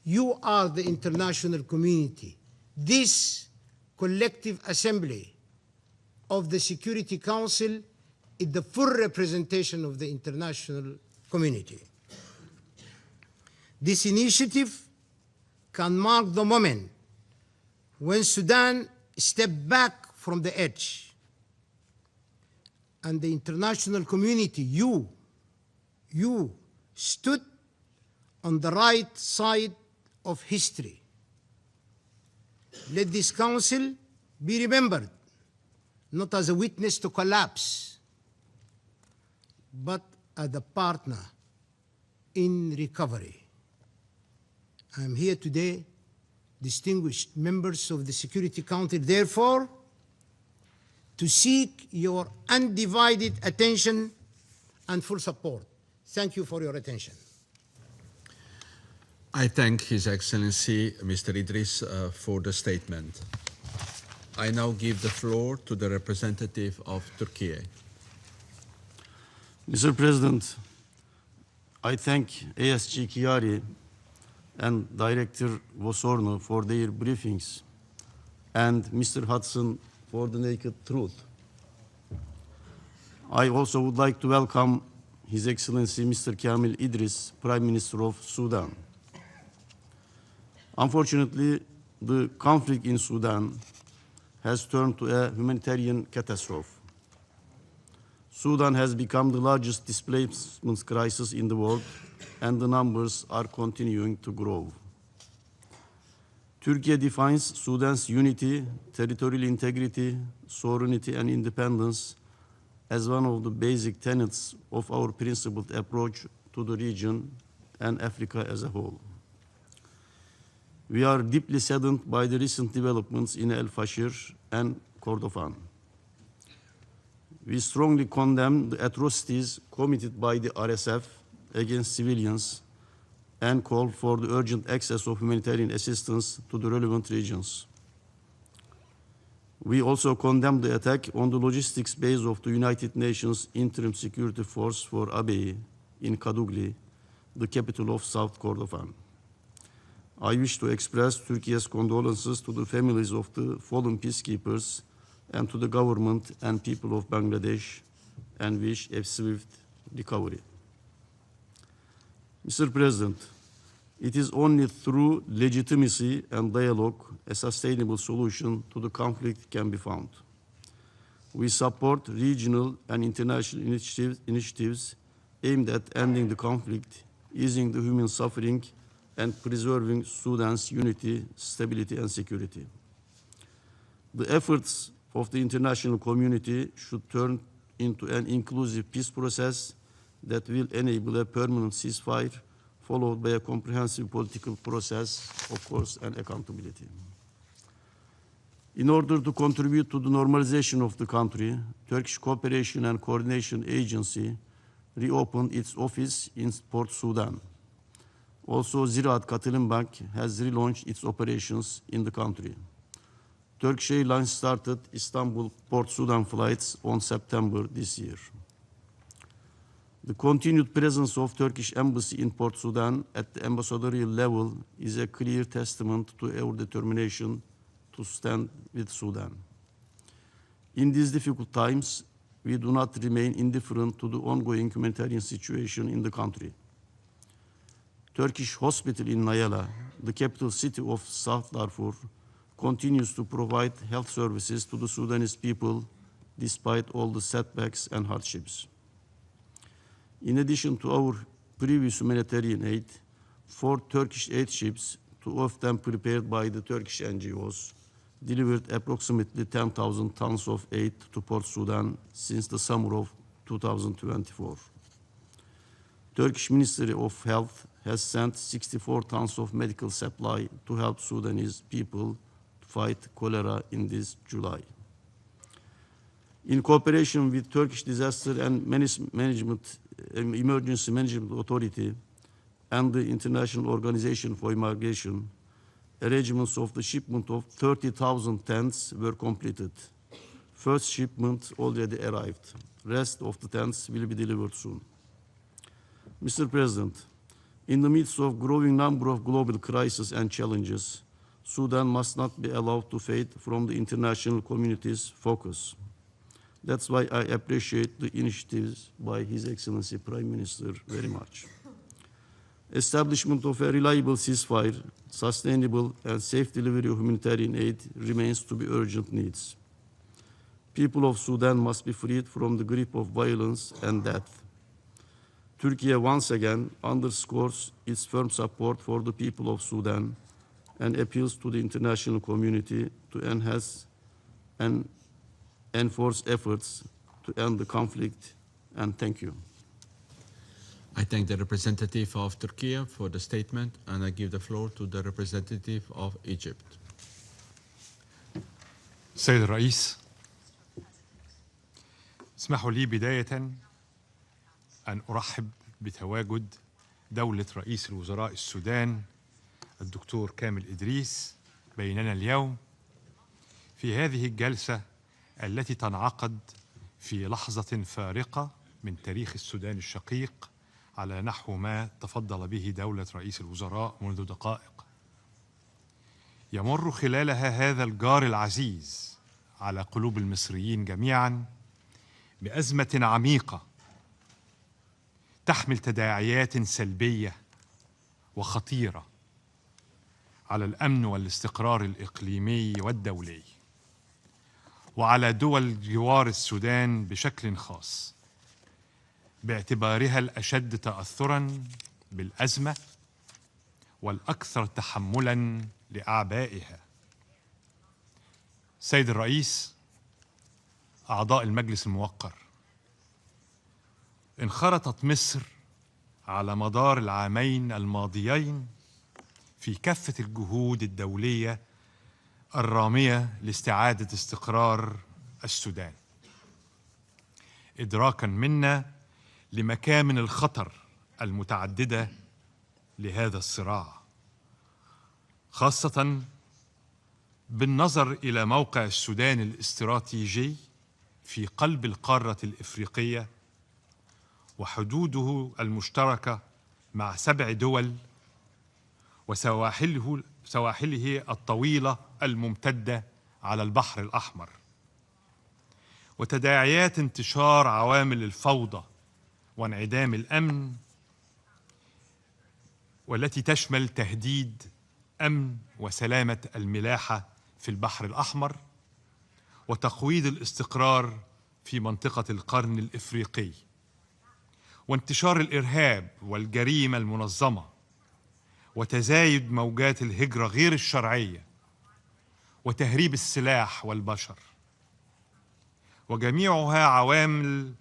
Speaker 16: You are the international community. this collective assembly of the Security Council is the full representation of the international community. This initiative can mark the moment when Sudan stepped back from the edge and the international community, you stood on the right side of history. Let this council be remembered not as a witness to collapse, but as a partner in recovery. I am here today, distinguished members of the Security Council, therefore, to seek your undivided attention and full support. Thank you for your attention.
Speaker 1: I thank His Excellency Mr. Idris for the statement. I now give the floor to the representative of Turkey.
Speaker 17: Mr. President, I thank ASG Chiari and Director Wosorno for their briefings and Mr. Hudson for the naked truth. I also would like to welcome His Excellency Mr. Kamil Idris, Prime Minister of Sudan. Unfortunately, the conflict in Sudan has turned to a humanitarian catastrophe. Sudan has become the largest displacement crisis in the world, and the numbers are continuing to grow. Turkey defines Sudan's unity, territorial integrity, sovereignty, and independence as one of the basic tenets of our principled approach to the region and Africa as a whole. We are deeply saddened by the recent developments in El Fasher and Kordofan. We strongly condemn the atrocities committed by the RSF against civilians and call for the urgent access of humanitarian assistance to the relevant regions. We also condemn the attack on the logistics base of the United Nations Interim Security Force for Abyei in Kadugli, the capital of South Kordofan. I wish to express Turkey's condolences to the families of the fallen peacekeepers and to the government and people of Bangladesh, and wish a swift recovery. Mr. President, it is only through legitimacy and dialogue a sustainable solution to the conflict can be found. We support regional and international initiatives aimed at ending the conflict, easing the human suffering, and preserving Sudan's unity, stability, and security. The efforts of the international community should turn into an inclusive peace process that will enable a permanent ceasefire, followed by a comprehensive political process, of course, and accountability. In order to contribute to the normalization of the country, Turkish Cooperation and Coordination Agency reopened its office in Port Sudan. Also, Ziraat Katılım Bank has relaunched its operations in the country. Turkish Airlines started Istanbul-Port Sudan flights on September this year. The continued presence of Turkish Embassy in Port Sudan at the ambassadorial level is a clear testament to our determination to stand with Sudan. In these difficult times, we do not remain indifferent to the ongoing humanitarian situation in the country. Turkish hospital in Nayala, the capital city of South Darfur, continues to provide health services to the Sudanese people despite all the setbacks and hardships. In addition to our previous humanitarian aid, 4 Turkish aid ships, 2 of them prepared by the Turkish NGOs, delivered approximately 10,000 tons of aid to Port Sudan since the summer of 2024. Turkish Ministry of Health has sent 64 tons of medical supply to help Sudanese people fight cholera in this July. In cooperation with Turkish Disaster and Emergency Management Authority and the International Organization for Migration, arrangements of the shipment of 30,000 tents were completed. First shipment already arrived. Rest of the tents will be delivered soon. Mr. President, in the midst of growing number of global crises and challenges, Sudan must not be allowed to fade from the international community's focus. That's why I appreciate the initiatives by His Excellency Prime Minister very much. Establishment of a reliable ceasefire, sustainable and safe delivery of humanitarian aid remains to be urgent needs. People of Sudan must be freed from the grip of violence and death. Turkey once again underscores its firm support for the people of Sudan and appeals to the international community to enhance and enforce efforts to end the conflict, and thank you.
Speaker 1: I thank the representative of Turkey for the statement, and I give the floor to the representative of Egypt.
Speaker 18: سيد الرئيس، اسمحوا لي بداية أن أرحب بتواجد دولة رئيس الوزراء السودان الدكتور كامل إدريس بيننا اليوم في هذه الجلسة التي تنعقد في لحظة فارقة من تاريخ السودان الشقيق على نحو ما تفضل به دولة رئيس الوزراء منذ دقائق. يمر خلالها هذا الجار العزيز على قلوب المصريين جميعا بأزمة عميقة تحمل تداعيات سلبية وخطيرة على الأمن والاستقرار الإقليمي والدولي، وعلى دول جوار السودان بشكل خاص، باعتبارها الأشد تأثراً بالأزمة والأكثر تحملاً لأعبائها. سيد الرئيس، أعضاء المجلس الموقر، انخرطت مصر على مدار العامين الماضيين في كافة الجهود الدولية الرامية لاستعادة استقرار السودان، إدراكاً منا لمكامن الخطر المتعددة لهذا الصراع، خاصة بالنظر إلى موقع السودان الاستراتيجي في قلب القارة الإفريقية وحدوده المشتركة مع 7 دول وسواحله الطويلة الممتدة على البحر الأحمر، وتداعيات انتشار عوامل الفوضى وانعدام الأمن، والتي تشمل تهديد أمن وسلامة الملاحة في البحر الأحمر وتقويض الاستقرار في منطقة القرن الإفريقي، وانتشار الإرهاب والجريمة المنظمة وتزايد موجات الهجرة غير الشرعية وتهريب السلاح والبشر، وجميعها عوامل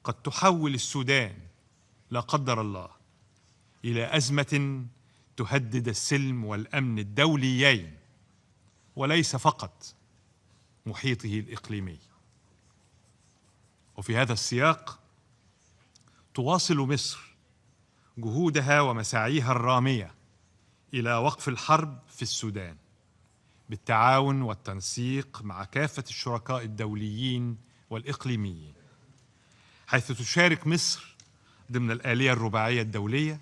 Speaker 18: قد تحول السودان لا قدر الله إلى أزمة تهدد السلم والأمن الدوليين وليس فقط محيطه الإقليمي. وفي هذا السياق تواصل مصر جهودها ومساعيها الرامية إلى وقف الحرب في السودان بالتعاون والتنسيق مع كافة الشركاء الدوليين والإقليميين، حيث تشارك مصر ضمن الآلية الرباعية الدولية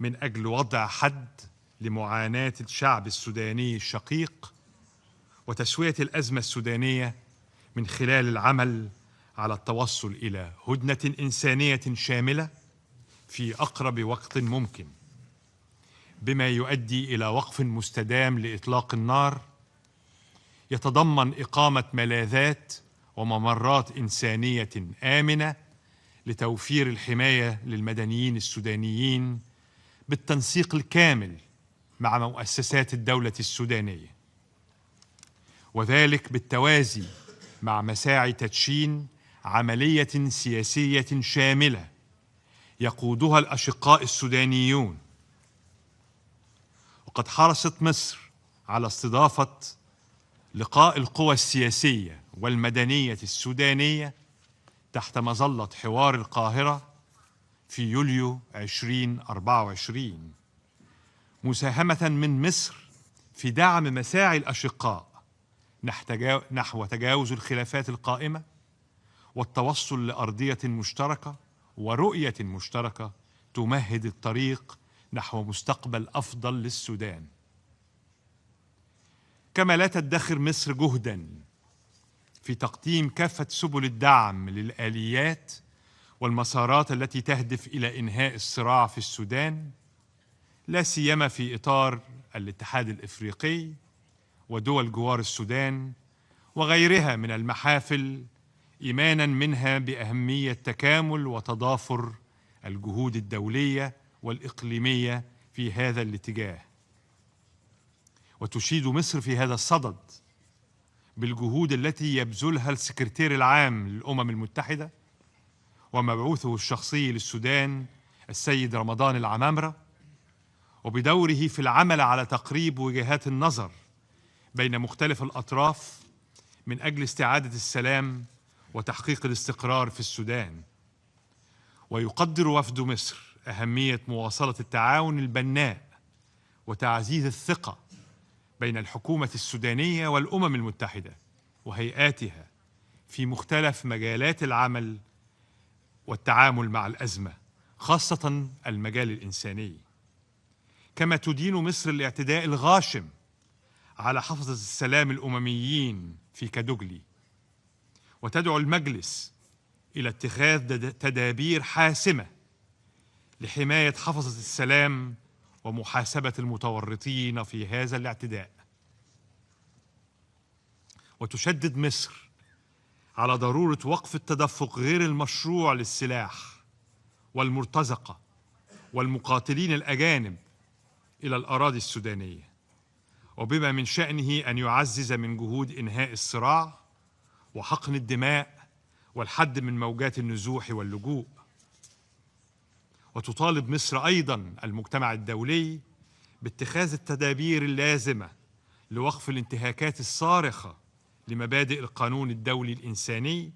Speaker 18: من أجل وضع حد لمعاناة الشعب السوداني الشقيق وتسوية الأزمة السودانية من خلال العمل على التوصل إلى هدنة إنسانية شاملة في أقرب وقت ممكن، بما يؤدي إلى وقف مستدام لإطلاق النار يتضمن إقامة ملاذات وممرات إنسانية آمنة لتوفير الحماية للمدنيين السودانيين بالتنسيق الكامل مع مؤسسات الدولة السودانية، وذلك بالتوازي مع مساعي تدشين عملية سياسية شاملة يقودها الأشقاء السودانيون. وقد حرصت مصر على استضافة لقاء القوى السياسية والمدنية السودانية تحت مظلة حوار القاهرة في يوليو 2024، مساهمة من مصر في دعم مساعي الأشقاء نحو تجاوز الخلافات القائمة والتوصل لأرضية مشتركة ورؤية مشتركة تمهد الطريق نحو مستقبل أفضل للسودان. كما لا تدخر مصر جهداً في تقديم كافة سبل الدعم للآليات والمسارات التي تهدف إلى إنهاء الصراع في السودان، لا سيما في إطار الاتحاد الإفريقي ودول جوار السودان وغيرها من المحافل، إيماناً منها بأهمية تكامل وتضافر الجهود الدولية والإقليمية في هذا الاتجاه. وتشيد مصر في هذا الصدد بالجهود التي يبذلها السكرتير العام للأمم المتحدة ومبعوثه الشخصي للسودان السيد رمضان العمامرة، وبدوره في العمل على تقريب وجهات النظر بين مختلف الأطراف من أجل استعادة السلام وتحقيق الاستقرار في السودان. ويقدر وفد مصر أهمية مواصلة التعاون البناء وتعزيز الثقة بين الحكومة السودانية والأمم المتحدة وهيئاتها في مختلف مجالات العمل والتعامل مع الأزمة، خاصة المجال الإنساني. كما تدين مصر الاعتداء الغاشم على حفظة السلام الأمميين في كادوغلي، وتدعو المجلس إلى اتخاذ تدابير حاسمة لحماية حفظة السلام ومحاسبة المتورطين في هذا الاعتداء. وتشدد مصر على ضرورة وقف التدفق غير المشروع للسلاح والمرتزقة والمقاتلين الأجانب إلى الأراضي السودانية، وبما من شأنه أن يعزز من جهود إنهاء الصراع وحقن الدماء والحد من موجات النزوح واللجوء. وتطالب مصر أيضا المجتمع الدولي باتخاذ التدابير اللازمة لوقف الانتهاكات الصارخة لمبادئ القانون الدولي الإنساني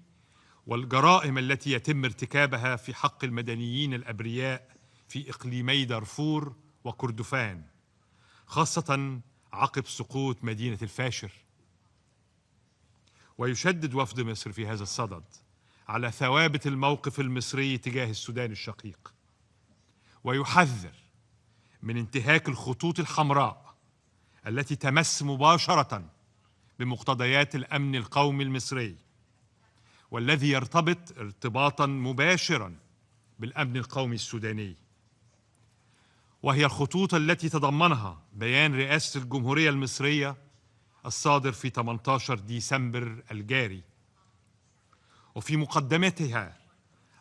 Speaker 18: والجرائم التي يتم ارتكابها في حق المدنيين الأبرياء في إقليمي دارفور وكردفان، خاصة عقب سقوط مدينة الفاشر. ويشدد وفد مصر في هذا الصدد على ثوابت الموقف المصري تجاه السودان الشقيق، ويحذر من انتهاك الخطوط الحمراء التي تمس مباشرة بمقتضيات الأمن القومي المصري، والذي يرتبط ارتباطا مباشرا بالأمن القومي السوداني، وهي الخطوط التي تضمنها بيان رئاسة الجمهورية المصرية الصادر في 18 ديسمبر الجاري، وفي مقدمتها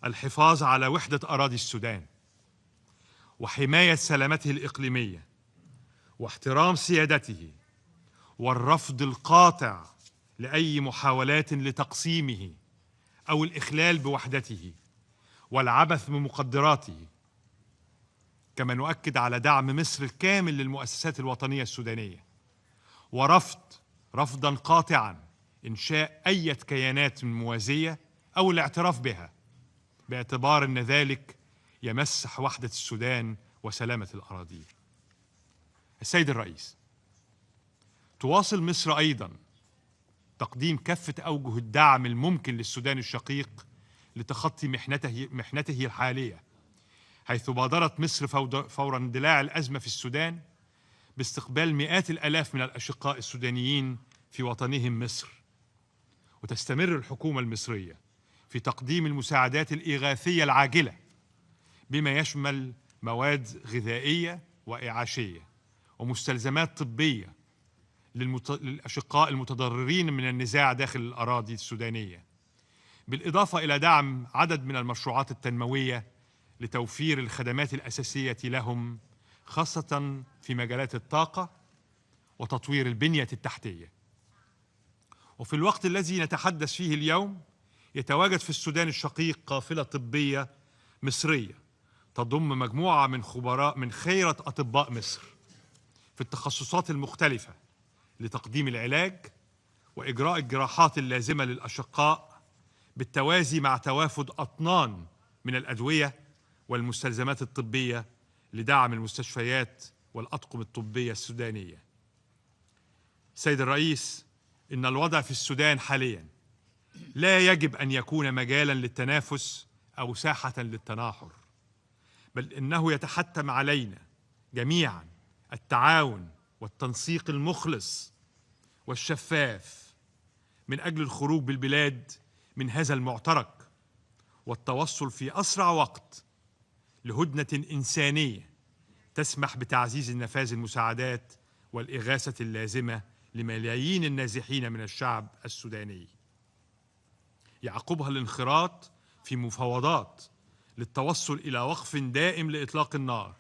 Speaker 18: الحفاظ على وحدة أراضي السودان وحماية سلامته الإقليمية واحترام سيادته والرفض القاطع لأي محاولات لتقسيمه أو الإخلال بوحدته والعبث بمقدراته. كما نؤكد على دعم مصر الكامل للمؤسسات الوطنية السودانية، رفضا قاطعا إنشاء أي كيانات موازية أو الاعتراف بها، باعتبار أن ذلك يمس وحدة السودان وسلامة الأراضي. السيد الرئيس، تواصل مصر أيضا تقديم كافة أوجه الدعم الممكن للسودان الشقيق لتخطي محنته الحالية، حيث بادرت مصر فور اندلاع الأزمة في السودان باستقبال مئات الآلاف من الأشقاء السودانيين في وطنهم مصر. وتستمر الحكومة المصرية في تقديم المساعدات الإغاثية العاجلة بما يشمل مواد غذائية وإعاشية ومستلزمات طبية للأشقاء المتضررين من النزاع داخل الأراضي السودانية، بالإضافة إلى دعم عدد من المشروعات التنموية لتوفير الخدمات الأساسية لهم، خاصة في مجالات الطاقة وتطوير البنية التحتية. وفي الوقت الذي نتحدث فيه اليوم يتواجد في السودان الشقيق قافلة طبية مصرية تضم مجموعة من خبراء من خيرة أطباء مصر في التخصصات المختلفة لتقديم العلاج وإجراء الجراحات اللازمة للأشقاء، بالتوازي مع توافد أطنان من الأدوية والمستلزمات الطبية لدعم المستشفيات والأطقم الطبية السودانية. سيد الرئيس، إن الوضع في السودان حاليا لا يجب أن يكون مجالا للتنافس أو ساحة للتناحر، بل إنه يتحتم علينا جميعا التعاون والتنسيق المخلص والشفاف من أجل الخروج بالبلاد من هذا المعترك والتوصل في أسرع وقت لهدنة إنسانية تسمح بتعزيز نفاذ المساعدات والإغاثة اللازمة لملايين النازحين من الشعب السوداني، يعقبها الانخراط في مفاوضات للتوصل إلى وقف دائم لإطلاق النار،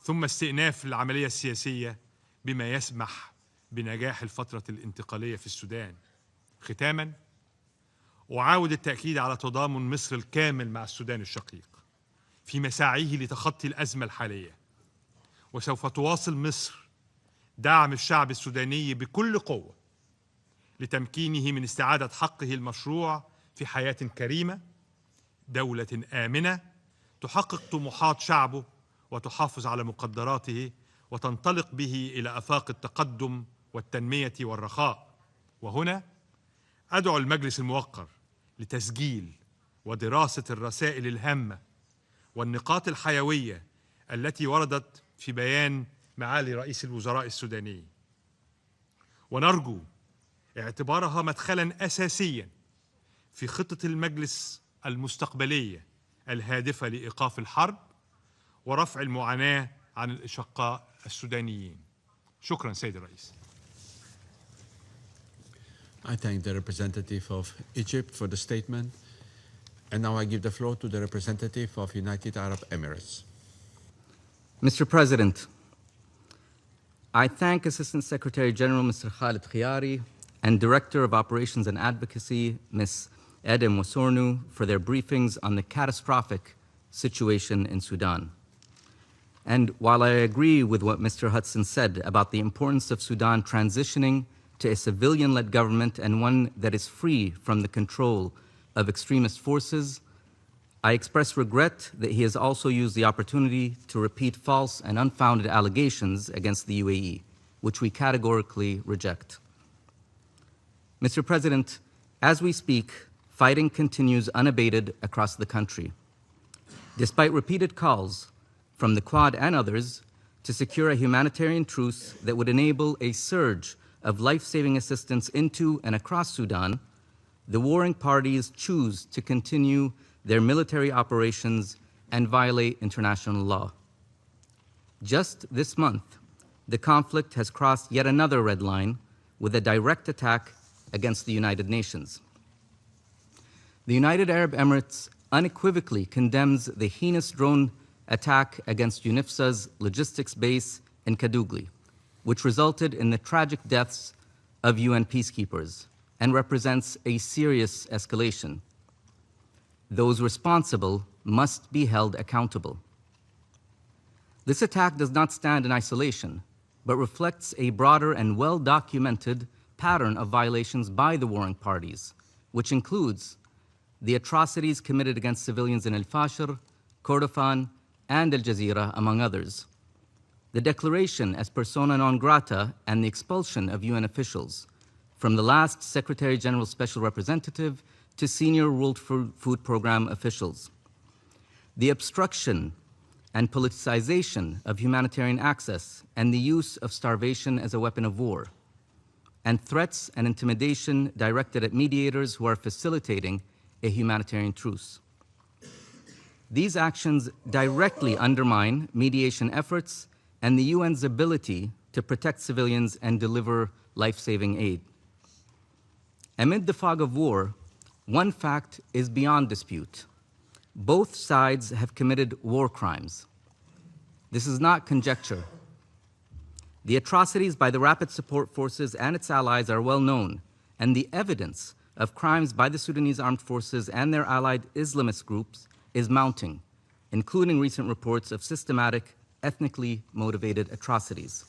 Speaker 18: ثم استئناف العملية السياسية بما يسمح بنجاح الفترة الانتقالية في السودان. ختاماً، أعاود التأكيد على تضامن مصر الكامل مع السودان الشقيق في مساعيه لتخطي الأزمة الحالية، وسوف تواصل مصر دعم الشعب السوداني بكل قوة لتمكينه من استعادة حقه المشروع في حياة كريمة، دولة آمنة تحقق طموحات شعبه وتحافظ على مقدراته وتنطلق به إلى آفاق التقدم والتنمية والرخاء. وهنا أدعو المجلس الموقر لتسجيل ودراسة الرسائل الهامة والنقاط الحيوية التي وردت في بيان معالي رئيس الوزراء السوداني، ونرجو اعتبارها مدخلاً أساسياً في خطة المجلس المستقبلية الهادفة لإيقاف الحرب ورفع المعاناة عن الأشقاء السودانيين. شكراً سيد الرئيس.
Speaker 1: I thank the representative of Egypt for the statement. And now I give the floor to the representative of United Arab Emirates.
Speaker 2: Mr. President, I thank Assistant Secretary General Mr. Khalid Khiari and Director of Operations and Advocacy Ms. Edem Wasornu for their briefings on the catastrophic situation in Sudan. And while I agree with what Mr. Hudson said about the importance of Sudan transitioning to a civilian-led government and one that is free from the control of extremist forces, I express regret that he has also used the opportunity to repeat false and unfounded allegations against the UAE, which we categorically reject. Mr. President, as we speak, fighting continues unabated across the country. Despite repeated calls from the Quad and others to secure a humanitarian truce that would enable a surge of life-saving assistance into and across Sudan, the warring parties choose to continue their military operations and violate international law. Just this month, the conflict has crossed yet another red line with a direct attack against the United Nations. The United Arab Emirates unequivocally condemns the heinous drone attack against UNIFSA's logistics base in Kadugli, which resulted in the tragic deaths of UN peacekeepers and represents a serious escalation. Those responsible must be held accountable. This attack does not stand in isolation, but reflects a broader and well-documented pattern of violations by the warring parties, which includes the atrocities committed against civilians in El Fasher, Kordofan, and Al Jazeera, among others, the declaration as persona non grata and the expulsion of UN officials, from the last Secretary General Special Representative to senior World Food Program officials, the obstruction and politicization of humanitarian access and the use of starvation as a weapon of war, and threats and intimidation directed at mediators who are facilitating a humanitarian truce. These actions directly undermine mediation efforts and the UN's ability to protect civilians and deliver life-saving aid. Amid the fog of war, one fact is beyond dispute. Both sides have committed war crimes. This is not conjecture. The atrocities by the Rapid Support Forces and its allies are well known, and the evidence of crimes by the Sudanese armed forces and their allied Islamist groups is mounting, including recent reports of systematic, ethnically motivated atrocities.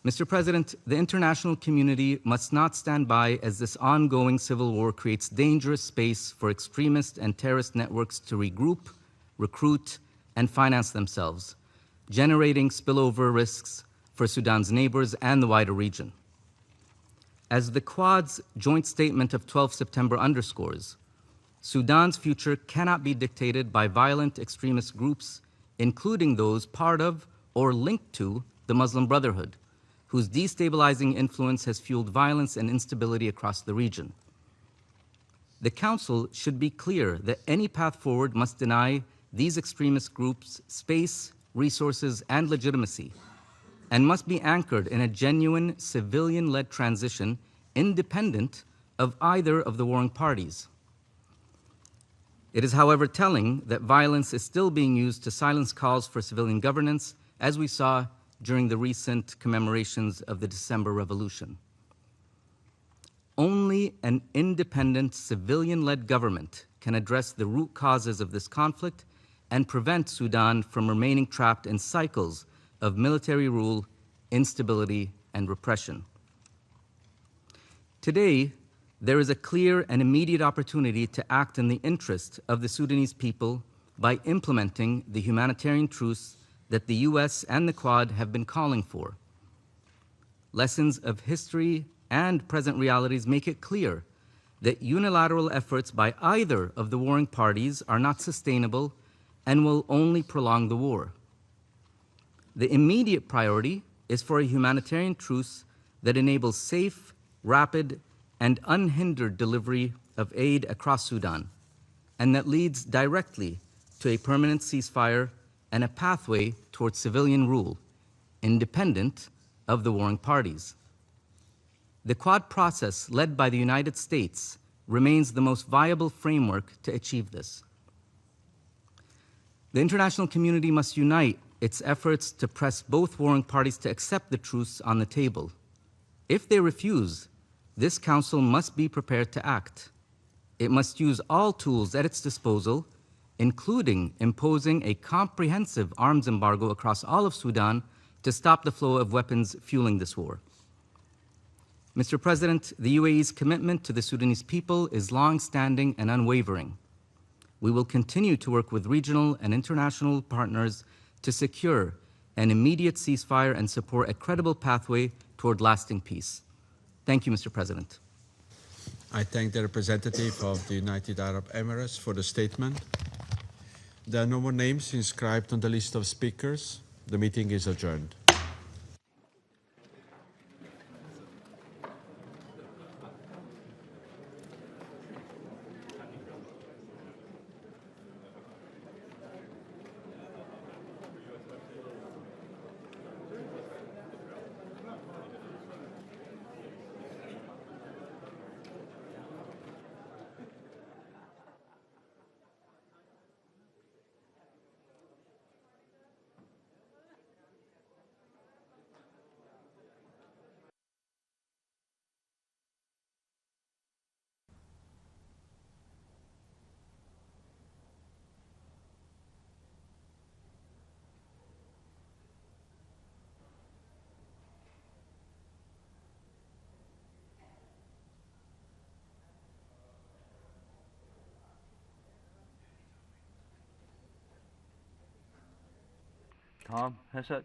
Speaker 2: Mr. President, the international community must not stand by as this ongoing civil war creates dangerous space for extremist and terrorist networks to regroup, recruit, and finance themselves, generating spillover risks for Sudan's neighbors and the wider region. As the Quad's joint statement of 12 September underscores, Sudan's future cannot be dictated by violent extremist groups, including those part of or linked to the Muslim Brotherhood, whose destabilizing influence has fueled violence and instability across the region. The Council should be clear that any path forward must deny these extremist groups space, resources, and legitimacy, and must be anchored in a genuine civilian-led transition independent of either of the warring parties. It is, however, telling that violence is still being used to silence calls for civilian governance, as we saw during the recent commemorations of the December Revolution. Only an independent, civilian-led government can address the root causes of this conflict and prevent Sudan from remaining trapped in cycles of military rule, instability, and repression. Today, there is a clear and immediate opportunity to act in the interest of the Sudanese people by implementing the humanitarian truce that the US and the Quad have been calling for. Lessons of history and present realities make it clear that unilateral efforts by either of the warring parties are not sustainable and will only prolong the war. The immediate priority is for a humanitarian truce that enables safe, rapid, and unhindered delivery of aid across Sudan, and that leads directly to a permanent ceasefire and a pathway towards civilian rule, independent of the warring parties. The Quad process, led by the United States, remains the most viable framework to achieve this. The international community must unite its efforts to press both warring parties to accept the truce on the table. If they refuse, this Council must be prepared to act. It must use all tools at its disposal, including imposing a comprehensive arms embargo across all of Sudan to stop the flow of weapons fueling this war. Mr. President, the UAE's commitment to the Sudanese people is long-standing and unwavering. We will continue to work with regional and international partners to secure an immediate ceasefire and support a credible pathway toward lasting peace. Thank you, Mr. President.
Speaker 1: I thank the representative of the United Arab Emirates for the statement. There are no more names inscribed on the list of speakers. The meeting is adjourned.
Speaker 19: Tom, Hesed.